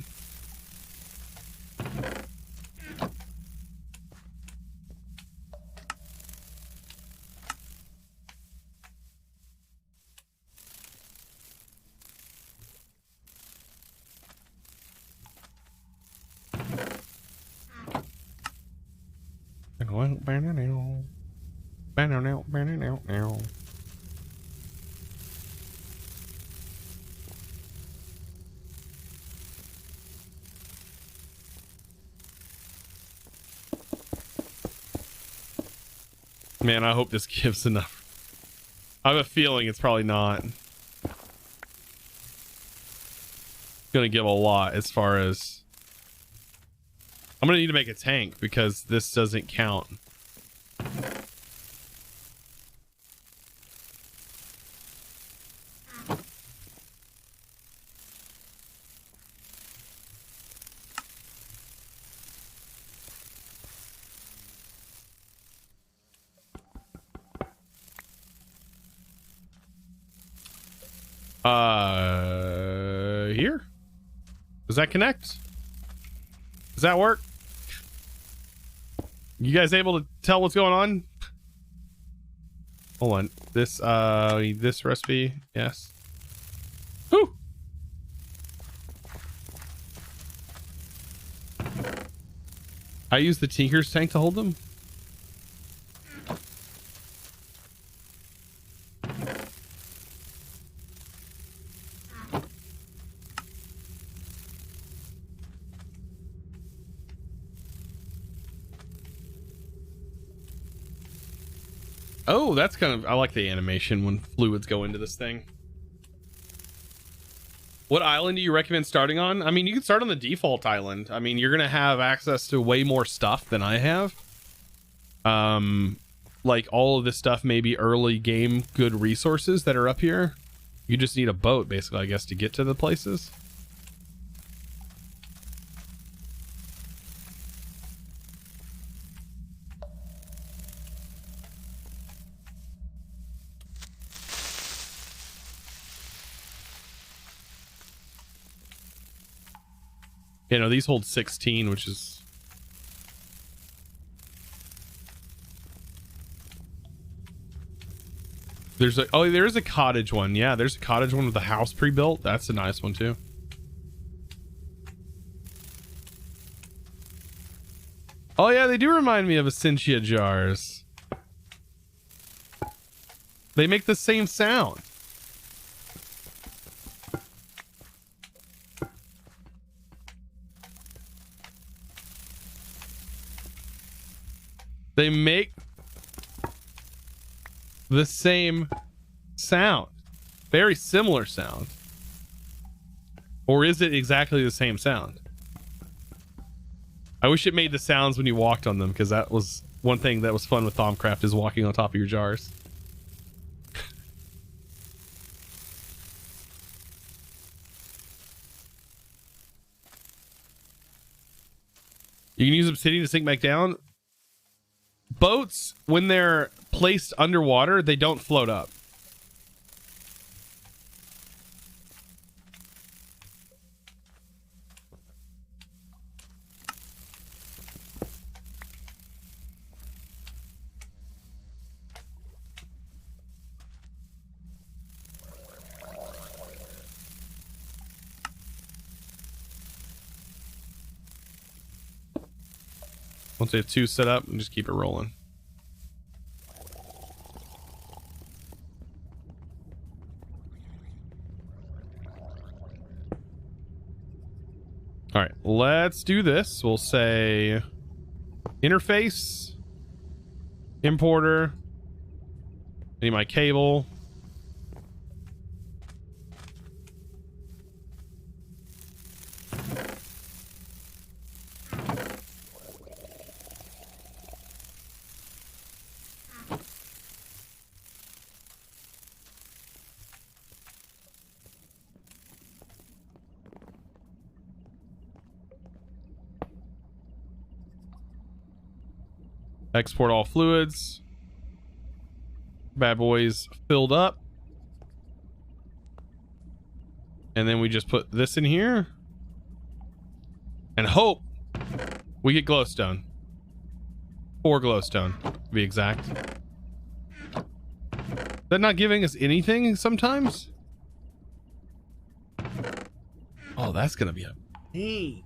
Man, I hope this gives enough. I have a feeling it's probably not gonna give a lot as far as... I'm gonna need to make a tank because this doesn't count. Here. Does that connect? Does that work? You guys able to tell what's going on? Hold on. This recipe. Yes. Whew. I use the Tinker's tank to hold them. Oh, that's kind of, I like the animation when fluids go into this thing. What island do you recommend starting on? I mean, you can start on the default island. I mean, you're going to have access to way more stuff than I have. Like all of this stuff may be early game good resources that are up here. You just need a boat, basically, I guess, to get to the places. You know, these hold 16, which is... There's a... Oh, there is a cottage one. Yeah, there's a cottage one with a house pre-built. That's a nice one, too. Oh, yeah, they do remind me of Essentia jars. They make the same sound. They make the same sound. Very similar sound. Or is it exactly the same sound? I wish it made the sounds when you walked on them, because that was one thing that was fun with Thaumcraft, is walking on top of your jars. You can use obsidian to sink back down. Boats, when they're placed underwater, they don't float up. Once we have 2 set up, and just keep it rolling. All right, let's do this. We'll say interface, importer, need my cable. Export all fluids. Bad boys filled up. And then we just put this in here. And hope we get glowstone. 4 glowstone, to be exact. Is that not giving us anything sometimes? Oh, that's gonna be a pain.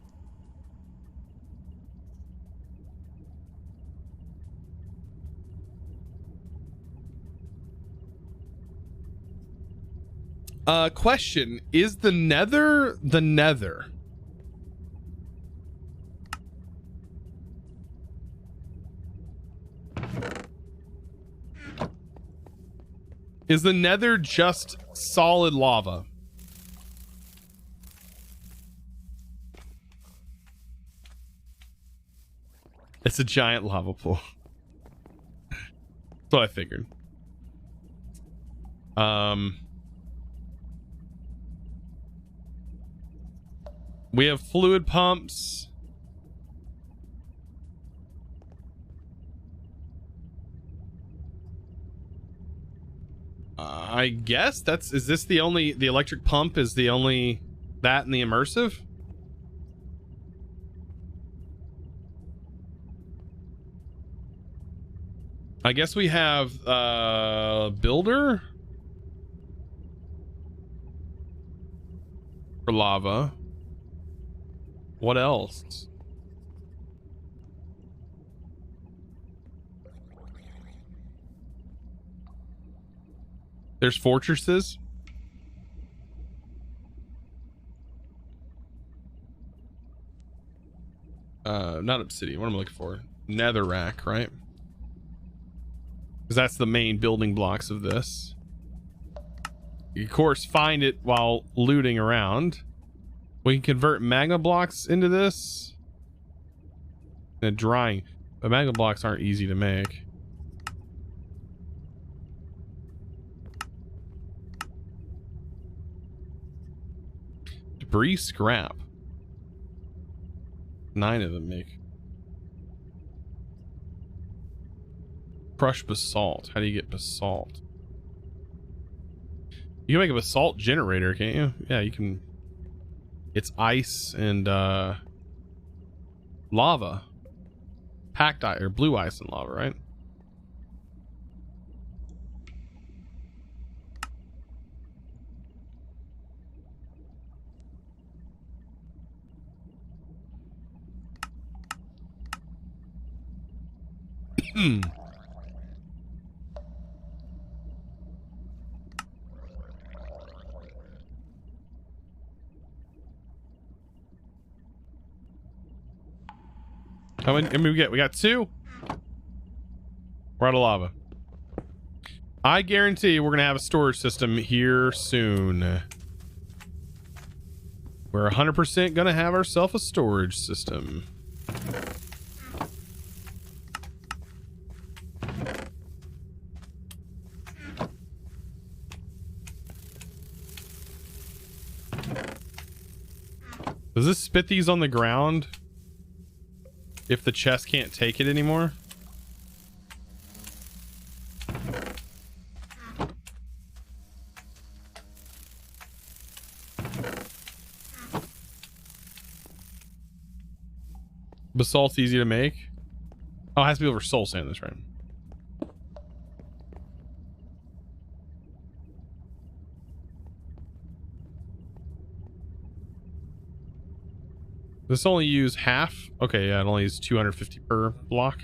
Question, is the nether the nether? Is the nether just solid lava? It's a giant lava pool. That's what I figured. We have fluid pumps. I guess is this the electric pump is the only that and the immersive? I guess we have builder for lava. What else? There's fortresses. Not obsidian. What am I looking for? Netherrack, right? Because that's the main building blocks of this. You, of course, find it while looting around. We can convert magma blocks into this. And drying. But magma blocks aren't easy to make. Debris scrap. 9 of them make. Crushed basalt. How do you get basalt? You can make a basalt generator, can't you? Yeah, you can. It's ice and lava. Packed ice or blue ice and lava, right? How many we get? We got 2. We're out of lava. I guarantee we're gonna have a storage system here soon. We're 100% gonna have ourselves a storage system. Does this spit these on the ground if the chest can't take it anymore? Basalt's easy to make. Oh, it has to be over soul sand, that's right. This only use half? Okay, yeah, it only uses 250 per block.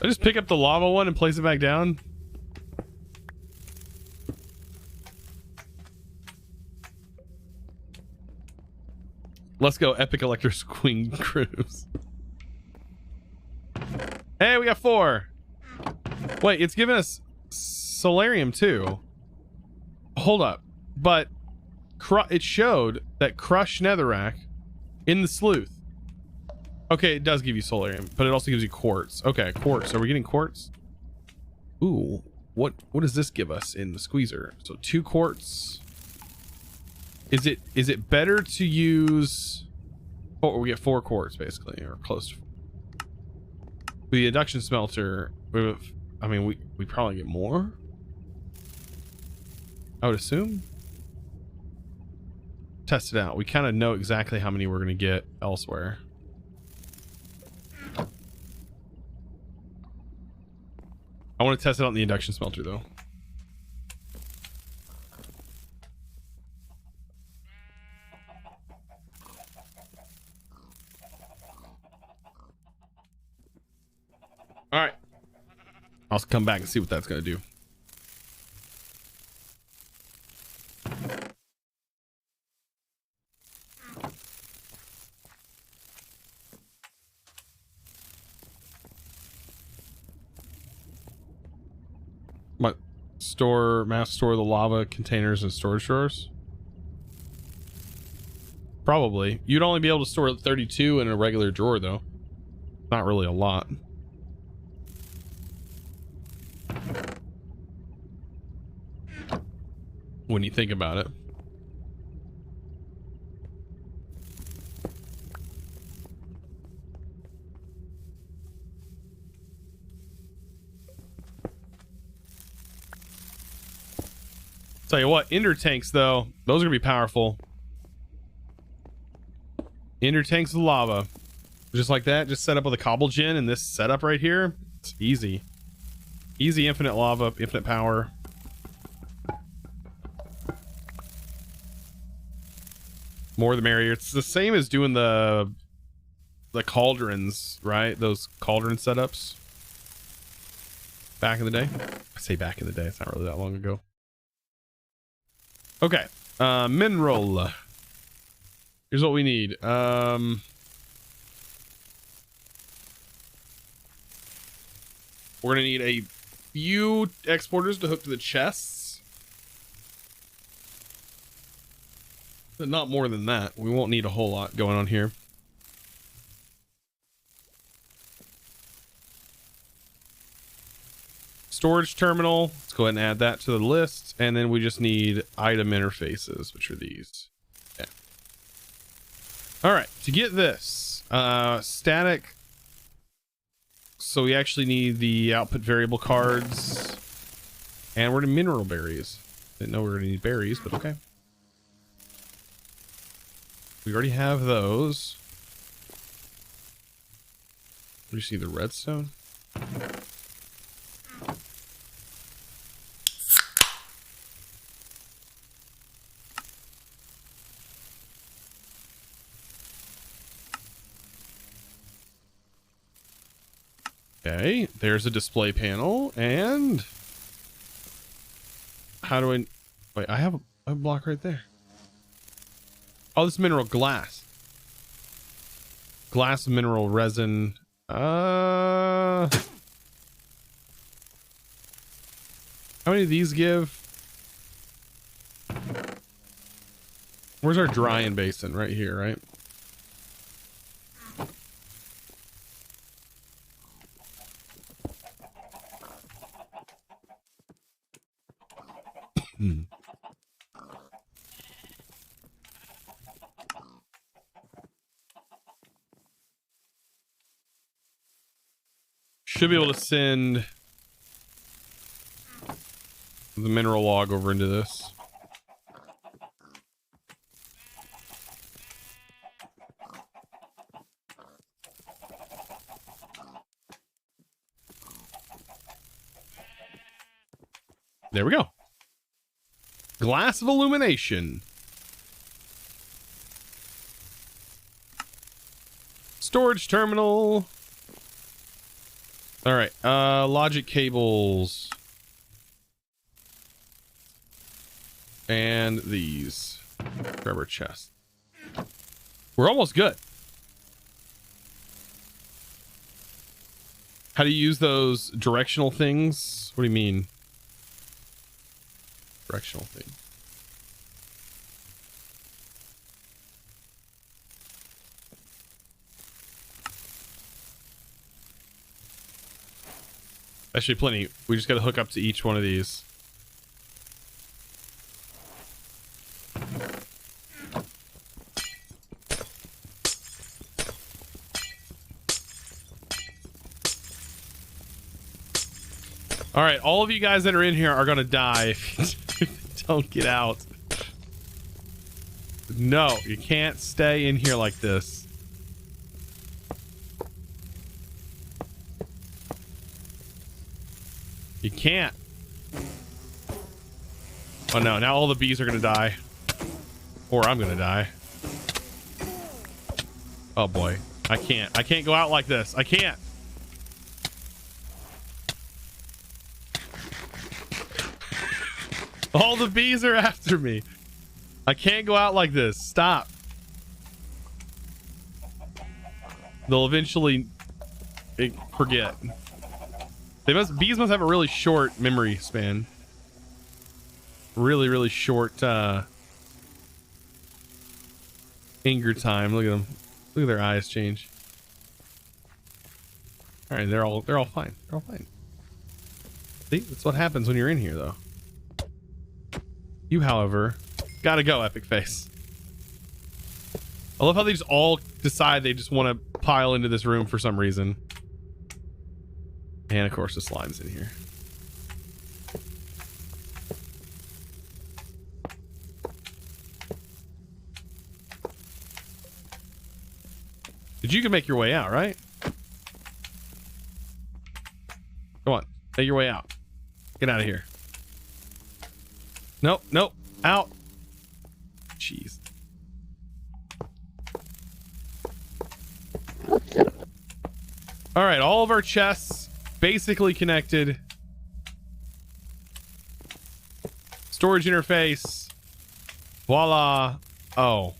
I just pick up the lava one and place it back down. Let's go epic electric queen cruise. Hey, we got 4. Wait, it's giving us solarium too. Hold up. But it showed that crushed netherrack in the sleuth. Okay, it does give you solarium, but it also gives you quartz. Okay, quartz. Are we getting quartz? Ooh, what does this give us in the squeezer? So 2 quartz. Is it better to use? Oh, we get 4 quartz basically, or close to. The induction smelter. I mean, we probably get more. I would assume. Test it out. We kind of know exactly how many we're gonna get elsewhere. I want to test it out in the induction smelter though. All right. I'll come back and see what that's going to do. What? Mass store the lava containers in storage drawers? Probably. You'd only be able to store 32 in a regular drawer though. Not really a lot. When you think about it. Tell you what, ender tanks though, those are gonna be powerful. Ender tanks of lava. Just like that, just set up with a cobble gen and this setup right here. It's easy. Easy infinite lava, infinite power. More the merrier. It's the same as doing the cauldrons, right? Those cauldron setups. Back in the day. I say back in the day, it's not really that long ago. Okay. Mineral. Here's what we need. We're gonna need a few exporters to hook to the chests, but not more than that. We won't need a whole lot going on here. Storage terminal. Let's go ahead and add that to the list, and then we just need item interfaces, which are these. Yeah. All right. To get this static. So we actually need the output variable cards, and we're to mineral berries. Didn't know we were gonna need berries, but okay. We already have those. We just need the redstone. Okay, there's a display panel, and how do I wait? I have a block right there. Oh, this is mineral glass. Glass mineral resin. How many of these give? Where's our drying basin? Right here, right? Should be able to send the mineral log over into this. There we go. Glass of illumination. Storage terminal. All right, logic cables. And these. Grab our chest. We're almost good. How do you use those directional things? What do you mean? Directional thing. Actually, plenty. We just got to hook up to each one of these. All right, all of you guys that are in here are gonna die if you don't get out. No, you can't stay in here like this. You can't. Oh no, now all the bees are gonna die. Or I'm gonna die. Oh boy. I can't go out like this. I can't. All the bees are after me. I can't go out like this. Stop. They'll eventually forget. Bees must have a really short memory span. Really, really short anger time. Look at them. Look at their eyes change. All right, they're all fine. They're all fine. See, that's what happens when you're in here, though. You, however, gotta go, Epic Face. I love how they just all decide they just want to pile into this room for some reason. And of course the slime's in here. But you can make your way out, right? Come on, make your way out. Get out of here. Nope, nope, out. Jeez. All right, all of our chests basically connected. Storage interface. Voila. Oh.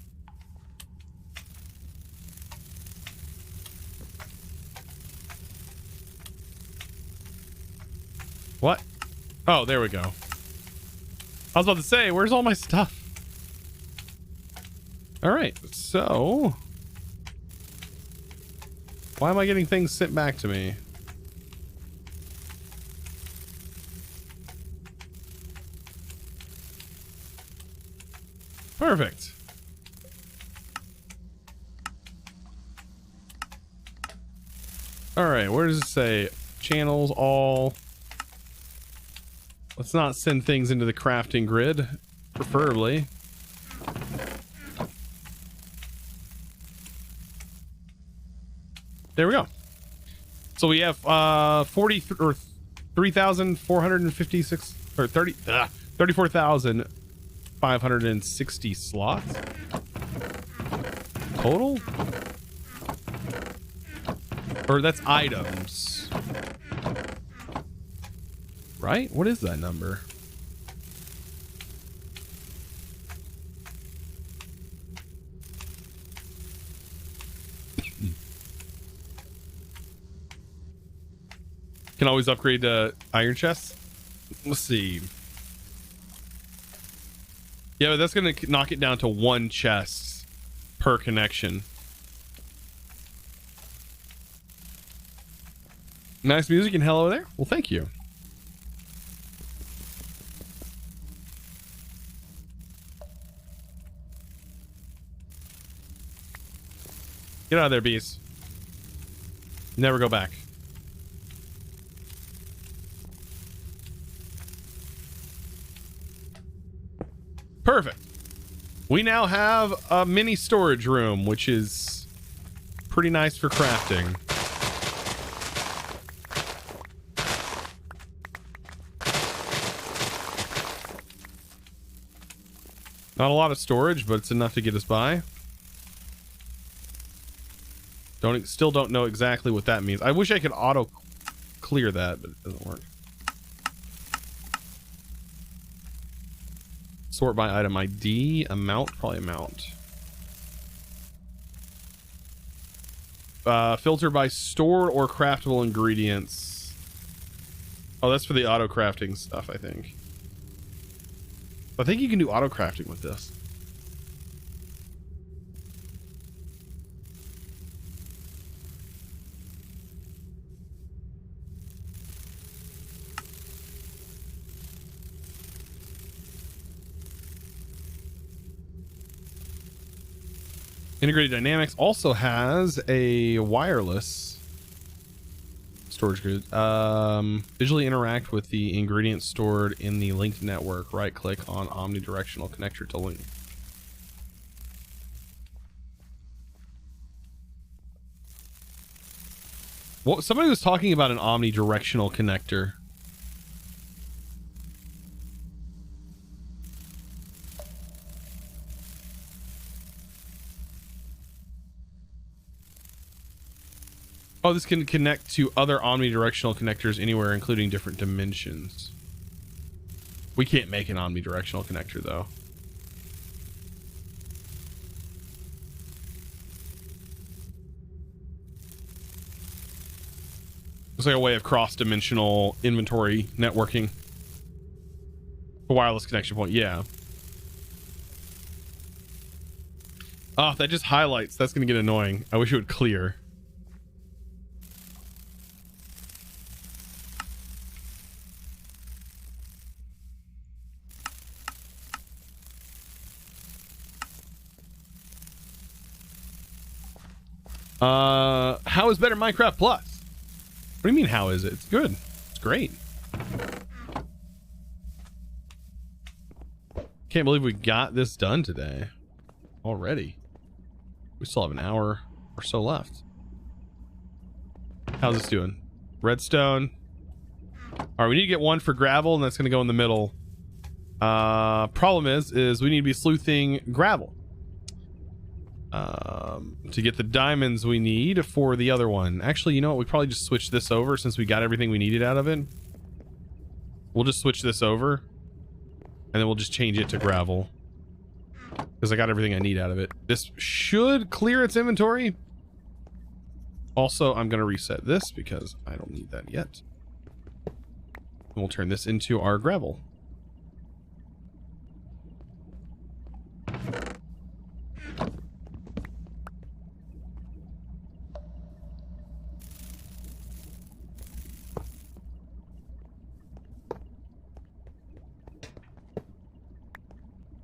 What? Oh, there we go. I was about to say, where's all my stuff? All right, so why am I getting things sent back to me? Perfect. All right, where does it say? Channels all. Let's not send things into the crafting grid, preferably. There we go. So we have 3,456 or 34,560 slots total. Or that's items. Right? What is that number? Can always upgrade to iron chests. Let's see. Yeah, but that's gonna knock it down to 1 chest per connection. Nice music and hello there. Well, thank you. Get out of there, bees. Never go back. Perfect. We now have a mini storage room, which is pretty nice for crafting. Not a lot of storage, but it's enough to get us by. Still don't know exactly what that means. I wish I could auto clear that, but it doesn't work. Sort by item ID, amount, probably amount. Filter by stored or craftable ingredients. Oh, that's for the auto crafting stuff, I think. I think you can do auto crafting with this. Integrated Dynamics also has a wireless storage grid. Visually interact with the ingredients stored in the linked network. Right click on omnidirectional connector to link. Well, somebody was talking about an omnidirectional connector. Oh, this can connect to other omnidirectional connectors anywhere, including different dimensions. We can't make an omnidirectional connector, though. It's like a way of cross-dimensional inventory networking. A wireless connection point, yeah. Oh, that just highlights. That's going to get annoying. I wish it would clear. How is better Minecraft Plus? What do you mean how is it? It's good. It's great. Can't believe we got this done today already. We still have an hour or so left. How's this doing? Redstone. All right, we need to get one for gravel, and that's going to go in the middle. Problem is we need to be sleuthing gravel. To get the diamonds we need for the other one. Actually, you know what? We probably just switch this over since we got everything we needed out of it. We'll just switch this over, and then we'll just change it to gravel because I got everything I need out of it. This should clear its inventory. Also, I'm going to reset this because I don't need that yet. And we'll turn this into our gravel.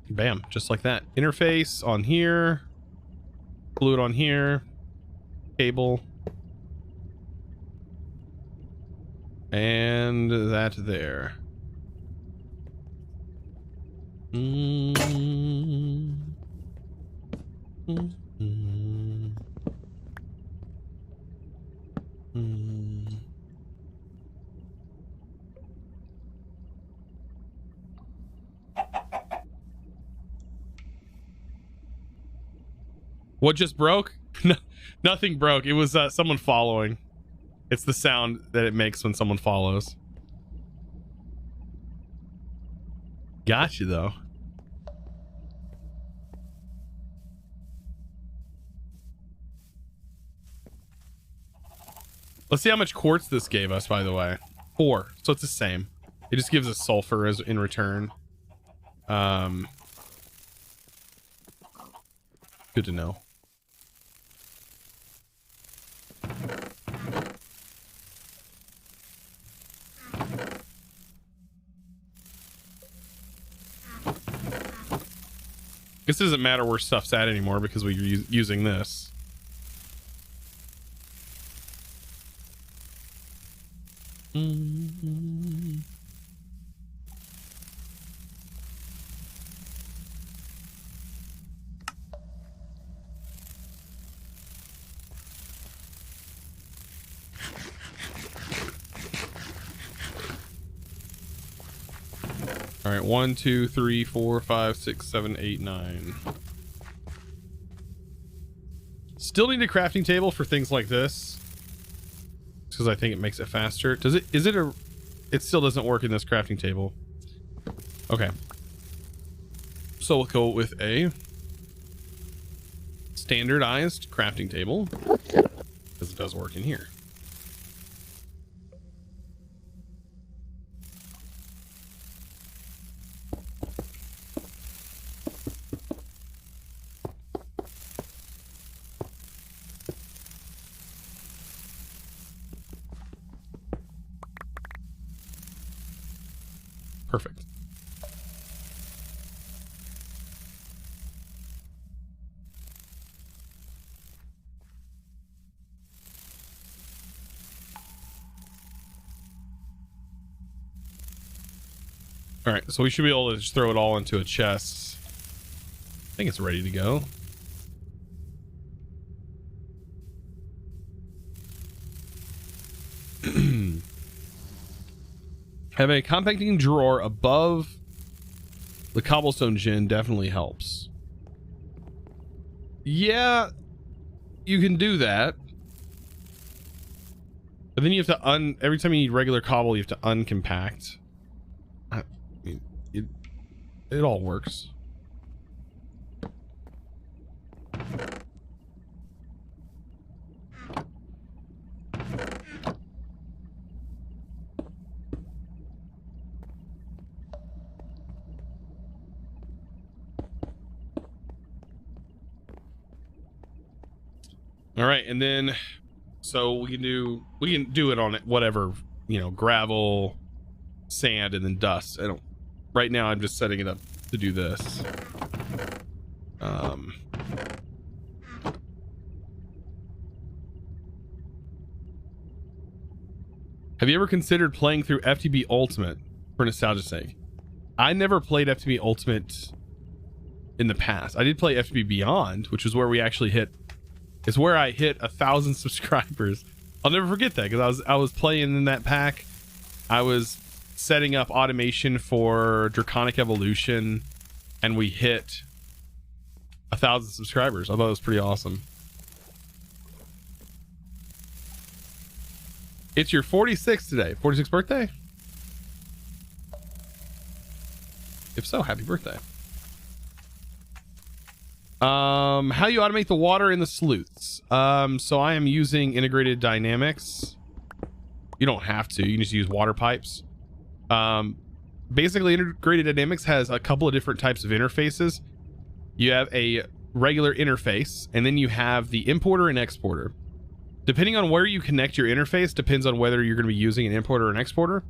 Bam, just like that. Interface on here. Glue it on here. Cable. And that there. What just broke? Nothing broke. It was someone following. It's the sound that it makes when someone follows. Gotcha, though. Let's see how much quartz this gave us, by the way. 4. So it's the same. It just gives us sulfur as in return. Good to know. This doesn't matter where stuff's at anymore because we're using this. All right, 1, 2, 3, 4, 5, 6, 7, 8, 9. Still need a crafting table for things like this, because I think it makes it faster. Does it? Is it a? It still doesn't work in this crafting table. Okay. So we'll go with a standardized crafting table, because it does work in here. Perfect. All right, so we should be able to just throw it all into a chest. I think it's ready to go. Having a compacting drawer above the cobblestone gen definitely helps. Yeah, you can do that. But then you have to every time you need regular cobble, you have to uncompact. I mean, it all works. All right, and then so we can do it on whatever, you know, gravel, sand, and then dust. Right now I'm just setting it up to do this. Have you ever considered playing through FTB Ultimate for nostalgia's sake? I never played FTB Ultimate in the past. I did play FTB Beyond, which is where we actually hit It's where I hit 1,000 subscribers. I'll never forget that because I was playing in that pack. I was setting up automation for Draconic Evolution, and we hit 1,000 subscribers. I thought it was pretty awesome. It's your 46th today. 46th birthday? If so, happy birthday. How you automate the water in the Sluice. So I am using integrated dynamics. You don't have to. You can just use water pipes. Basically, integrated dynamics has a couple of different types of interfaces. You have a regular interface, and then you have the importer and exporter. Depending on where you connect your interface depends on whether you're going to be using an importer or an exporter.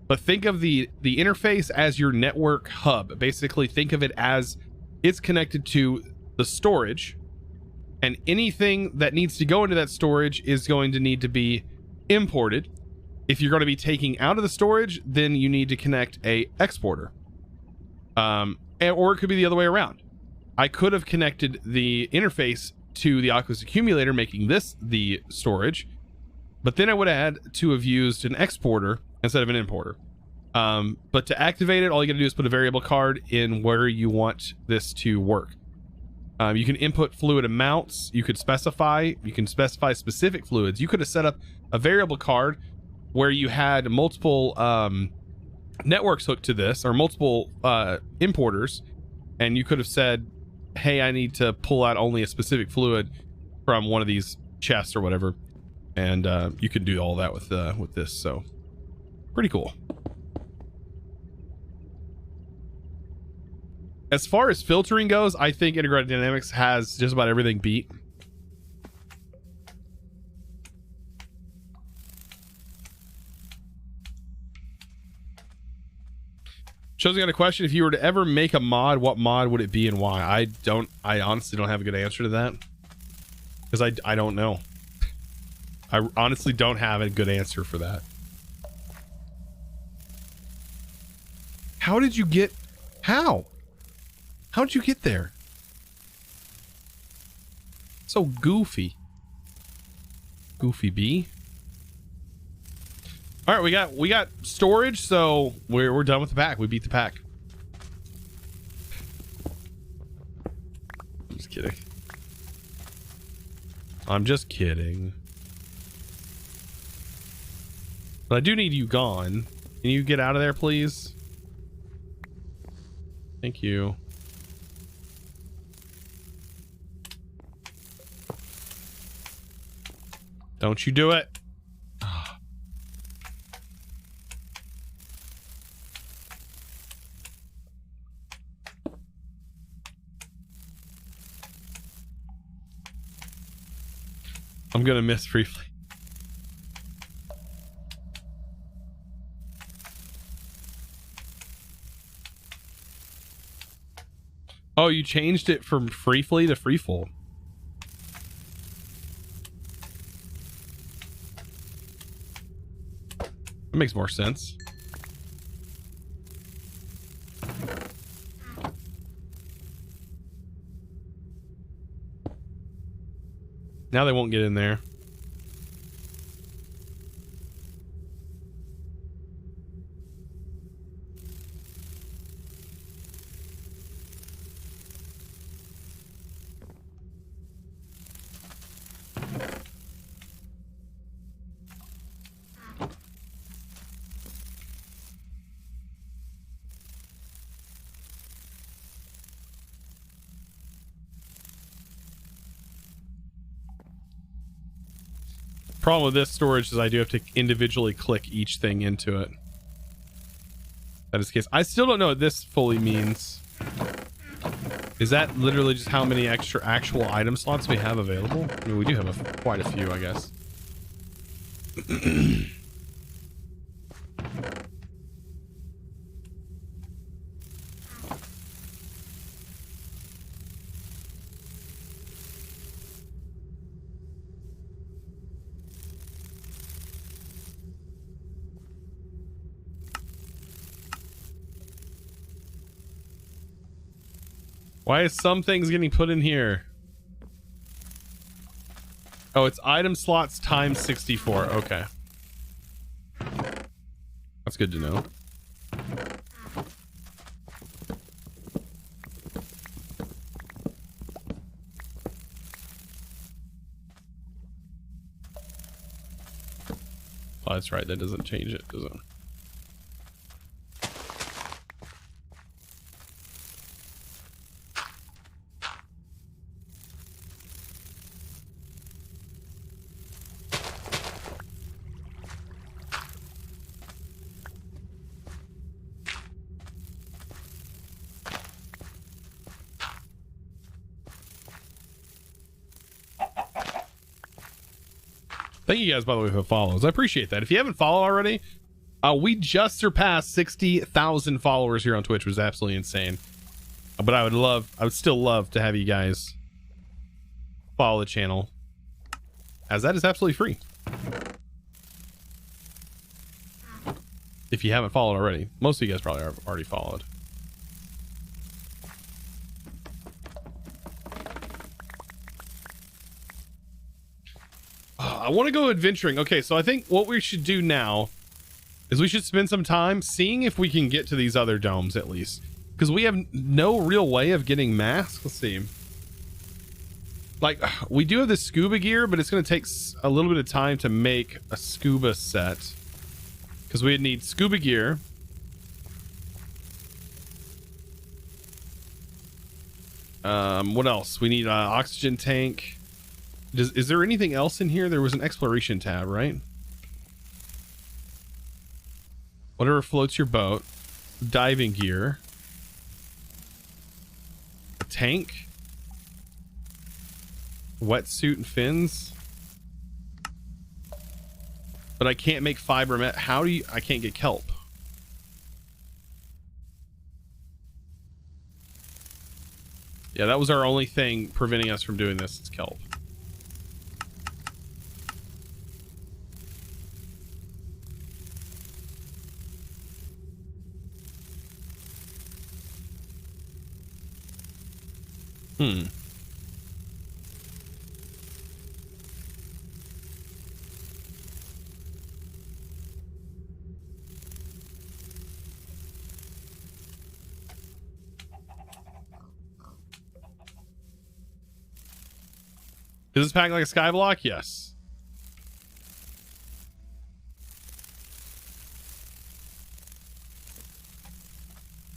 But think of the interface as your network hub. Basically, think of it as it's connected to the storage, and anything that needs to go into that storage is going to need to be imported. If you're going to be taking out of the storage, then you need to connect a exporter. Or it could be the other way around. I could have connected the interface to the Oculus accumulator, making this the storage, but then I would have had to have used an exporter instead of an importer. But to activate it, all you gotta do is put a variable card in where you want this to work. You can input fluid amounts. You can specify specific fluids. You could have set up a variable card where you had multiple networks hooked to this, or multiple importers, and you could have said, hey, I need to pull out only a specific fluid from one of these chests or whatever, and you can do all that with this. So pretty cool. As far as filtering goes, I think integrated dynamics has just about everything beat. Chosen got a question. If you were to ever make a mod, what mod would it be and why? I honestly don't have a good answer to that, because I don't know. I honestly don't have a good answer for that. How did you get... How'd you get there? So goofy. Goofy bee. All right, we got storage, so we're done with the pack. We beat the pack. I'm just kidding. I'm just kidding. But I do need you gone. Can you get out of there, please? Thank you. Don't you do it. I'm gonna miss briefly. Oh, you changed it from briefly to freefall. That makes more sense. Now they won't get in there. Problem with this storage is I do have to individually click each thing into it. That is the case. I still don't know what this fully means. Is that literally just how many extra actual item slots we have available? I mean, we do have quite a few, I guess. Why is some things getting put in here? Oh, it's item slots times 64. Okay. That's good to know. Oh, that's right. That doesn't change it, does it? Thank you guys, by the way, for follows. I appreciate that. If you haven't followed already, we just surpassed 60,000 followers here on Twitch, which was absolutely insane. But I would still love to have you guys follow the channel, as that is absolutely free. If you haven't followed already, most of you guys probably are already followed. I want to go adventuring. Okay, so I think what we should do now is we should spend some time seeing if we can get to these other domes at least, because we have no real way of getting masks. Let's see. Like, we do have the scuba gear, but it's going to take a little bit of time to make a scuba set, because we'd need scuba gear. What else? We need an oxygen tank. Is there anything else in here? There was an exploration tab, right? Whatever floats your boat. Diving gear. A tank. Wetsuit and fins. But I can't make fiber met. How do you... I can't get kelp. Yeah, that was our only thing preventing us from doing this. It's kelp. Is this pack like a skyblock? Yes.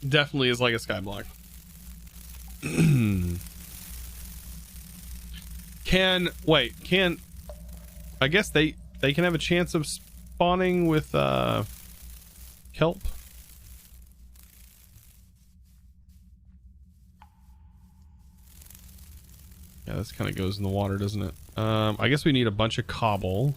Definitely is like a skyblock. I guess they can have a chance of spawning with kelp. Yeah, this kind of goes in the water, doesn't it? I guess we need a bunch of cobble.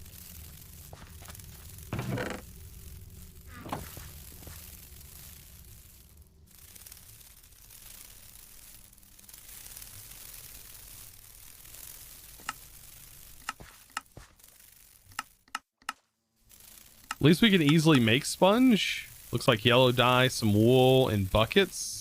At least we can easily make sponge. Looks like yellow dye, some wool, and buckets.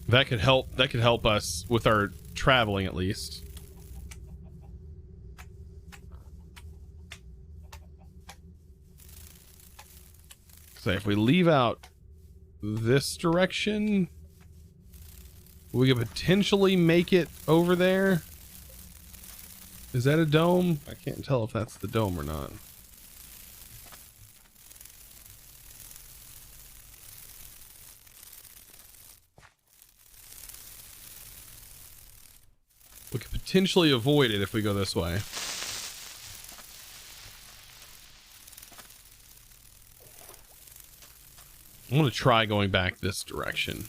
That could help us with our traveling at least. So if we leave out this direction, we could potentially make it over there. Is that a dome? I can't tell if that's the dome or not. We could potentially avoid it if we go this way. I'm going to try going back this direction.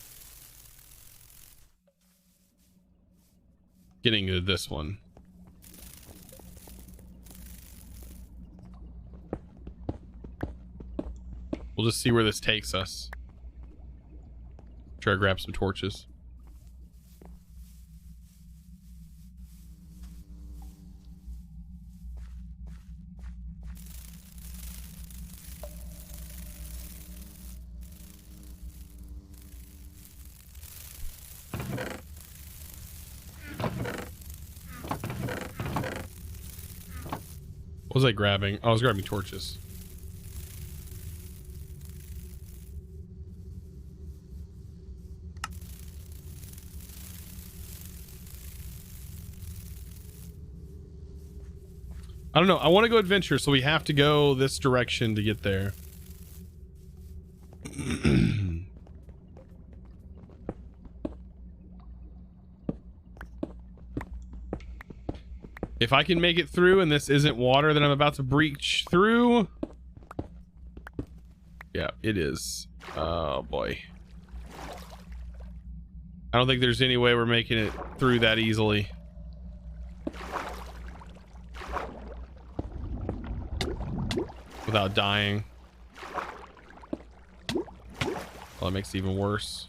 Getting to this one. We'll just see where this takes us. Try to grab some torches. What was I grabbing? Oh, I was grabbing torches. I don't know. I want to go adventure, so we have to go this direction to get there. If I can make it through and this isn't water that I'm about to breach through. Yeah, it is. Oh boy. I don't think there's any way we're making it through that easily. Without dying. Well, that makes it even worse.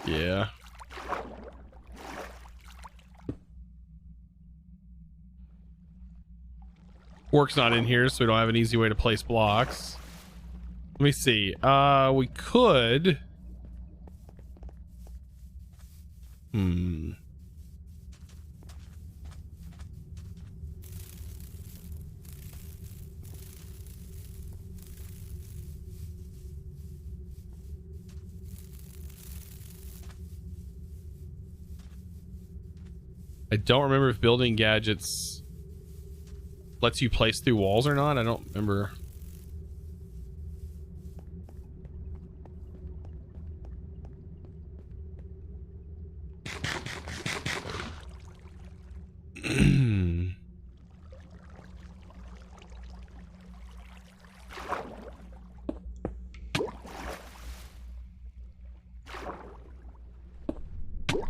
Yeah. Work's not in here, so we don't have an easy way to place blocks. Let me see. We could. I don't remember if building gadgets lets you place through walls or not. I don't remember.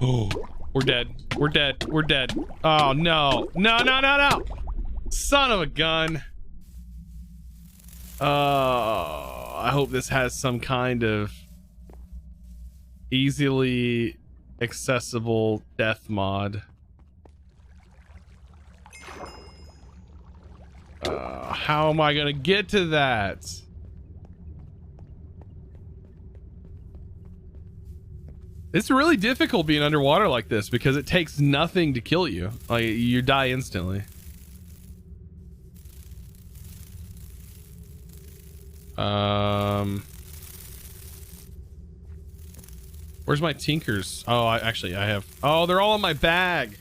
Oh, we're dead. We're dead. We're dead. Oh no. No, no, no, no. Son of a gun. Oh, I hope this has some kind of easily accessible death mod. How am I gonna get to that? It's really difficult being underwater like this because it takes nothing to kill you. Like, you die instantly. Where's my tinkers? Oh, I have. Oh, they're all in my bag.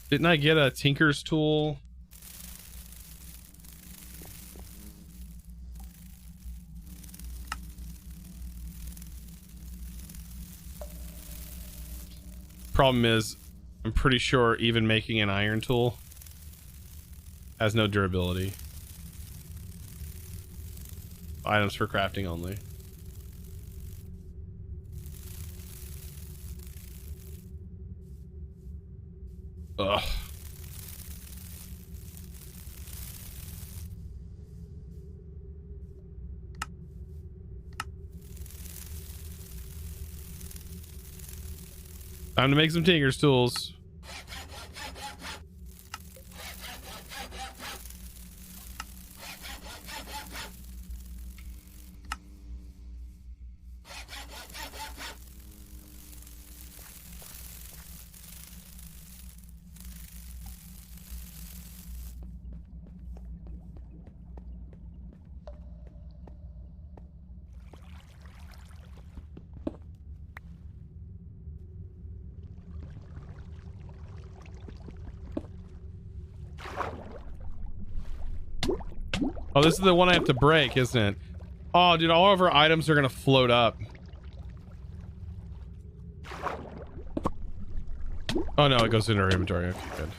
Didn't I get a tinker's tool? Problem is, I'm pretty sure even making an iron tool has no durability. Items for crafting only. Ugh. Time to make some tinker's tools. Oh, this is the one I have to break, isn't it? Oh, dude, all of our items are gonna float up. Oh no, it goes into our inventory. Okay, good.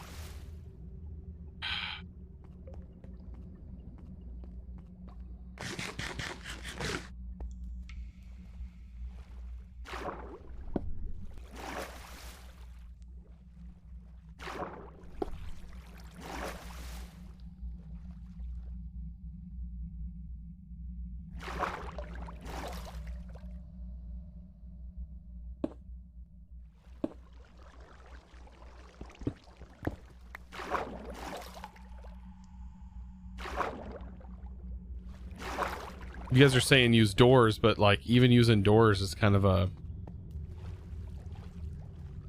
You guys are saying use doors, but like even using doors is kind of a...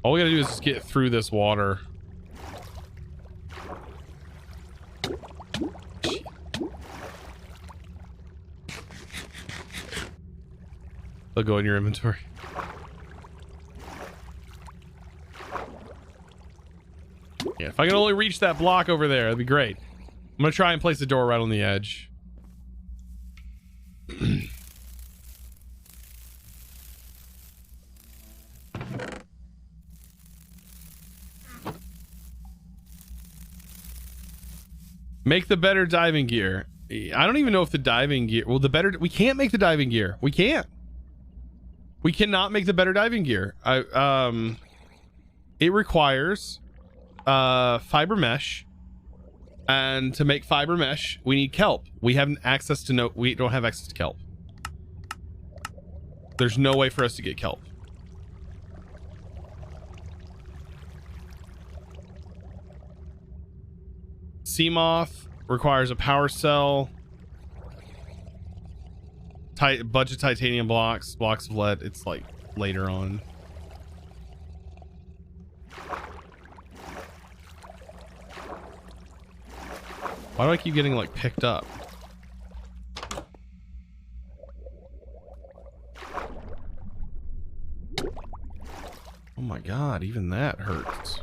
All we gotta do is just get through this water. They'll go in your inventory. Yeah, if I can only reach that block over there, that'd be great. I'm gonna try and place the door right on the edge. Make the better diving gear. I don't even know if the diving gear... Well, the better... We can't make the diving gear. We can't. We cannot make the better diving gear. It requires fiber mesh. And to make fiber mesh, we need kelp. We haven't access to no... We don't have access to kelp. There's no way for us to get kelp. Sea moth requires a power cell. Bunch of titanium blocks of lead. It's like later on. Why do I keep getting like picked up? Oh my god, even that hurts.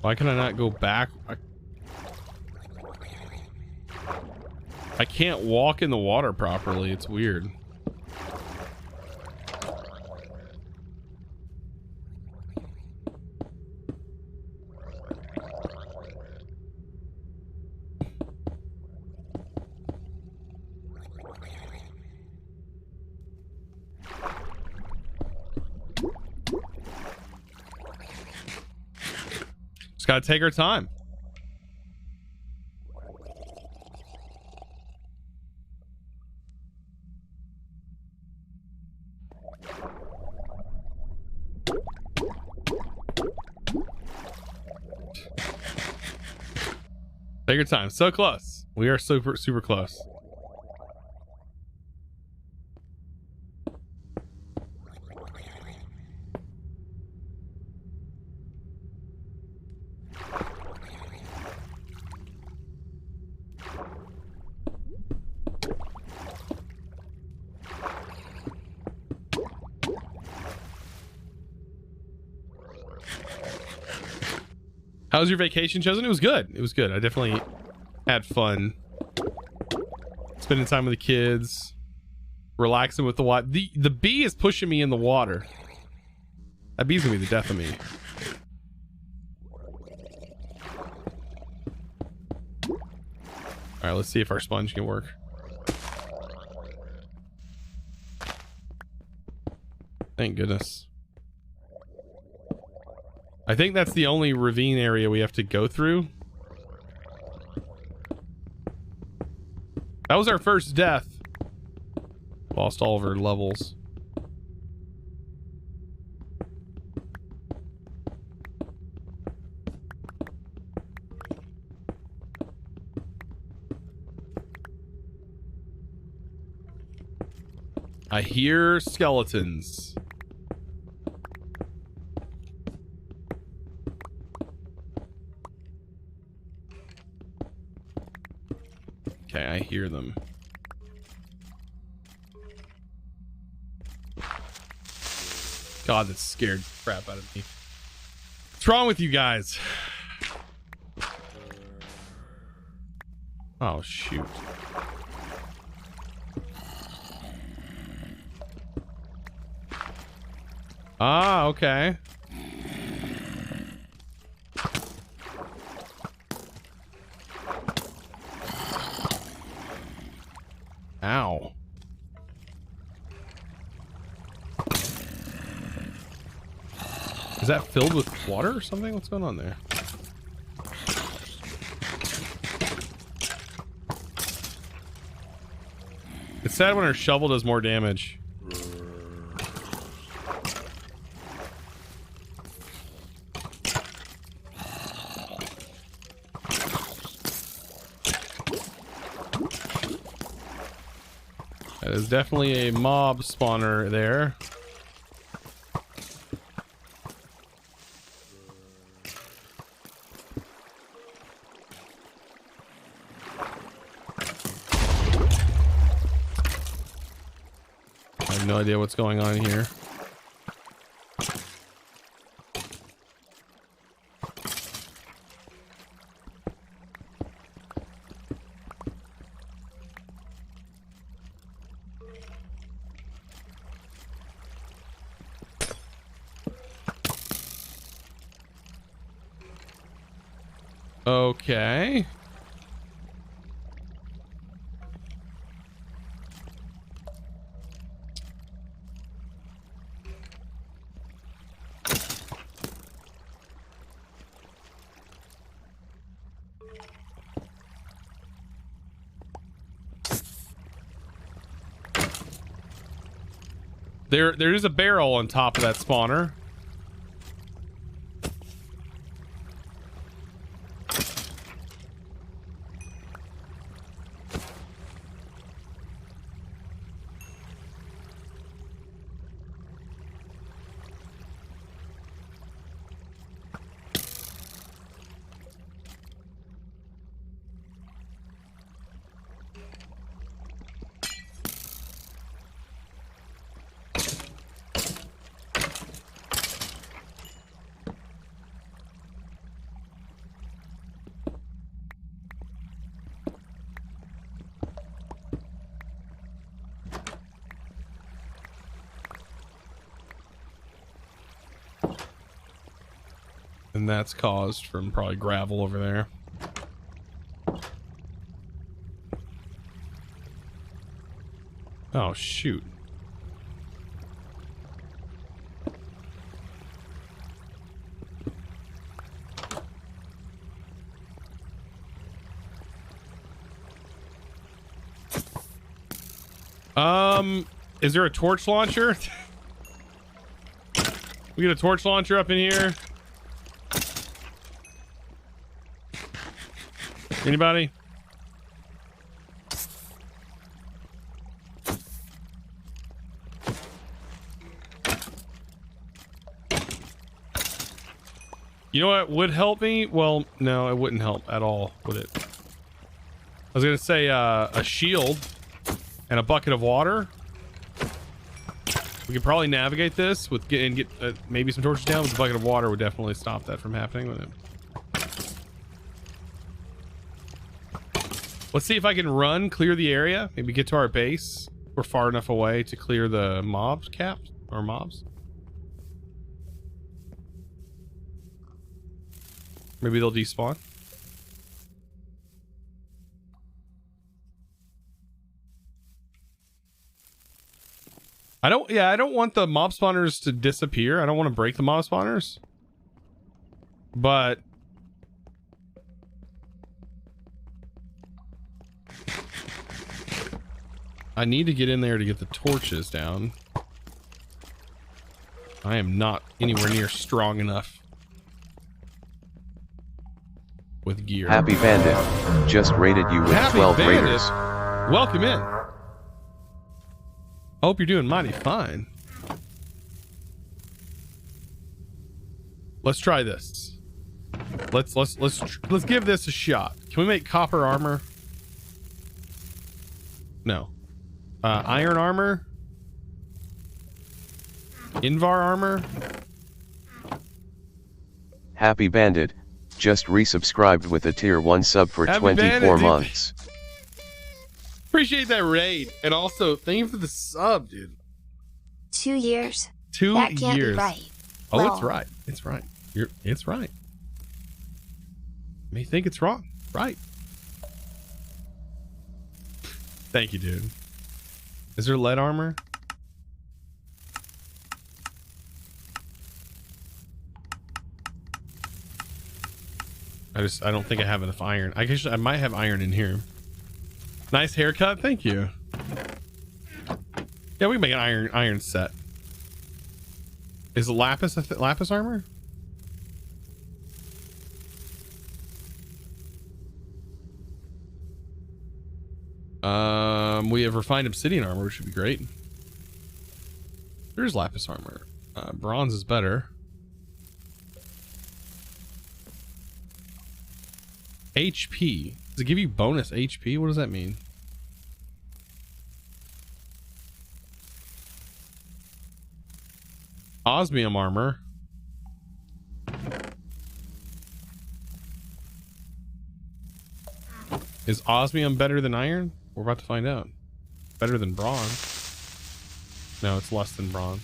Why can I not go back? I can't walk in the water properly. It's weird. Just gotta take our time. Take your time. So close. We are super close. How was your vacation, Chosen? It was good. It was good. I definitely had fun. Spending time with the kids. Relaxing with the water. The bee is pushing me in the water. That bee's gonna be the death of me. Alright, let's see if our sponge can work. Thank goodness. I think that's the only ravine area we have to go through. That was our first death. Lost all of our levels. I hear skeletons. Okay, I hear them. God, that scared the crap out of me. What's wrong with you guys? Oh, shoot. Ah, okay. Ow. Is that filled with water or something? What's going on there? It's sad when our shovel does more damage. That is definitely a mob spawner there. I have no idea what's going on here. Okay. There is a barrel on top of that spawner. And that's caused from probably gravel over there. Oh, shoot. Is there a torch launcher? We get a torch launcher up in here. Anybody? You know what would help me? Well, no, it wouldn't help at all, would it? I was gonna say a shield and a bucket of water. We could probably navigate this with get maybe some torches down. With the bucket of water would definitely stop that from happening with it. Let's see if I can run, clear the area, maybe get to our base. We're far enough away to clear the mobs caps or mobs. Maybe they'll despawn. I don't want the mob spawners to disappear. I don't want to break the mob spawners. But I need to get in there to get the torches down. I am not anywhere near strong enough with gear. Happy Bandit just rated you with Happy 12 Bandit. raiders. Welcome in. Hope you're doing mighty fine. Let's try this. Let's give this a shot. Can we make copper armor? No. Iron armor. Invar armor. Happy Bandit, just resubscribed with a tier 1 sub for Happy 24 Bandit, months. Appreciate that raid. And also, thank you for the sub, dude. 2 years. 2 That can't years. be right. Oh, Well, it's right. It's right. It's right. You may think it's wrong. Right. Thank you, dude. Is there lead armor? I don't think I have enough iron. I guess I might have iron in here. Nice haircut. Thank you. Yeah, we can make an iron set. Is lapis lapis armor? We have refined obsidian armor, which would be great. There's lapis armor. Bronze is better. HP. Does it give you bonus HP? What does that mean? Osmium armor. Is osmium better than iron? We're about to find out. Better than bronze. No, it's less than bronze.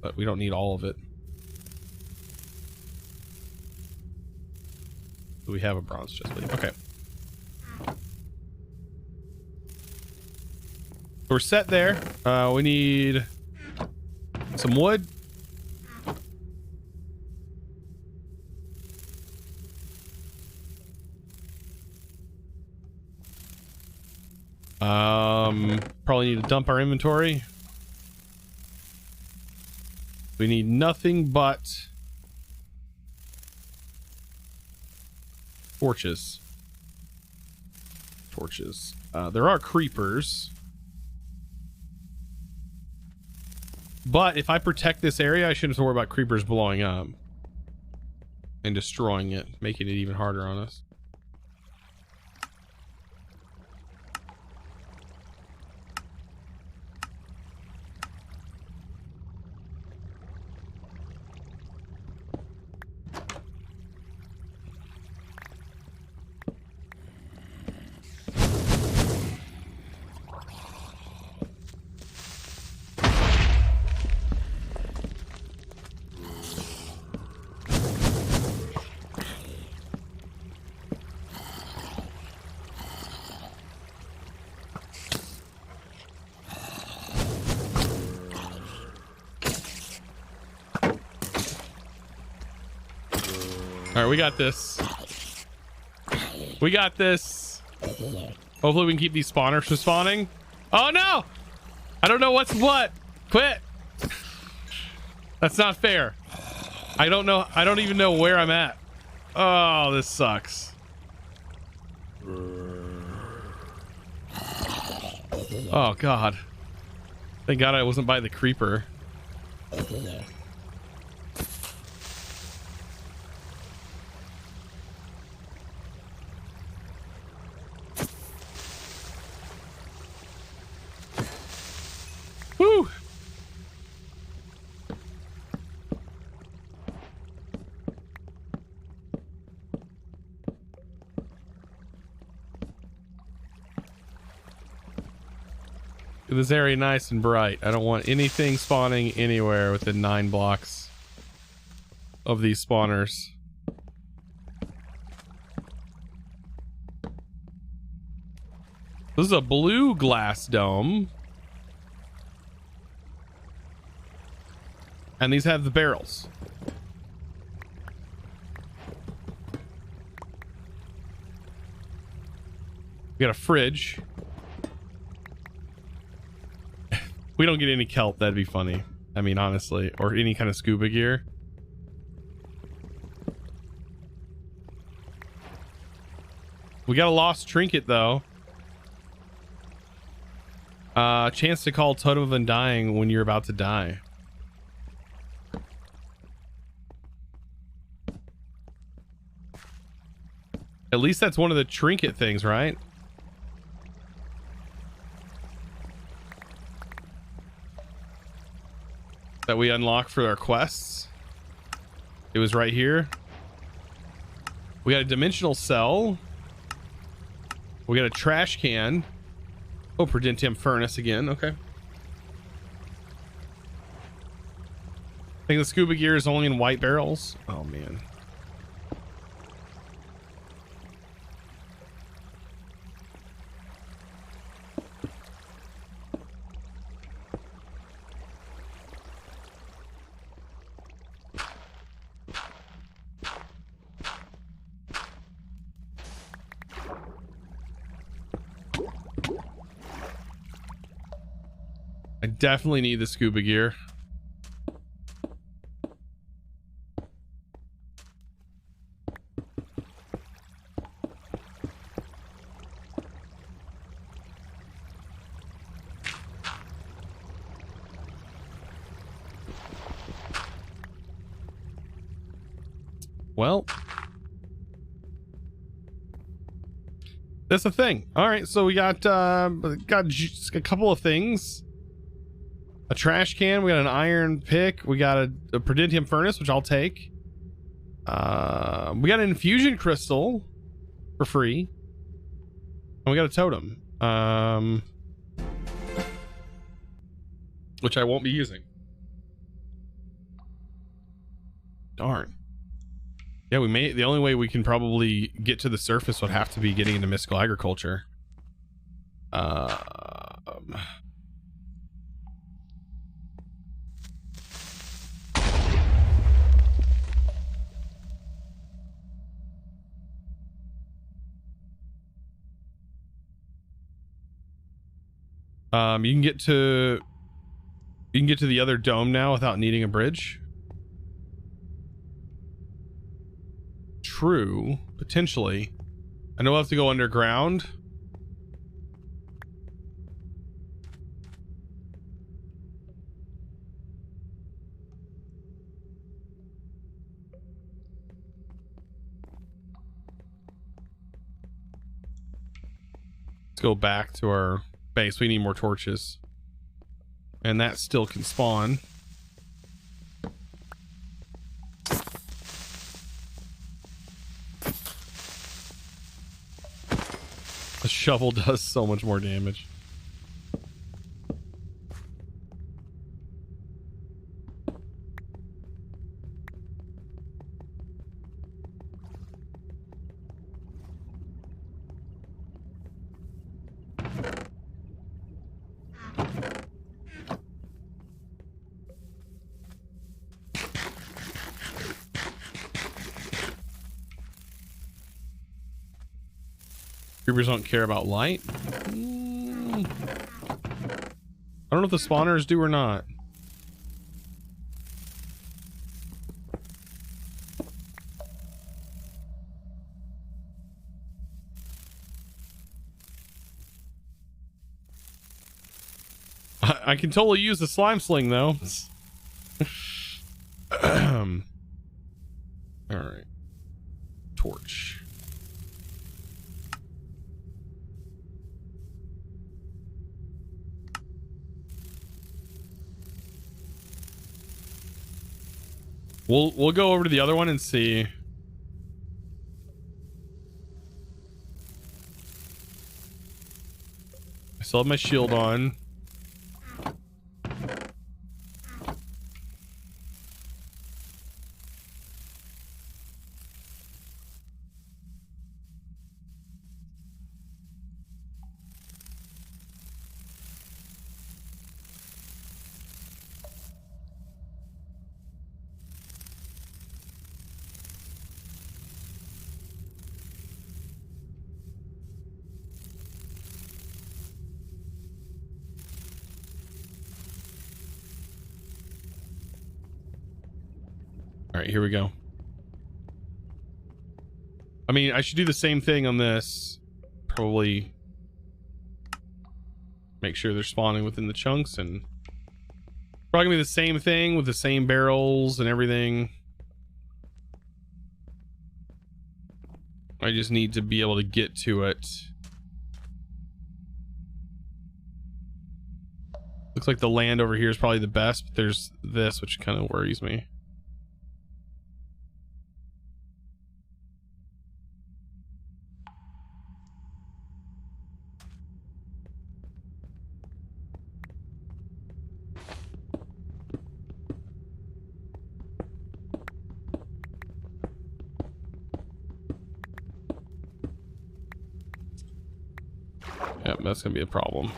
But we don't need all of it. So we have a bronze chest plate. Okay. We're set there. We need some wood. Probably need to dump our inventory. We need nothing but torches. There are creepers. But if I protect this area, I shouldn't have to worry about creepers blowing up and destroying it, making it even harder on us. All right, we got this. We got this. Hopefully we can keep these spawners from spawning. Oh no! I don't know what's what. Quit. That's not fair. I don't know. I don't even know where I'm at. Oh, this sucks. Oh God. Thank God I wasn't by the creeper. Woo! Get this area nice and bright. I don't want anything spawning anywhere within 9 blocks of these spawners. This is a blue glass dome. And these have the barrels. We got a fridge. We don't get any kelp, that'd be funny. I mean, honestly, or any kind of scuba gear. We got a lost trinket though. Chance to call Totem of Undying when you're about to die. At least that's one of the trinket things, right? That we unlock for our quests. It was right here. We got a dimensional cell. We got a trash can. Oh, Prudentium furnace again. Okay. I think the scuba gear is only in white barrels. Oh, man. I definitely need the scuba gear. Well, that's the thing. All right, so we got just a couple of things. A trash can. We got an iron pick. We got a Prudentium furnace, which I'll take. We got an infusion crystal for free, and we got a totem, which I won't be using. Darn. Yeah, we may. The only way we can probably get to the surface would have to be getting into mystical agriculture. You can get to the other dome now without needing a bridge. True, potentially. I know we'll have to go underground. Let's go back to our base. We need more torches, and that still can spawn. The shovel does so much more damage. Creepers don't care about light. I don't know if the spawners do or not. I can totally use the slime sling though. All right. Torch. We'll go over to the other one and see. I still have my shield on. All right, here we go. I mean, I should do the same thing on this. Probably make sure they're spawning within the chunks, and probably gonna be the same thing with the same barrels and everything. I just need to be able to get to it. Looks like the land over here is probably the best, but there's this, which kind of worries me. Yep, that's gonna be a problem.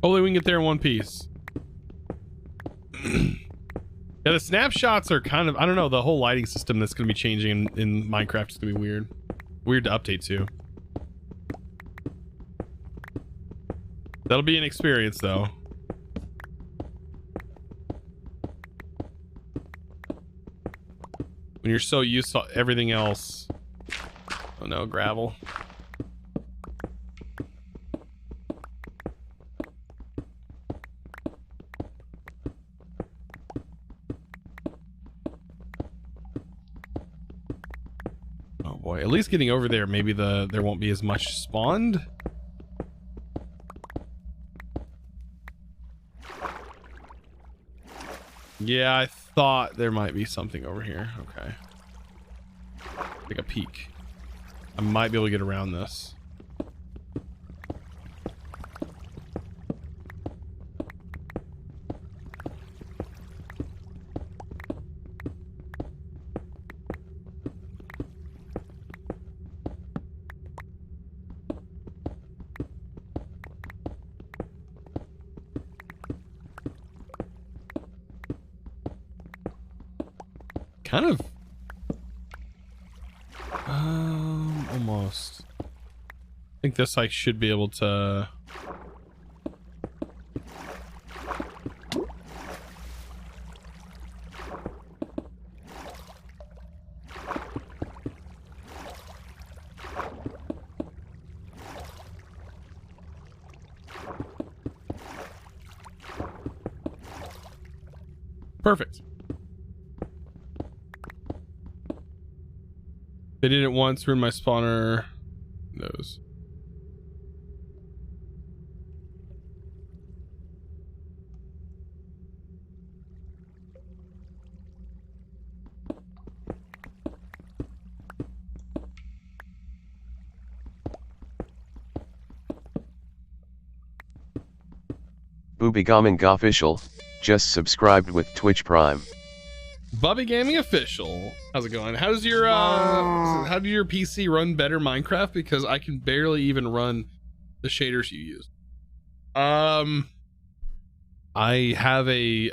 Hopefully we can get there in one piece. Yeah, the snapshots are kind of, I don't know, the whole lighting system that's going to be changing in Minecraft is going to be weird. Weird to update to. That'll be an experience though. When you're so used to everything else. Oh no, gravel. At least getting over there, maybe there won't be as much spawned. Yeah, I thought there might be something over here. Okay. Take a peek. I might be able to get around this. Kind of almost. I think this I should be able to. Perfect. They did it once, ruined my spawner. Knows. Boobigaming Official, just subscribed with Twitch Prime. Bubby Gaming Official, how's it going? How's your how do your PC run better Minecraft? Because I can barely even run the shaders you use. I have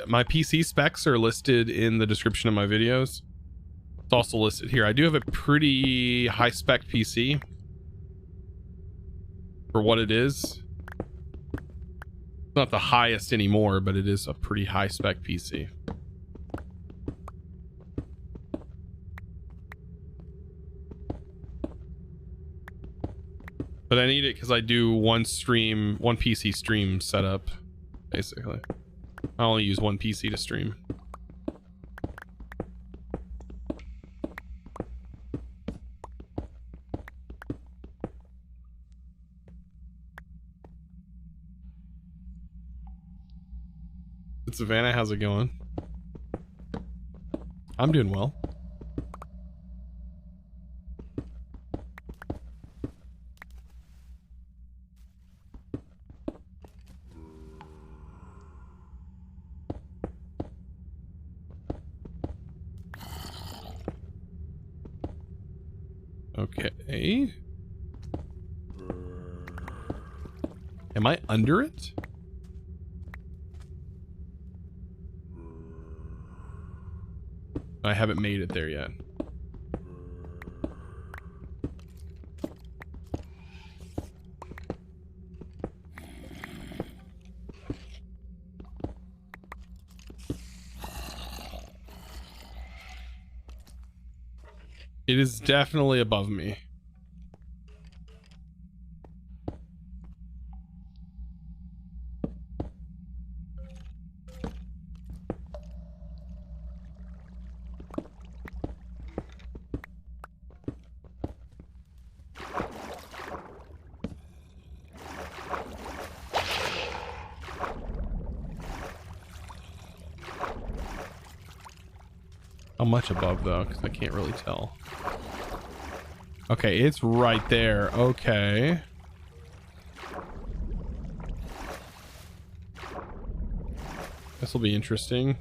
my PC specs are listed in the description of my videos. It's also listed here. I do have a pretty high spec PC for what it is. It's not the highest anymore, but it is a pretty high spec PC. But I need it because I do one PC stream setup, basically. I only use one PC to stream. It's Savannah, how's it going? I'm doing well. Okay. Am I under it? I haven't made it there yet. It is definitely above me. How much above though? Because I can't really tell. Okay, it's right there. Okay. This will be interesting.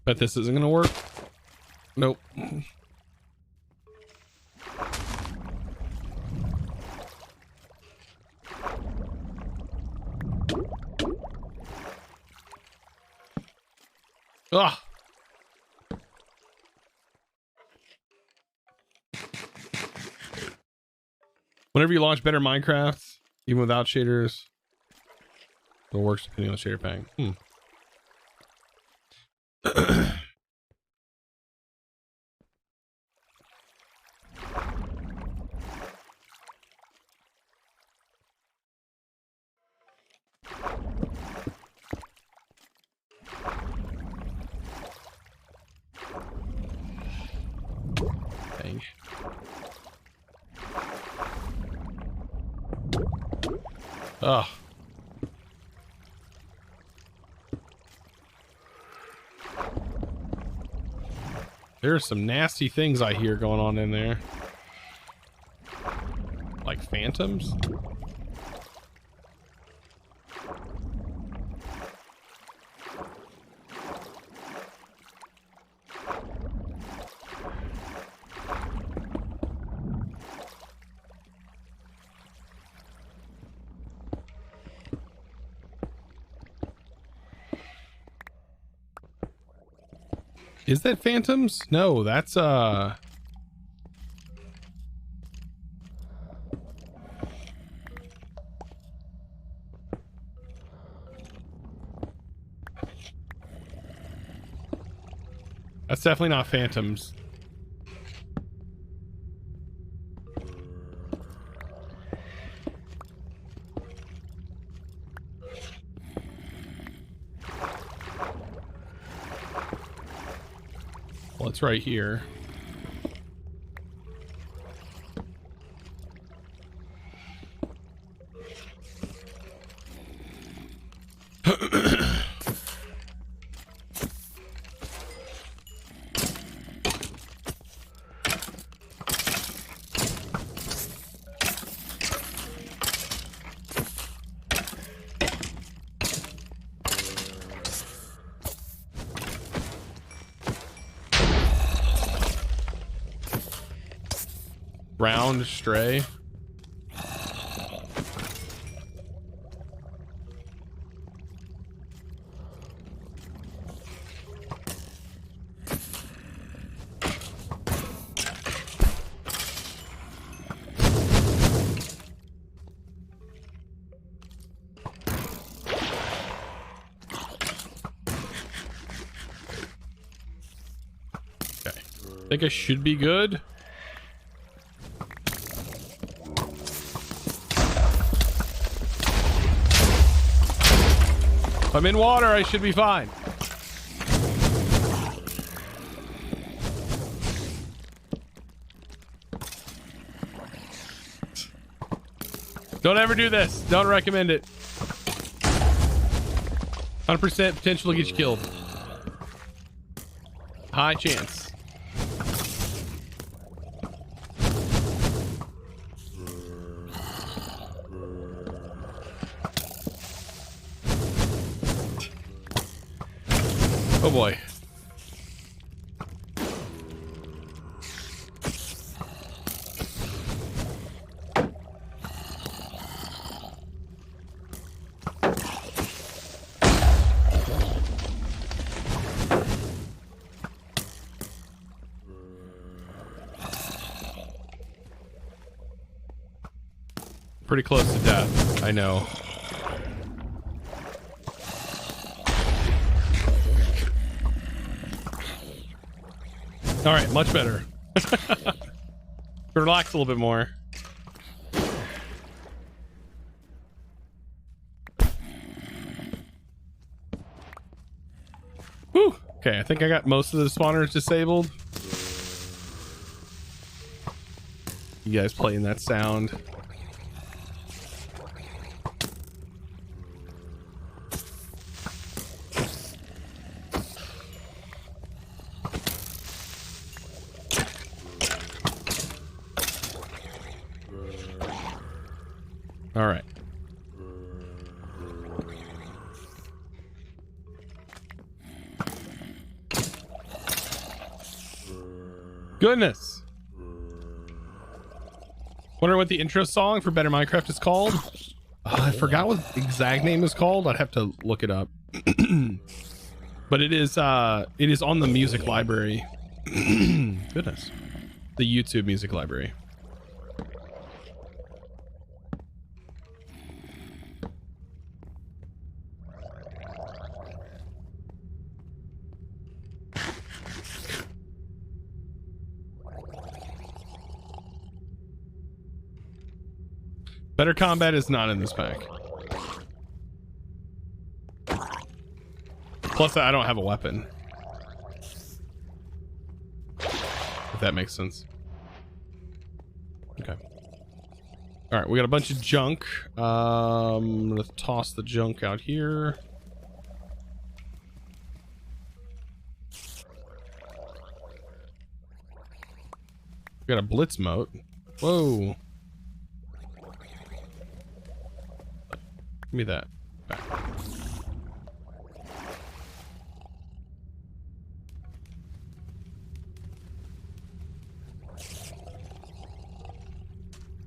Bet this isn't gonna work. Nope. Ugh. Whenever you launch better Minecraft, even without shaders, it works depending on the shader pack. Dang. Ugh. There are some nasty things I hear going on in there. Like phantoms? Is that phantoms? No, that's that's definitely not phantoms. Well, it's right here. Round stray. Okay. I think I should be good. If I'm in water, I should be fine. Don't ever do this. Don't recommend it. 100% potential to get you killed. High chance. Oh boy. Pretty close to death, I know. All right, much better. Relax a little bit more. Whew. Okay, I think I got most of the spawners disabled. You guys playing that sound. All right. Goodness. Wonder what the intro song for Better Minecraft is called. I forgot what the exact name is called. I'd have to look it up. But it is on the music library. Goodness. The YouTube music library. Better combat is not in this pack. Plus, I don't have a weapon. If that makes sense. Okay. All right, we got a bunch of junk. I'm gonna toss the junk out here. We got a blitz moat. Whoa. Give me that back.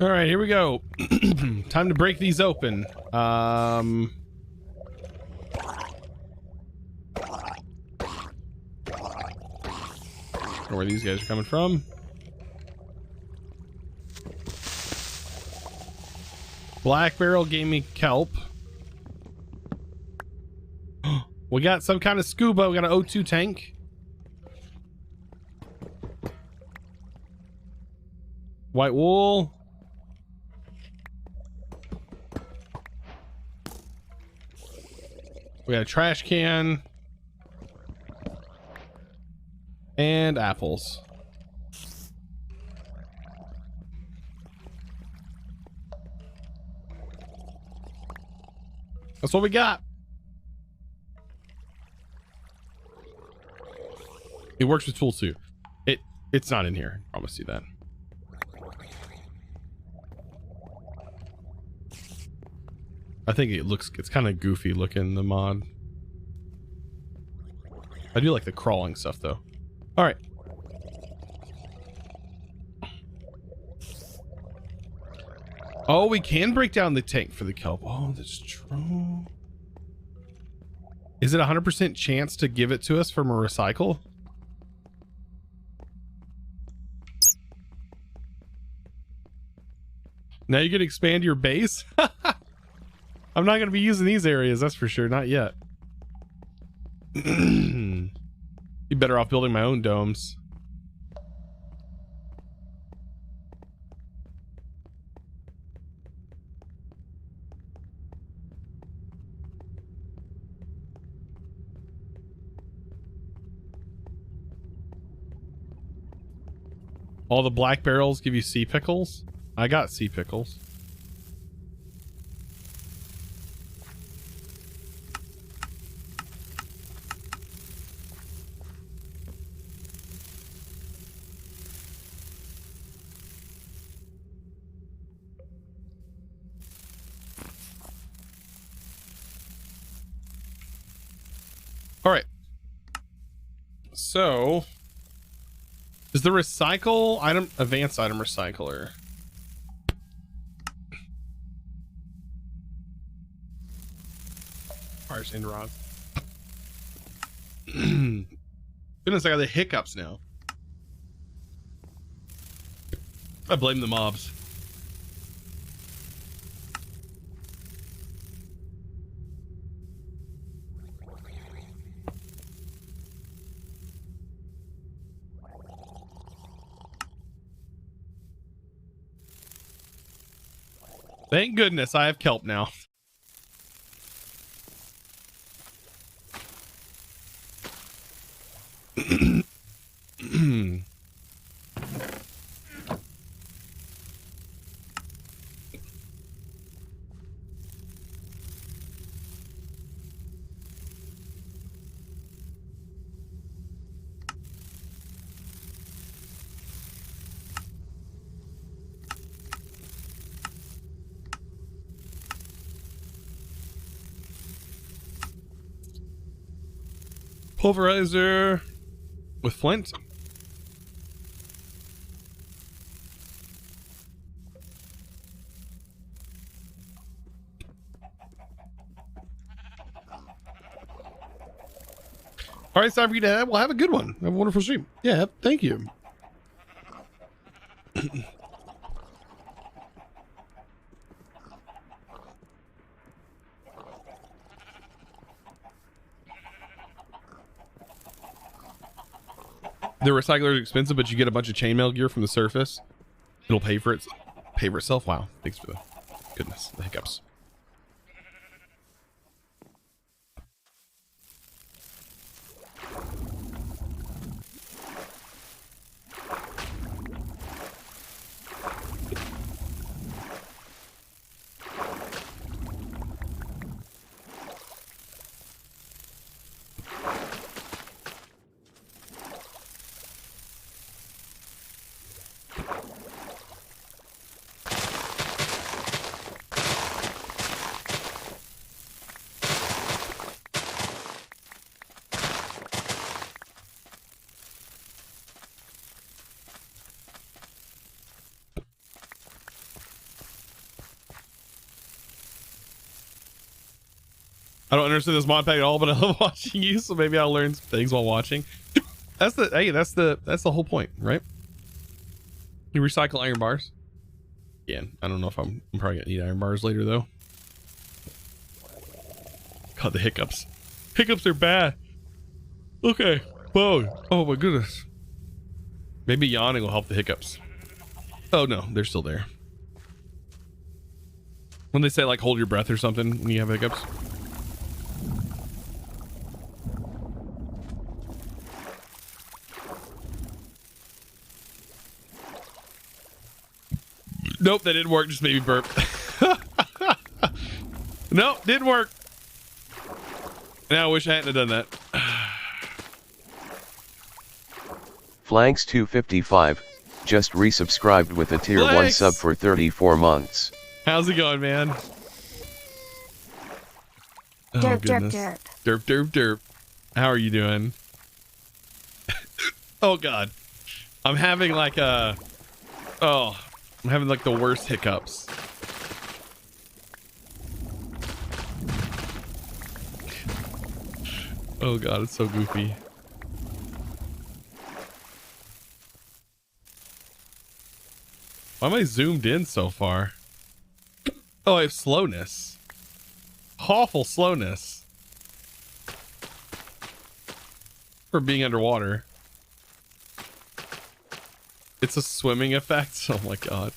All right, here we go. Time to break these open. Where these guys are coming from. Black barrel gave me kelp. We got some kind of scuba. We got an O2 tank. White wool. We got a trash can. And apples. That's what we got. It works with tools too. It's not in here. I promise you that. I think it's kind of goofy looking, the mod. I do like the crawling stuff though. All right. Oh, we can break down the tank for the kelp. Oh, that's true. Is it 100% chance to give it to us from a recycle? Now you can expand your base? I'm not going to be using these areas, that's for sure. Not yet. Be better off building my own domes. All the black barrels give you sea pickles. I got sea pickles. All right. So is the recycle item advanced item recycler? Fires and rods. Goodness, I got the hiccups now. I blame the mobs. Thank goodness I have kelp now. Pulverizer with flint. All right, it's time for you to have. Well, have a good one. Have a wonderful stream. Yeah, thank you. The recycler is expensive, but you get a bunch of chainmail gear from the surface. It'll pay for itself. Wow, thanks for the goodness, the hiccups. I don't understand this mod pack at all, but I love watching you, so maybe I'll learn some things while watching. That's the whole point, right? You recycle iron bars. Yeah, I don't know if I'm probably gonna need iron bars later though. God, the hiccups. Hiccups are bad. Okay. Whoa. Oh my goodness. Maybe yawning will help the hiccups. Oh no, they're still there. When they say like hold your breath or something when you have hiccups. Nope, that didn't work. Just made me burp. Nope, didn't work. Now I wish I hadn't have done that. Flanks 255 just resubscribed with a tier 1 sub for 34 months. How's it going, man? Oh, Derp, goodness. derp, Derp, derp, derp. How are you doing? Oh, God. I'm having like a... Oh, I'm having like the worst hiccups. Oh, God, it's so goofy. Why am I zoomed in so far? Oh, I have slowness. Awful slowness. For being underwater. It's a swimming effect? Oh my god.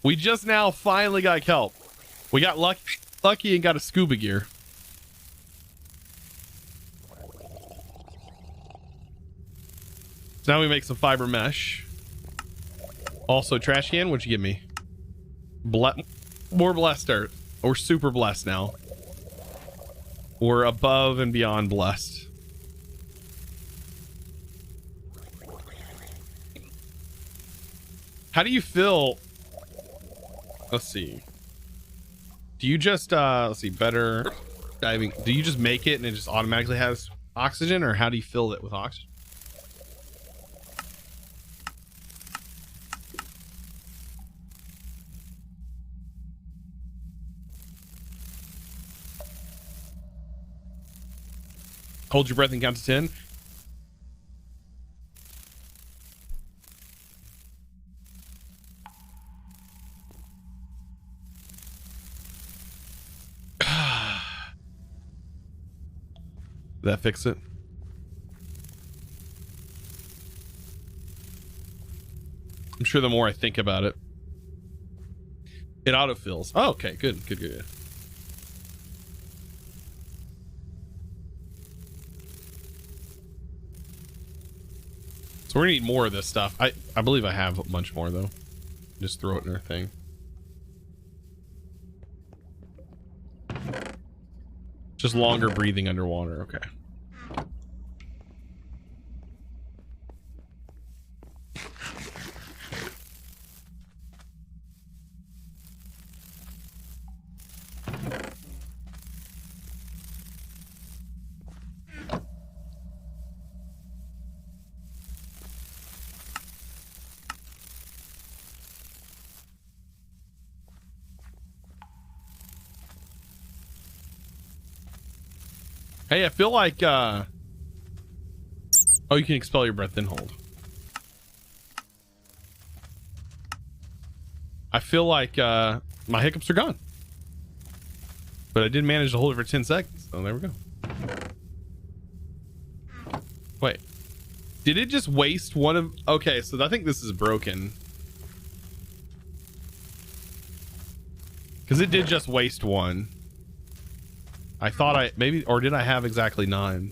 We just now finally got kelp. We got lucky and got a scuba gear. So now we make some fiber mesh. Also trash can, what'd you give me? More blessed earth. We're super blessed now. We're above and beyond blessed. How do you feel? Let's see. Do you just let's see, better diving, do you just make it and it just automatically has oxygen, or how do you fill it with oxygen? Hold your breath and count to 10. That fix it? I'm sure the more I think about it, it autofills. Oh, okay, good. So we're gonna need more of this stuff. I believe I have a bunch more though. Just throw it in our thing. Just longer breathing underwater. Okay. Hey, I feel like, oh, you can expel your breath, then hold. I feel like, my hiccups are gone. But I did manage to hold it for 10 seconds. So there we go. Wait. Did it just waste one of, okay, so I think this is broken. Because it did just waste one. I thought I maybe, or did I have exactly 9?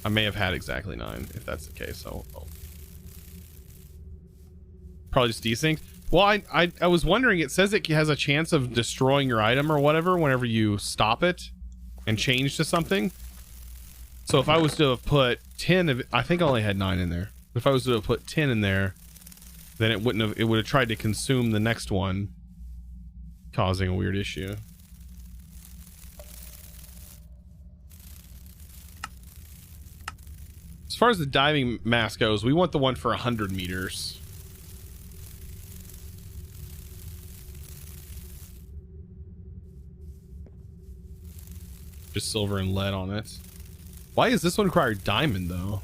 I may have had exactly 9 if that's the case. So probably just desynced. Well, I was wondering, it says it has a chance of destroying your item or whatever whenever you stop it and change to something. So if I was to have put 10 of it, I think I only had 9 in there. If I was to have put 10 in there, then it wouldn't have, it would have tried to consume the next one, causing a weird issue. As far as the diving mask goes, we want the one for 100 meters. Just silver and lead on it. Why is this one require diamond though?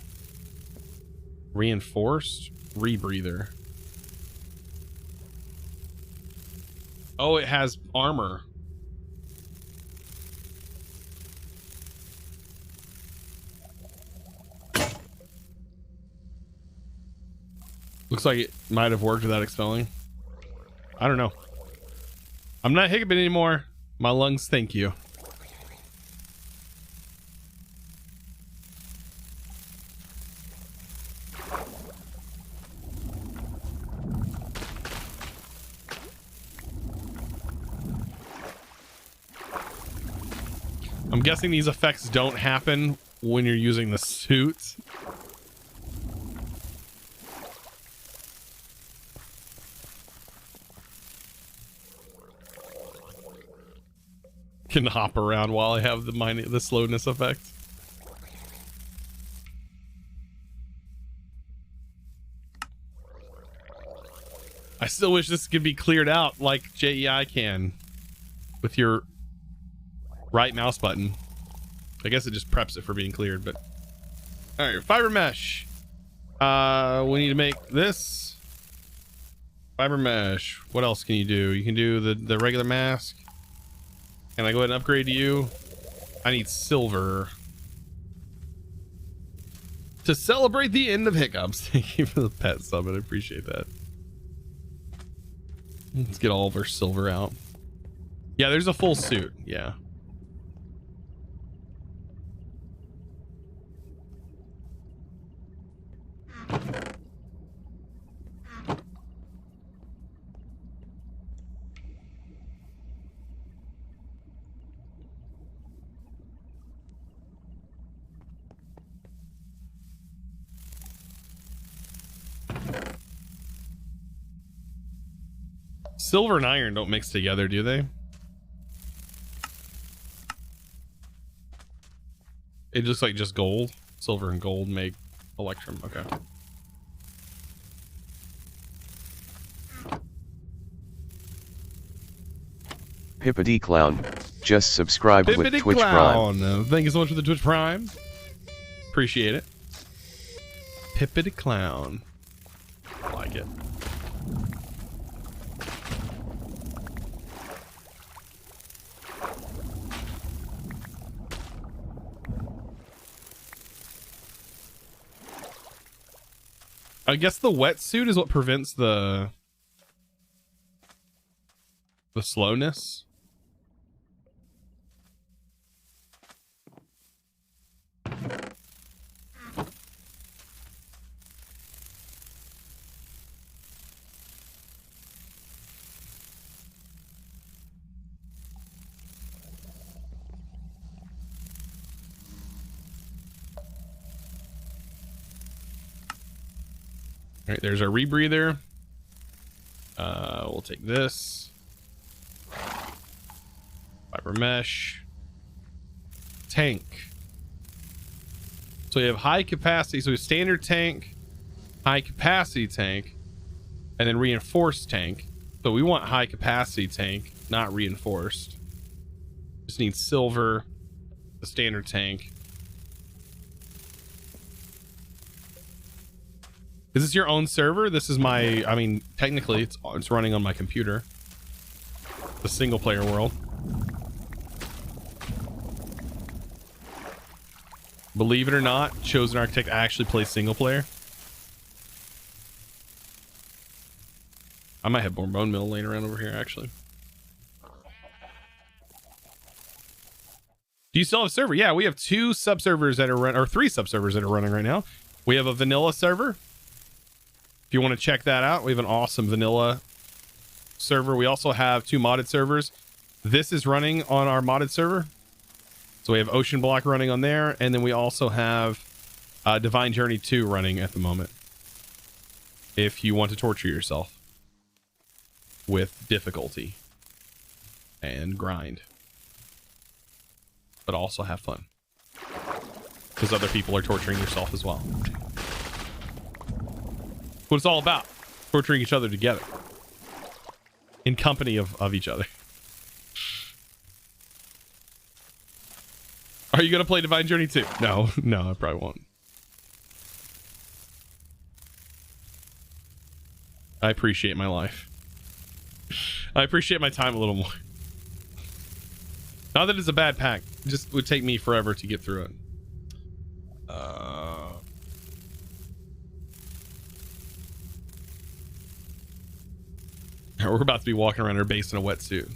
Reinforced rebreather. Oh, it has armor. Looks like it might have worked without expelling. I don't know. I'm not hiccuping anymore. My lungs thank you. I'm guessing these effects don't happen when you're using the suit. Can hop around while I have the slowness effect. I still wish this could be cleared out like JEI can with your right mouse button. I guess it just preps it for being cleared, but all right, fiber mesh. We need to make this fiber mesh. What else can you do? You can do the regular mask. Can I go ahead and upgrade to you? I need silver to celebrate the end of hiccups. Thank you for the pet summon. I appreciate that. Let's get all of our silver out. Yeah, there's a full suit. Yeah. Silver and iron don't mix together, do they? It looks like just gold. Silver and gold make electrum. Okay. Pippity Clown, just subscribed with Pippity Twitch Clown. Prime. Thank you so much for the Twitch Prime. Appreciate it. Pippity Clown. I like it. I guess the wetsuit is what prevents the slowness. All right, there's our rebreather. We'll take this. Fiber mesh. Tank. So we have high capacity. So we have standard tank, high capacity tank, and then reinforced tank. So we want high capacity tank, not reinforced. Just need silver, the standard tank. Is this your own server? This is my, I mean, technically it's running on my computer. The single player world. Believe it or not, Chosen Architect actually plays single player. I might have more bone meal laying around over here, actually. Do you still have a server? Yeah, we have 2 sub-servers that are running, or 3 sub-servers that are running right now. We have a vanilla server. If you want to check that out, we have an awesome vanilla server. We also have 2 modded servers. This is running on our modded server. So we have OceanBlock running on there, and then we also have Divine Journey 2 running at the moment. If you want to torture yourself with difficulty and grind, but also have fun, because other people are torturing yourself as well. What it's all about, torturing each other together in company of each other. Are you gonna play Divine Journey 2? No, I probably won't. I appreciate my life. I appreciate my time a little more. Not that it's a bad pack, it just would take me forever to get through it. We're about to be walking around our base in a wetsuit.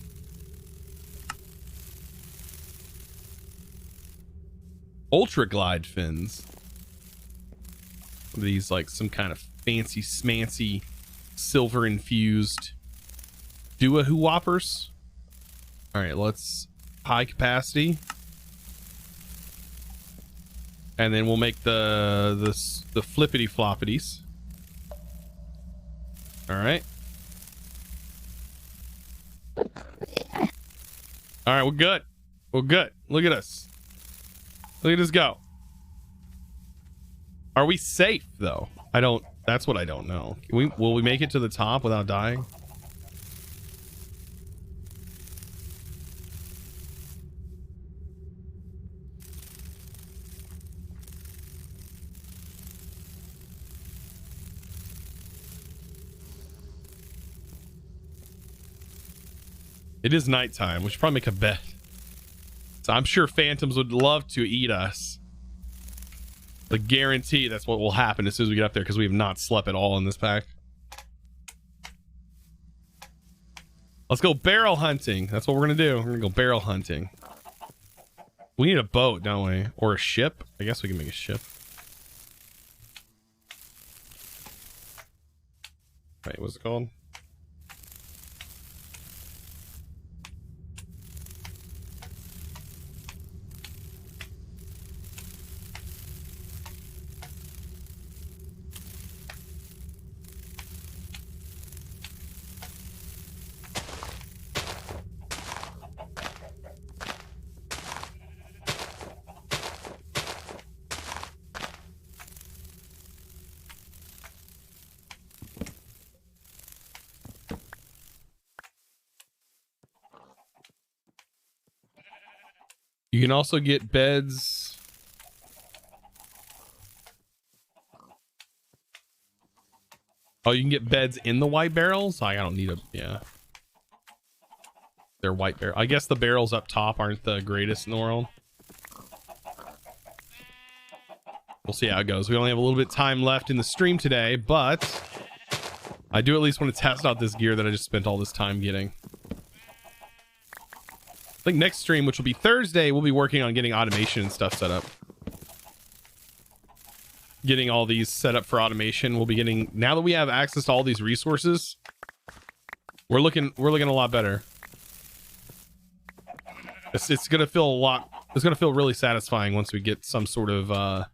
Ultra glide fins. These like some kind of fancy smancy silver infused Dua-hoo whoppers. All right, let's high capacity, and then we'll make the flippity floppities. All right. All right, we're good. We're good. Look at us. Look at us go. Are we safe though? I don't. That's what I don't know. Will we make it to the top without dying? It is nighttime. We should probably make a bet. So I'm sure phantoms would love to eat us. The guarantee that's what will happen as soon as we get up there, because we have not slept at all in this pack. Let's go barrel hunting. That's what we're gonna do. We're gonna go barrel hunting. We need a boat, don't we? Or a ship? I guess we can make a ship. Wait, what's it called? You can also get beds. Oh, you can get beds in the white barrels? I don't need a... Yeah. They're white barrel. I guess the barrels up top aren't the greatest in the world. We'll see how it goes. We only have a little bit of time left in the stream today, but I do at least want to test out this gear that I just spent all this time getting. I think next stream, which will be Thursday, we'll be working on getting automation and stuff set up. Getting all these set up for automation. We'll be getting, now that we have access to all these resources, we're looking a lot better. It's gonna feel really satisfying once we get some sort of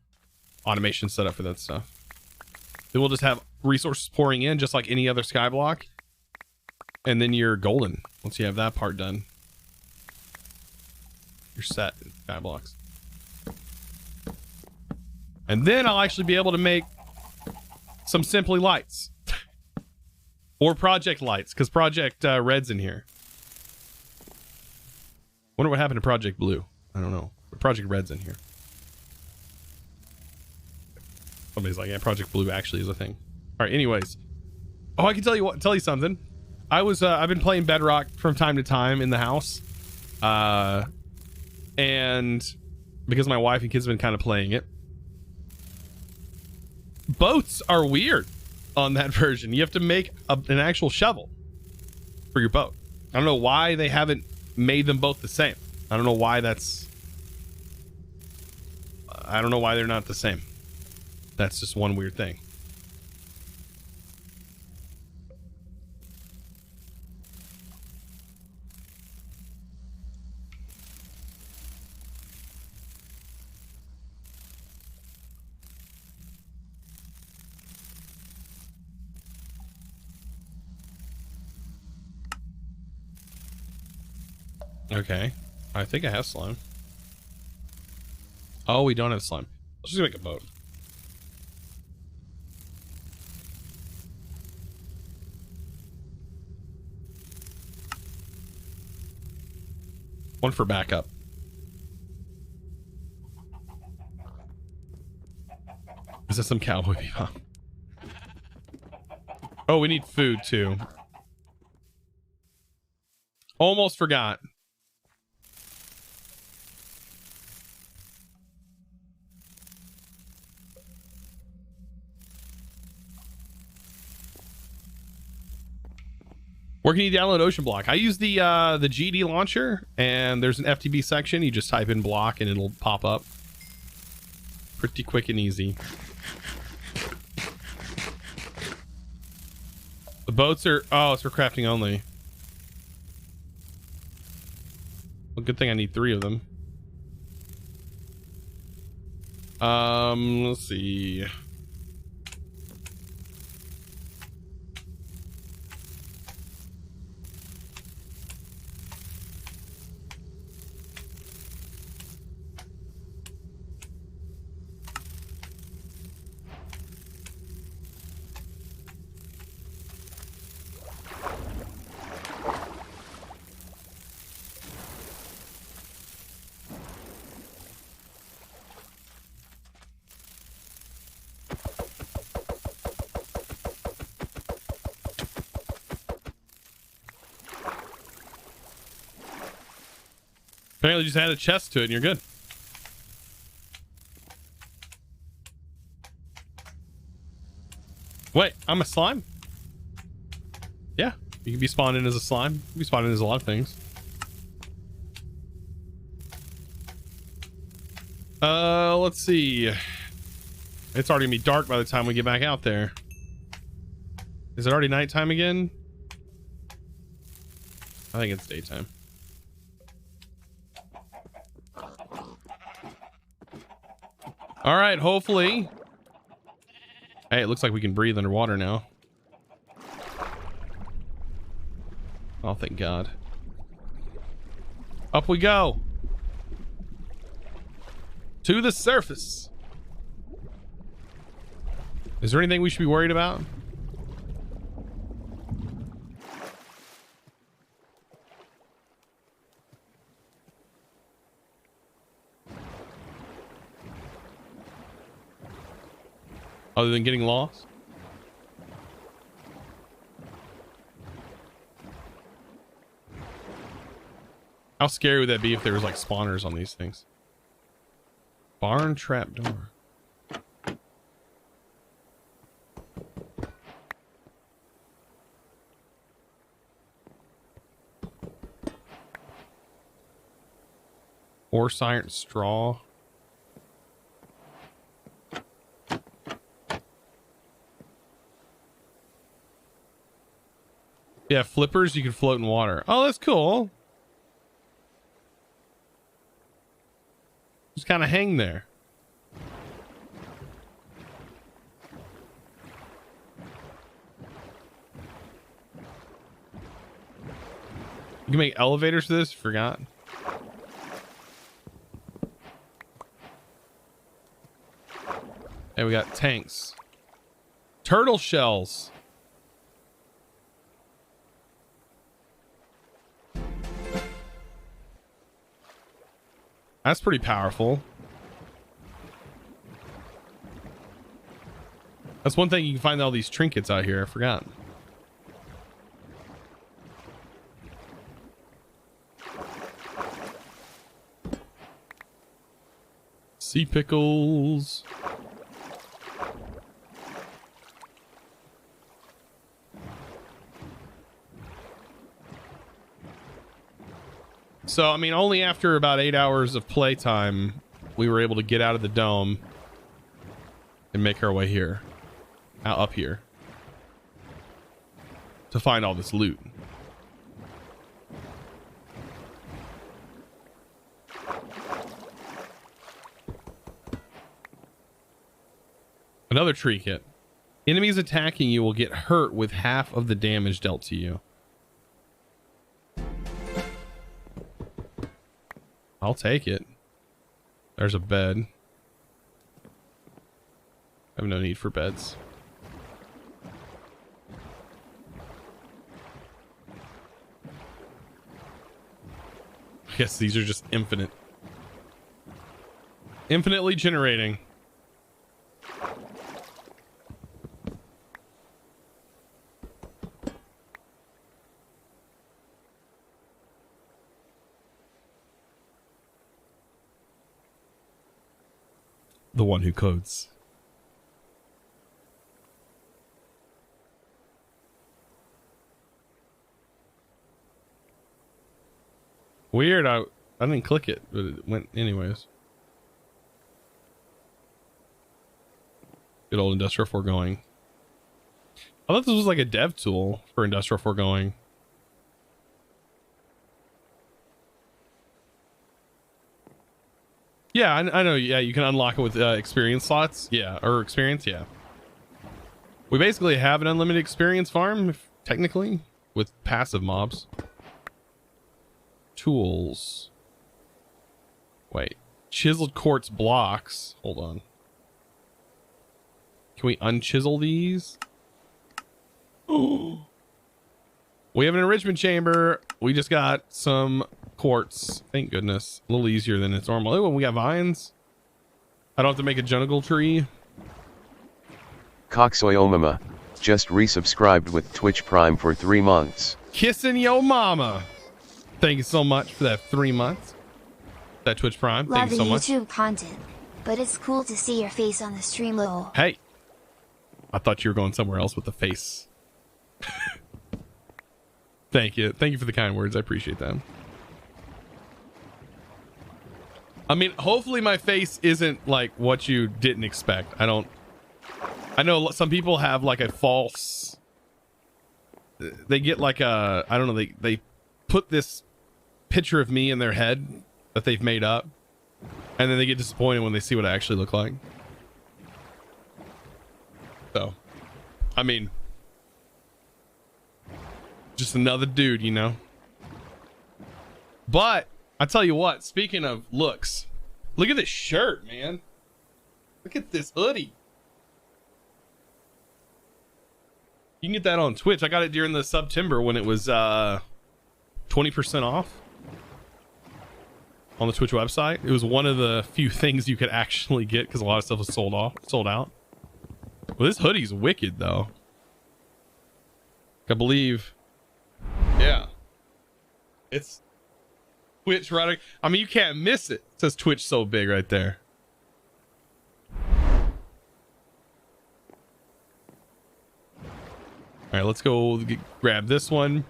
automation set up for that stuff. Then we'll just have resources pouring in just like any other skyblock, and then you're golden once you have that part done. You're set in skyblocks. And then I'll actually be able to make some Simply lights. Or Project lights, because Project Red's in here. Wonder what happened to Project Blue. I don't know. But Project Red's in here. Somebody's like, yeah, Project Blue actually is a thing. All right, anyways. Oh, I can tell you something. I've been playing Bedrock from time to time in the house. And because my wife and kids have been kind of playing it. Boats are weird on that version. You have to make an actual shovel for your boat. I don't know why they haven't made them both the same. I don't know why I don't know why they're not the same. That's just one weird thing. Okay. I think I have slime. Oh, we don't have slime. Let's just make a boat. One for backup. Is that some cowboy bebop? Oh, we need food too. Almost forgot. Where can you download OceanBlock? I use the GD launcher, and there's an FTB section. You just type in block and it'll pop up. Pretty quick and easy. The boats are... Oh, it's for crafting only. Well, good thing I need 3 of them. Let's see... Apparently just add a chest to it and you're good. Wait, I'm a slime? Yeah, you can be spawned in as a slime. You can be spawned in as a lot of things. Let's see. It's already gonna be dark by the time we get back out there. Is it already nighttime again? I think it's daytime. All right, hopefully. Hey, it looks like we can breathe underwater now. Oh, thank God. Up we go. To the surface. Is there anything we should be worried about? Other than getting lost? How scary would that be if there was like spawners on these things? Barn trap door. Horse iron straw. Yeah, flippers, you can float in water. Oh, that's cool. Just kind of hang there. You can make elevators for this? Forgot. Hey, we got tanks. Turtle shells. That's pretty powerful. That's one thing, you can find all these trinkets out here. I forgot. Sea pickles. So, I mean, only after about 8 hours of playtime, we were able to get out of the dome and make our way here. Up here. To find all this loot. Another tree kit. Enemies attacking you will get hurt with half of the damage dealt to you. I'll take it. There's a bed. I have no need for beds. I guess these are just infinite. Infinitely generating. The one who codes. Weird. I didn't click it, but it went anyways. Good old industrial foregoing. I thought this was like a dev tool for industrial foregoing. Yeah, I know. Yeah, you can unlock it with experience slots. Yeah, or experience. Yeah. We basically have an unlimited experience farm, technically, with passive mobs. Tools. Wait. Chiseled quartz blocks. Hold on. Can we unchisel these? Oh. We have an enrichment chamber. We just got some quartz. Thank goodness. A little easier than it's normal. Oh, we got vines. I don't have to make a jungle tree. Coxoyomama just resubscribed with Twitch Prime for 3 months. Kissing yo mama. Thank you so much for that 3 months. That Twitch Prime. Thank you so much. Love the YouTube content, but it's cool to see your face on the stream, lol. Hey. I thought you were going somewhere else with the face. Thank you. Thank you for the kind words. I appreciate that. I mean, hopefully my face isn't like what you didn't expect. I know some people have like a false, they get like a, I don't know, they put this picture of me in their head that they've made up, and then they get disappointed when they see what I actually look like. So, I mean, just another dude, you know. But I tell you what, speaking of looks, look at this shirt, man. Look at this hoodie. You can get that on Twitch. I got it during the September when it was 20% off on the Twitch website. It was one of the few things you could actually get because a lot of stuff was sold out. Well, this hoodie's wicked though. I believe. Yeah. It's Twitch right. I mean, you can't miss it. It says Twitch so big right there. All right, let's go grab this one.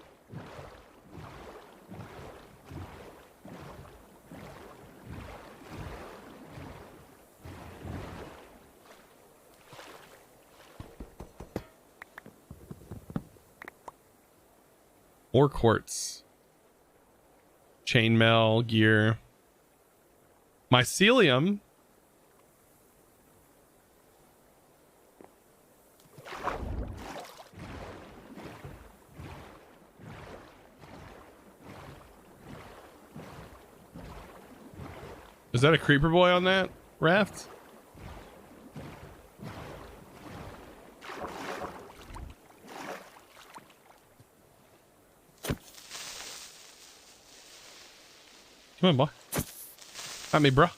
More quartz. Chainmail, gear. Mycelium. Is that a creeper boy on that raft? Come on, boy. At me, bro.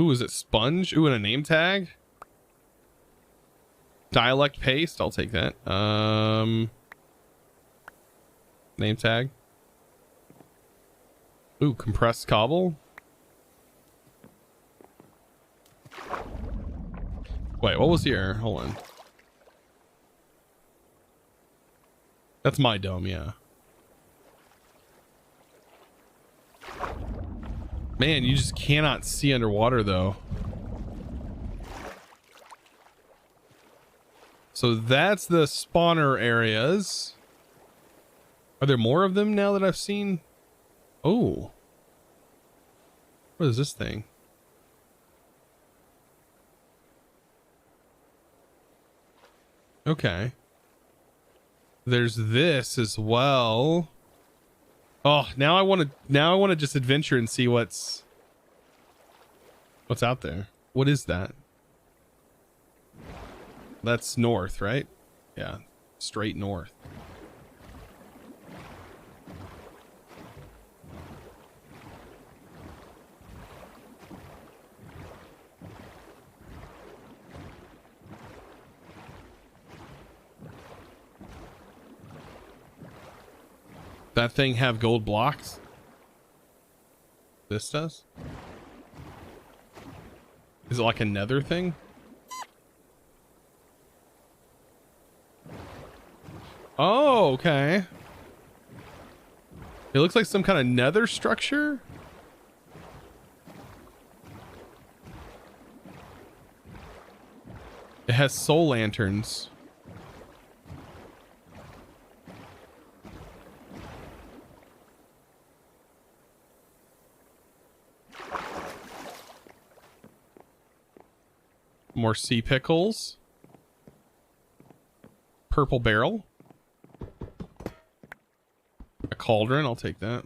Ooh, is it sponge? Ooh, and a name tag? Dialect paste, I'll take that. Name tag. Ooh, compressed cobble. Wait, what was here? Hold on. That's my dome, yeah. Man, you just cannot see underwater though. So that's the spawner areas. Are there more of them now that I've seen? Oh. What is this thing? Okay. There's this as well. Oh, now I want to just adventure and see what's out there. What is that? That's north, right? Yeah, straight north. That thing have gold blocks? This does? Is it like a nether thing? Oh, okay. It looks like some kind of nether structure. It has soul lanterns. More sea pickles. Purple barrel. A cauldron, I'll take that.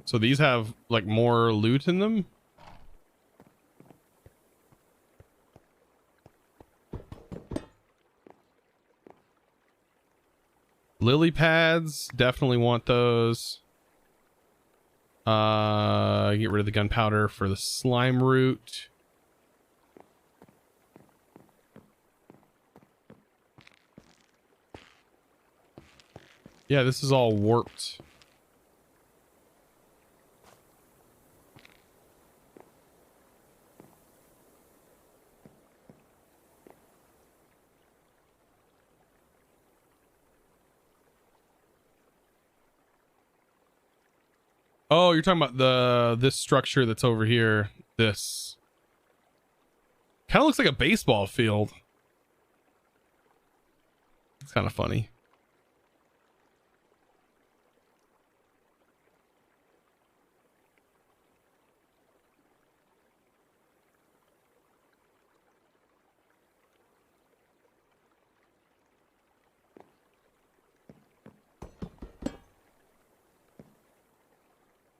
So these have like more loot in them. Lily pads, definitely want those. Get rid of the gunpowder for the slime root. Yeah, this is all warped. Oh, you're talking about this structure that's over here. This kind of looks like a baseball field. It's kind of funny.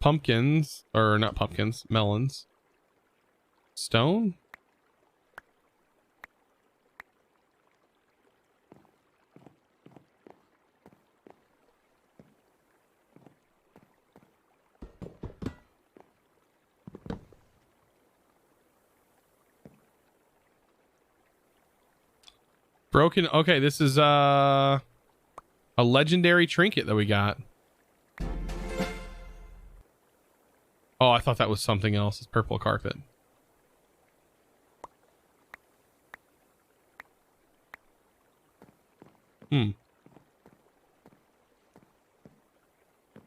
Pumpkins, or not pumpkins, melons. Stone? Broken. Okay, this is a legendary trinket that we got. Oh, I thought that was something else. It's purple carpet.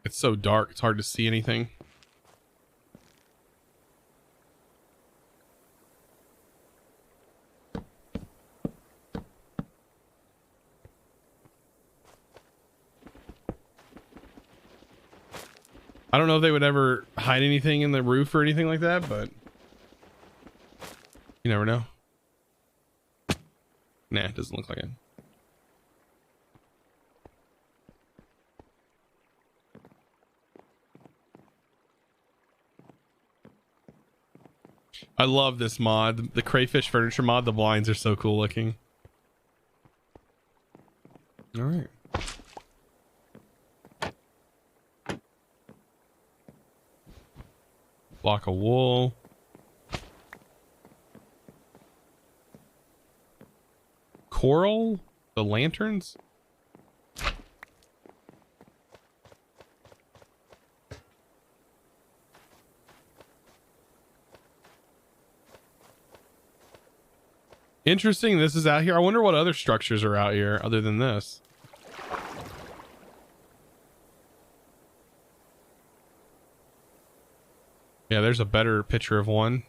It's so dark, it's hard to see anything. I don't know if they would ever hide anything in the roof or anything like that, but you never know. Nah, it doesn't look like it. I love this mod. The crayfish furniture mod. The blinds are so cool looking. All right. Block of wool. Coral? The lanterns? Interesting, this is out here. I wonder what other structures are out here other than this. Yeah, there's a better picture of one.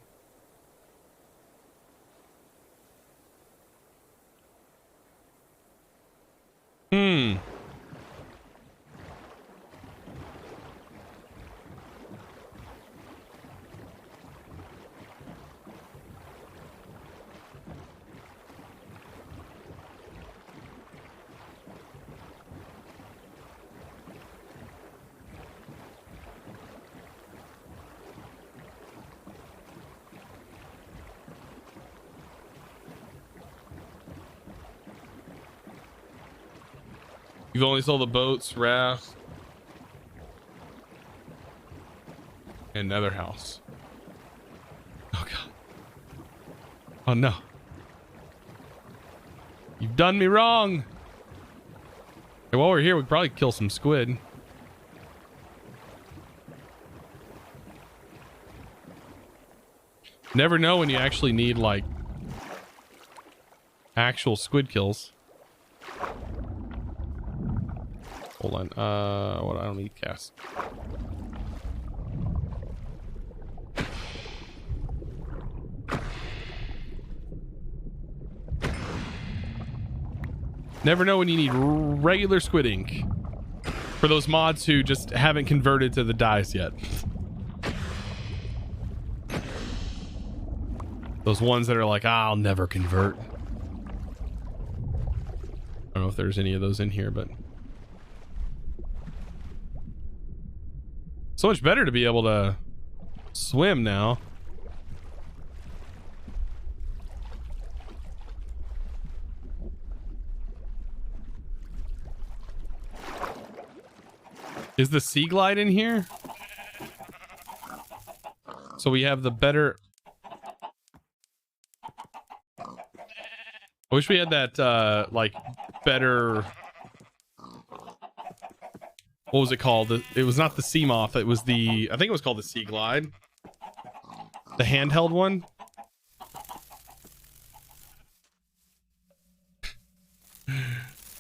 You've only sold the boats, rafts, and nether house. Oh god. Oh no. You've done me wrong. Hey, while we're here, we could probably kill some squid. Never know when you actually need like actual squid kills. Hold on. What? I don't need cast. Never know when you need regular squid ink for those mods who just haven't converted to the dyes yet. Those ones that are like, I'll never convert. I don't know if there's any of those in here, but so much better to be able to swim now. Is the sea glide in here? So we have the better. I wish we had that like better. What was it called? It was not the sea moth. It was the, I think it was called the sea glide. The handheld one.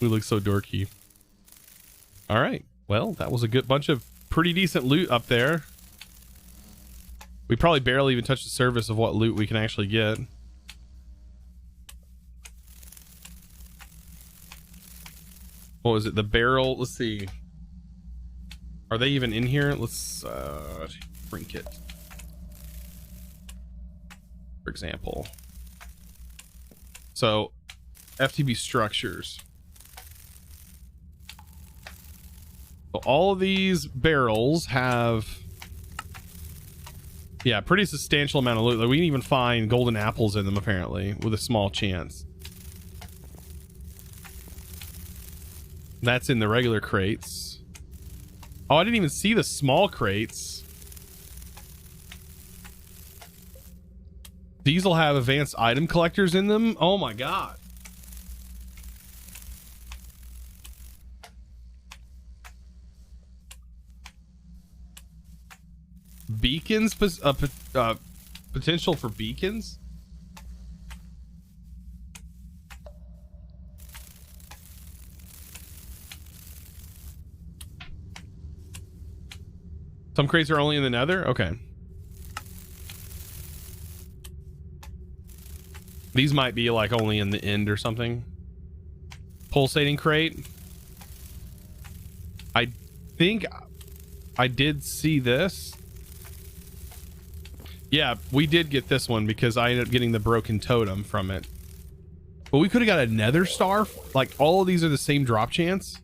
We look so dorky. All right. Well, that was a good bunch of pretty decent loot up there. We probably barely even touched the surface of what loot we can actually get. What was it? The barrel. Let's see. Are they even in here? Let's shrink it. For example. So, FTB structures. So all of these barrels have Yeah, pretty substantial amount of loot. Like, we can even find golden apples in them, apparently, with a small chance. That's in the regular crates. Oh, I didn't even see the small crates. These will have advanced item collectors in them. Oh my god. Beacons, potential for beacons. Some crates are only in the nether? Okay. These might be like only in the end or something. Pulsating crate. I think I did see this. Yeah, we did get this one because I ended up getting the broken totem from it. But we could have got a nether star. Like, all of these are the same drop chance.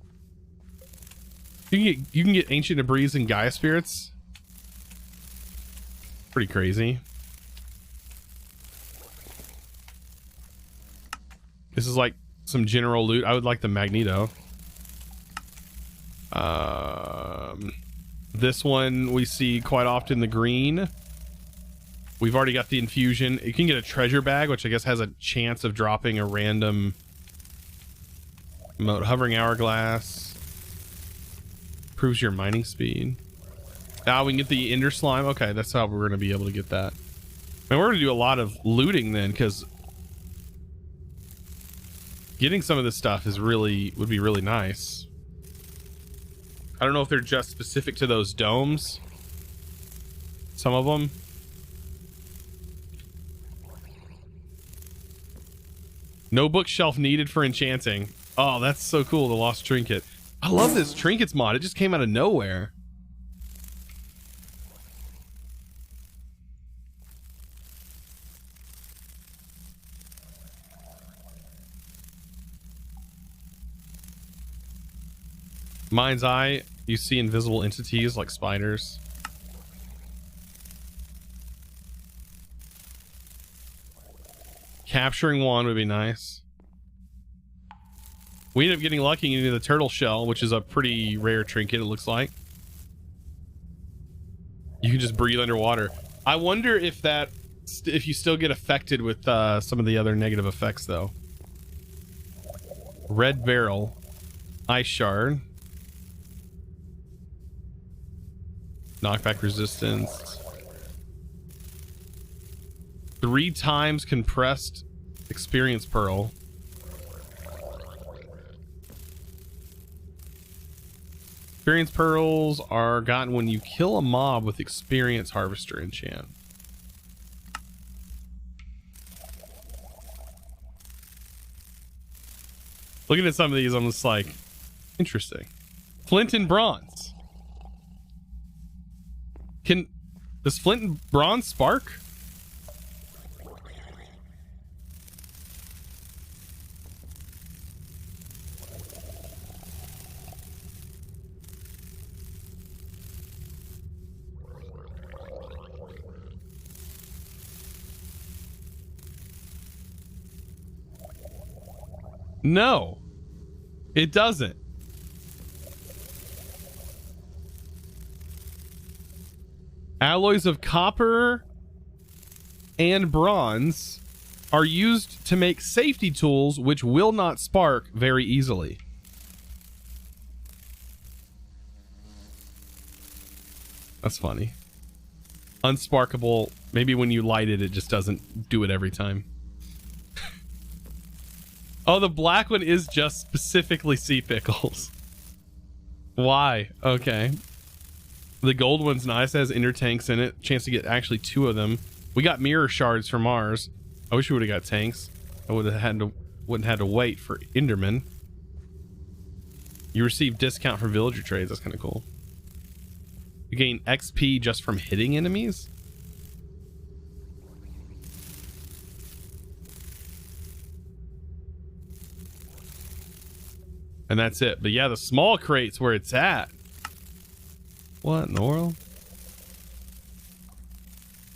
You can get ancient debris and Gaia spirits. Pretty crazy. This is like some general loot. I would like the magneto. This one we see quite often, the green. We've already got the infusion. You can get a treasure bag, which I guess has a chance of dropping a random emote. Hovering hourglass. Improves your mining speed. Now we can get the ender slime. Okay, that's how we're going to be able to get that. Man, we're going to do a lot of looting then, because getting some of this stuff is would be really nice. I don't know if they're just specific to those domes. Some of them. No bookshelf needed for enchanting. Oh, that's so cool, the lost trinket. I love this trinkets mod. It just came out of nowhere. Mind's Eye, you see invisible entities like spiders. Capturing one would be nice. We ended up getting lucky into the turtle shell, which is a pretty rare trinket, it looks like. You can just breathe underwater. I wonder if if you still get affected with some of the other negative effects, though. Red barrel. Ice shard. Knockback resistance. 3 times compressed experience pearl. Experience pearls are gotten when you kill a mob with experience harvester enchant. Looking at some of these, I'm just like, interesting. Flint and bronze. Does flint and bronze spark? No, it doesn't. Alloys of copper and bronze are used to make safety tools which will not spark very easily. That's funny. Unsparkable. Maybe when you light it, it just doesn't do it every time. Oh, the black one is just specifically sea pickles. Why? Okay. The gold one's nice. It has inner tanks in it. Chance to get actually 2 of them. We got mirror shards from Mars. I wish we would have got tanks. I wouldn't have had to wait for Enderman. You receive discount for villager trades. That's kind of cool. You gain XP just from hitting enemies. And that's it. But yeah, the small crate's where it's at. What in the world?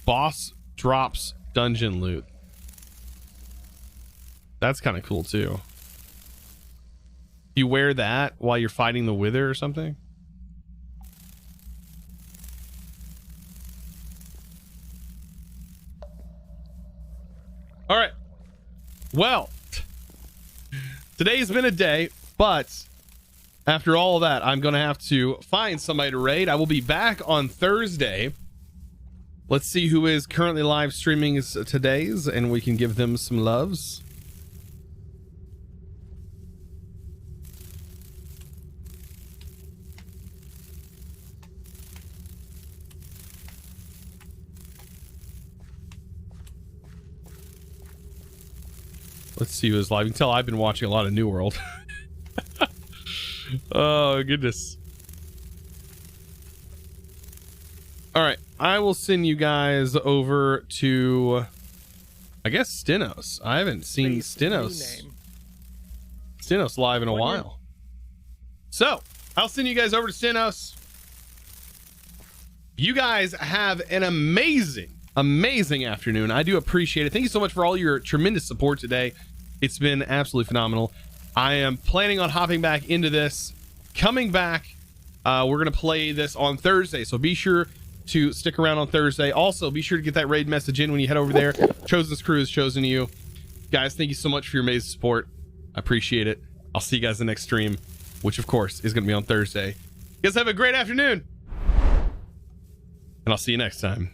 Boss drops dungeon loot. That's kind of cool too. You wear that while you're fighting the Wither or something? All right. Well, today's been a day, but after all of that, I'm going to have to find somebody to raid. I will be back on Thursday. Let's see who is currently live streaming today's, and we can give them some loves. Let's see who's live. You can tell I've been watching a lot of New World. Oh, goodness. All right. I will send you guys over to, I guess, Stenos. I haven't seen Stenos live in a while. So, I'll send you guys over to Stenos. You guys have an amazing afternoon. I do appreciate it. Thank you so much for all your tremendous support today. It's been absolutely phenomenal. I am planning on hopping back into this, coming back. We're going to play this on Thursday, so be sure to stick around on Thursday. Also, be sure to get that raid message in when you head over there. Chosen's crew has chosen you. Guys, thank you so much for your amazing support. I appreciate it. I'll see you guys in the next stream, which of course is going to be on Thursday. You guys have a great afternoon, and I'll see you next time.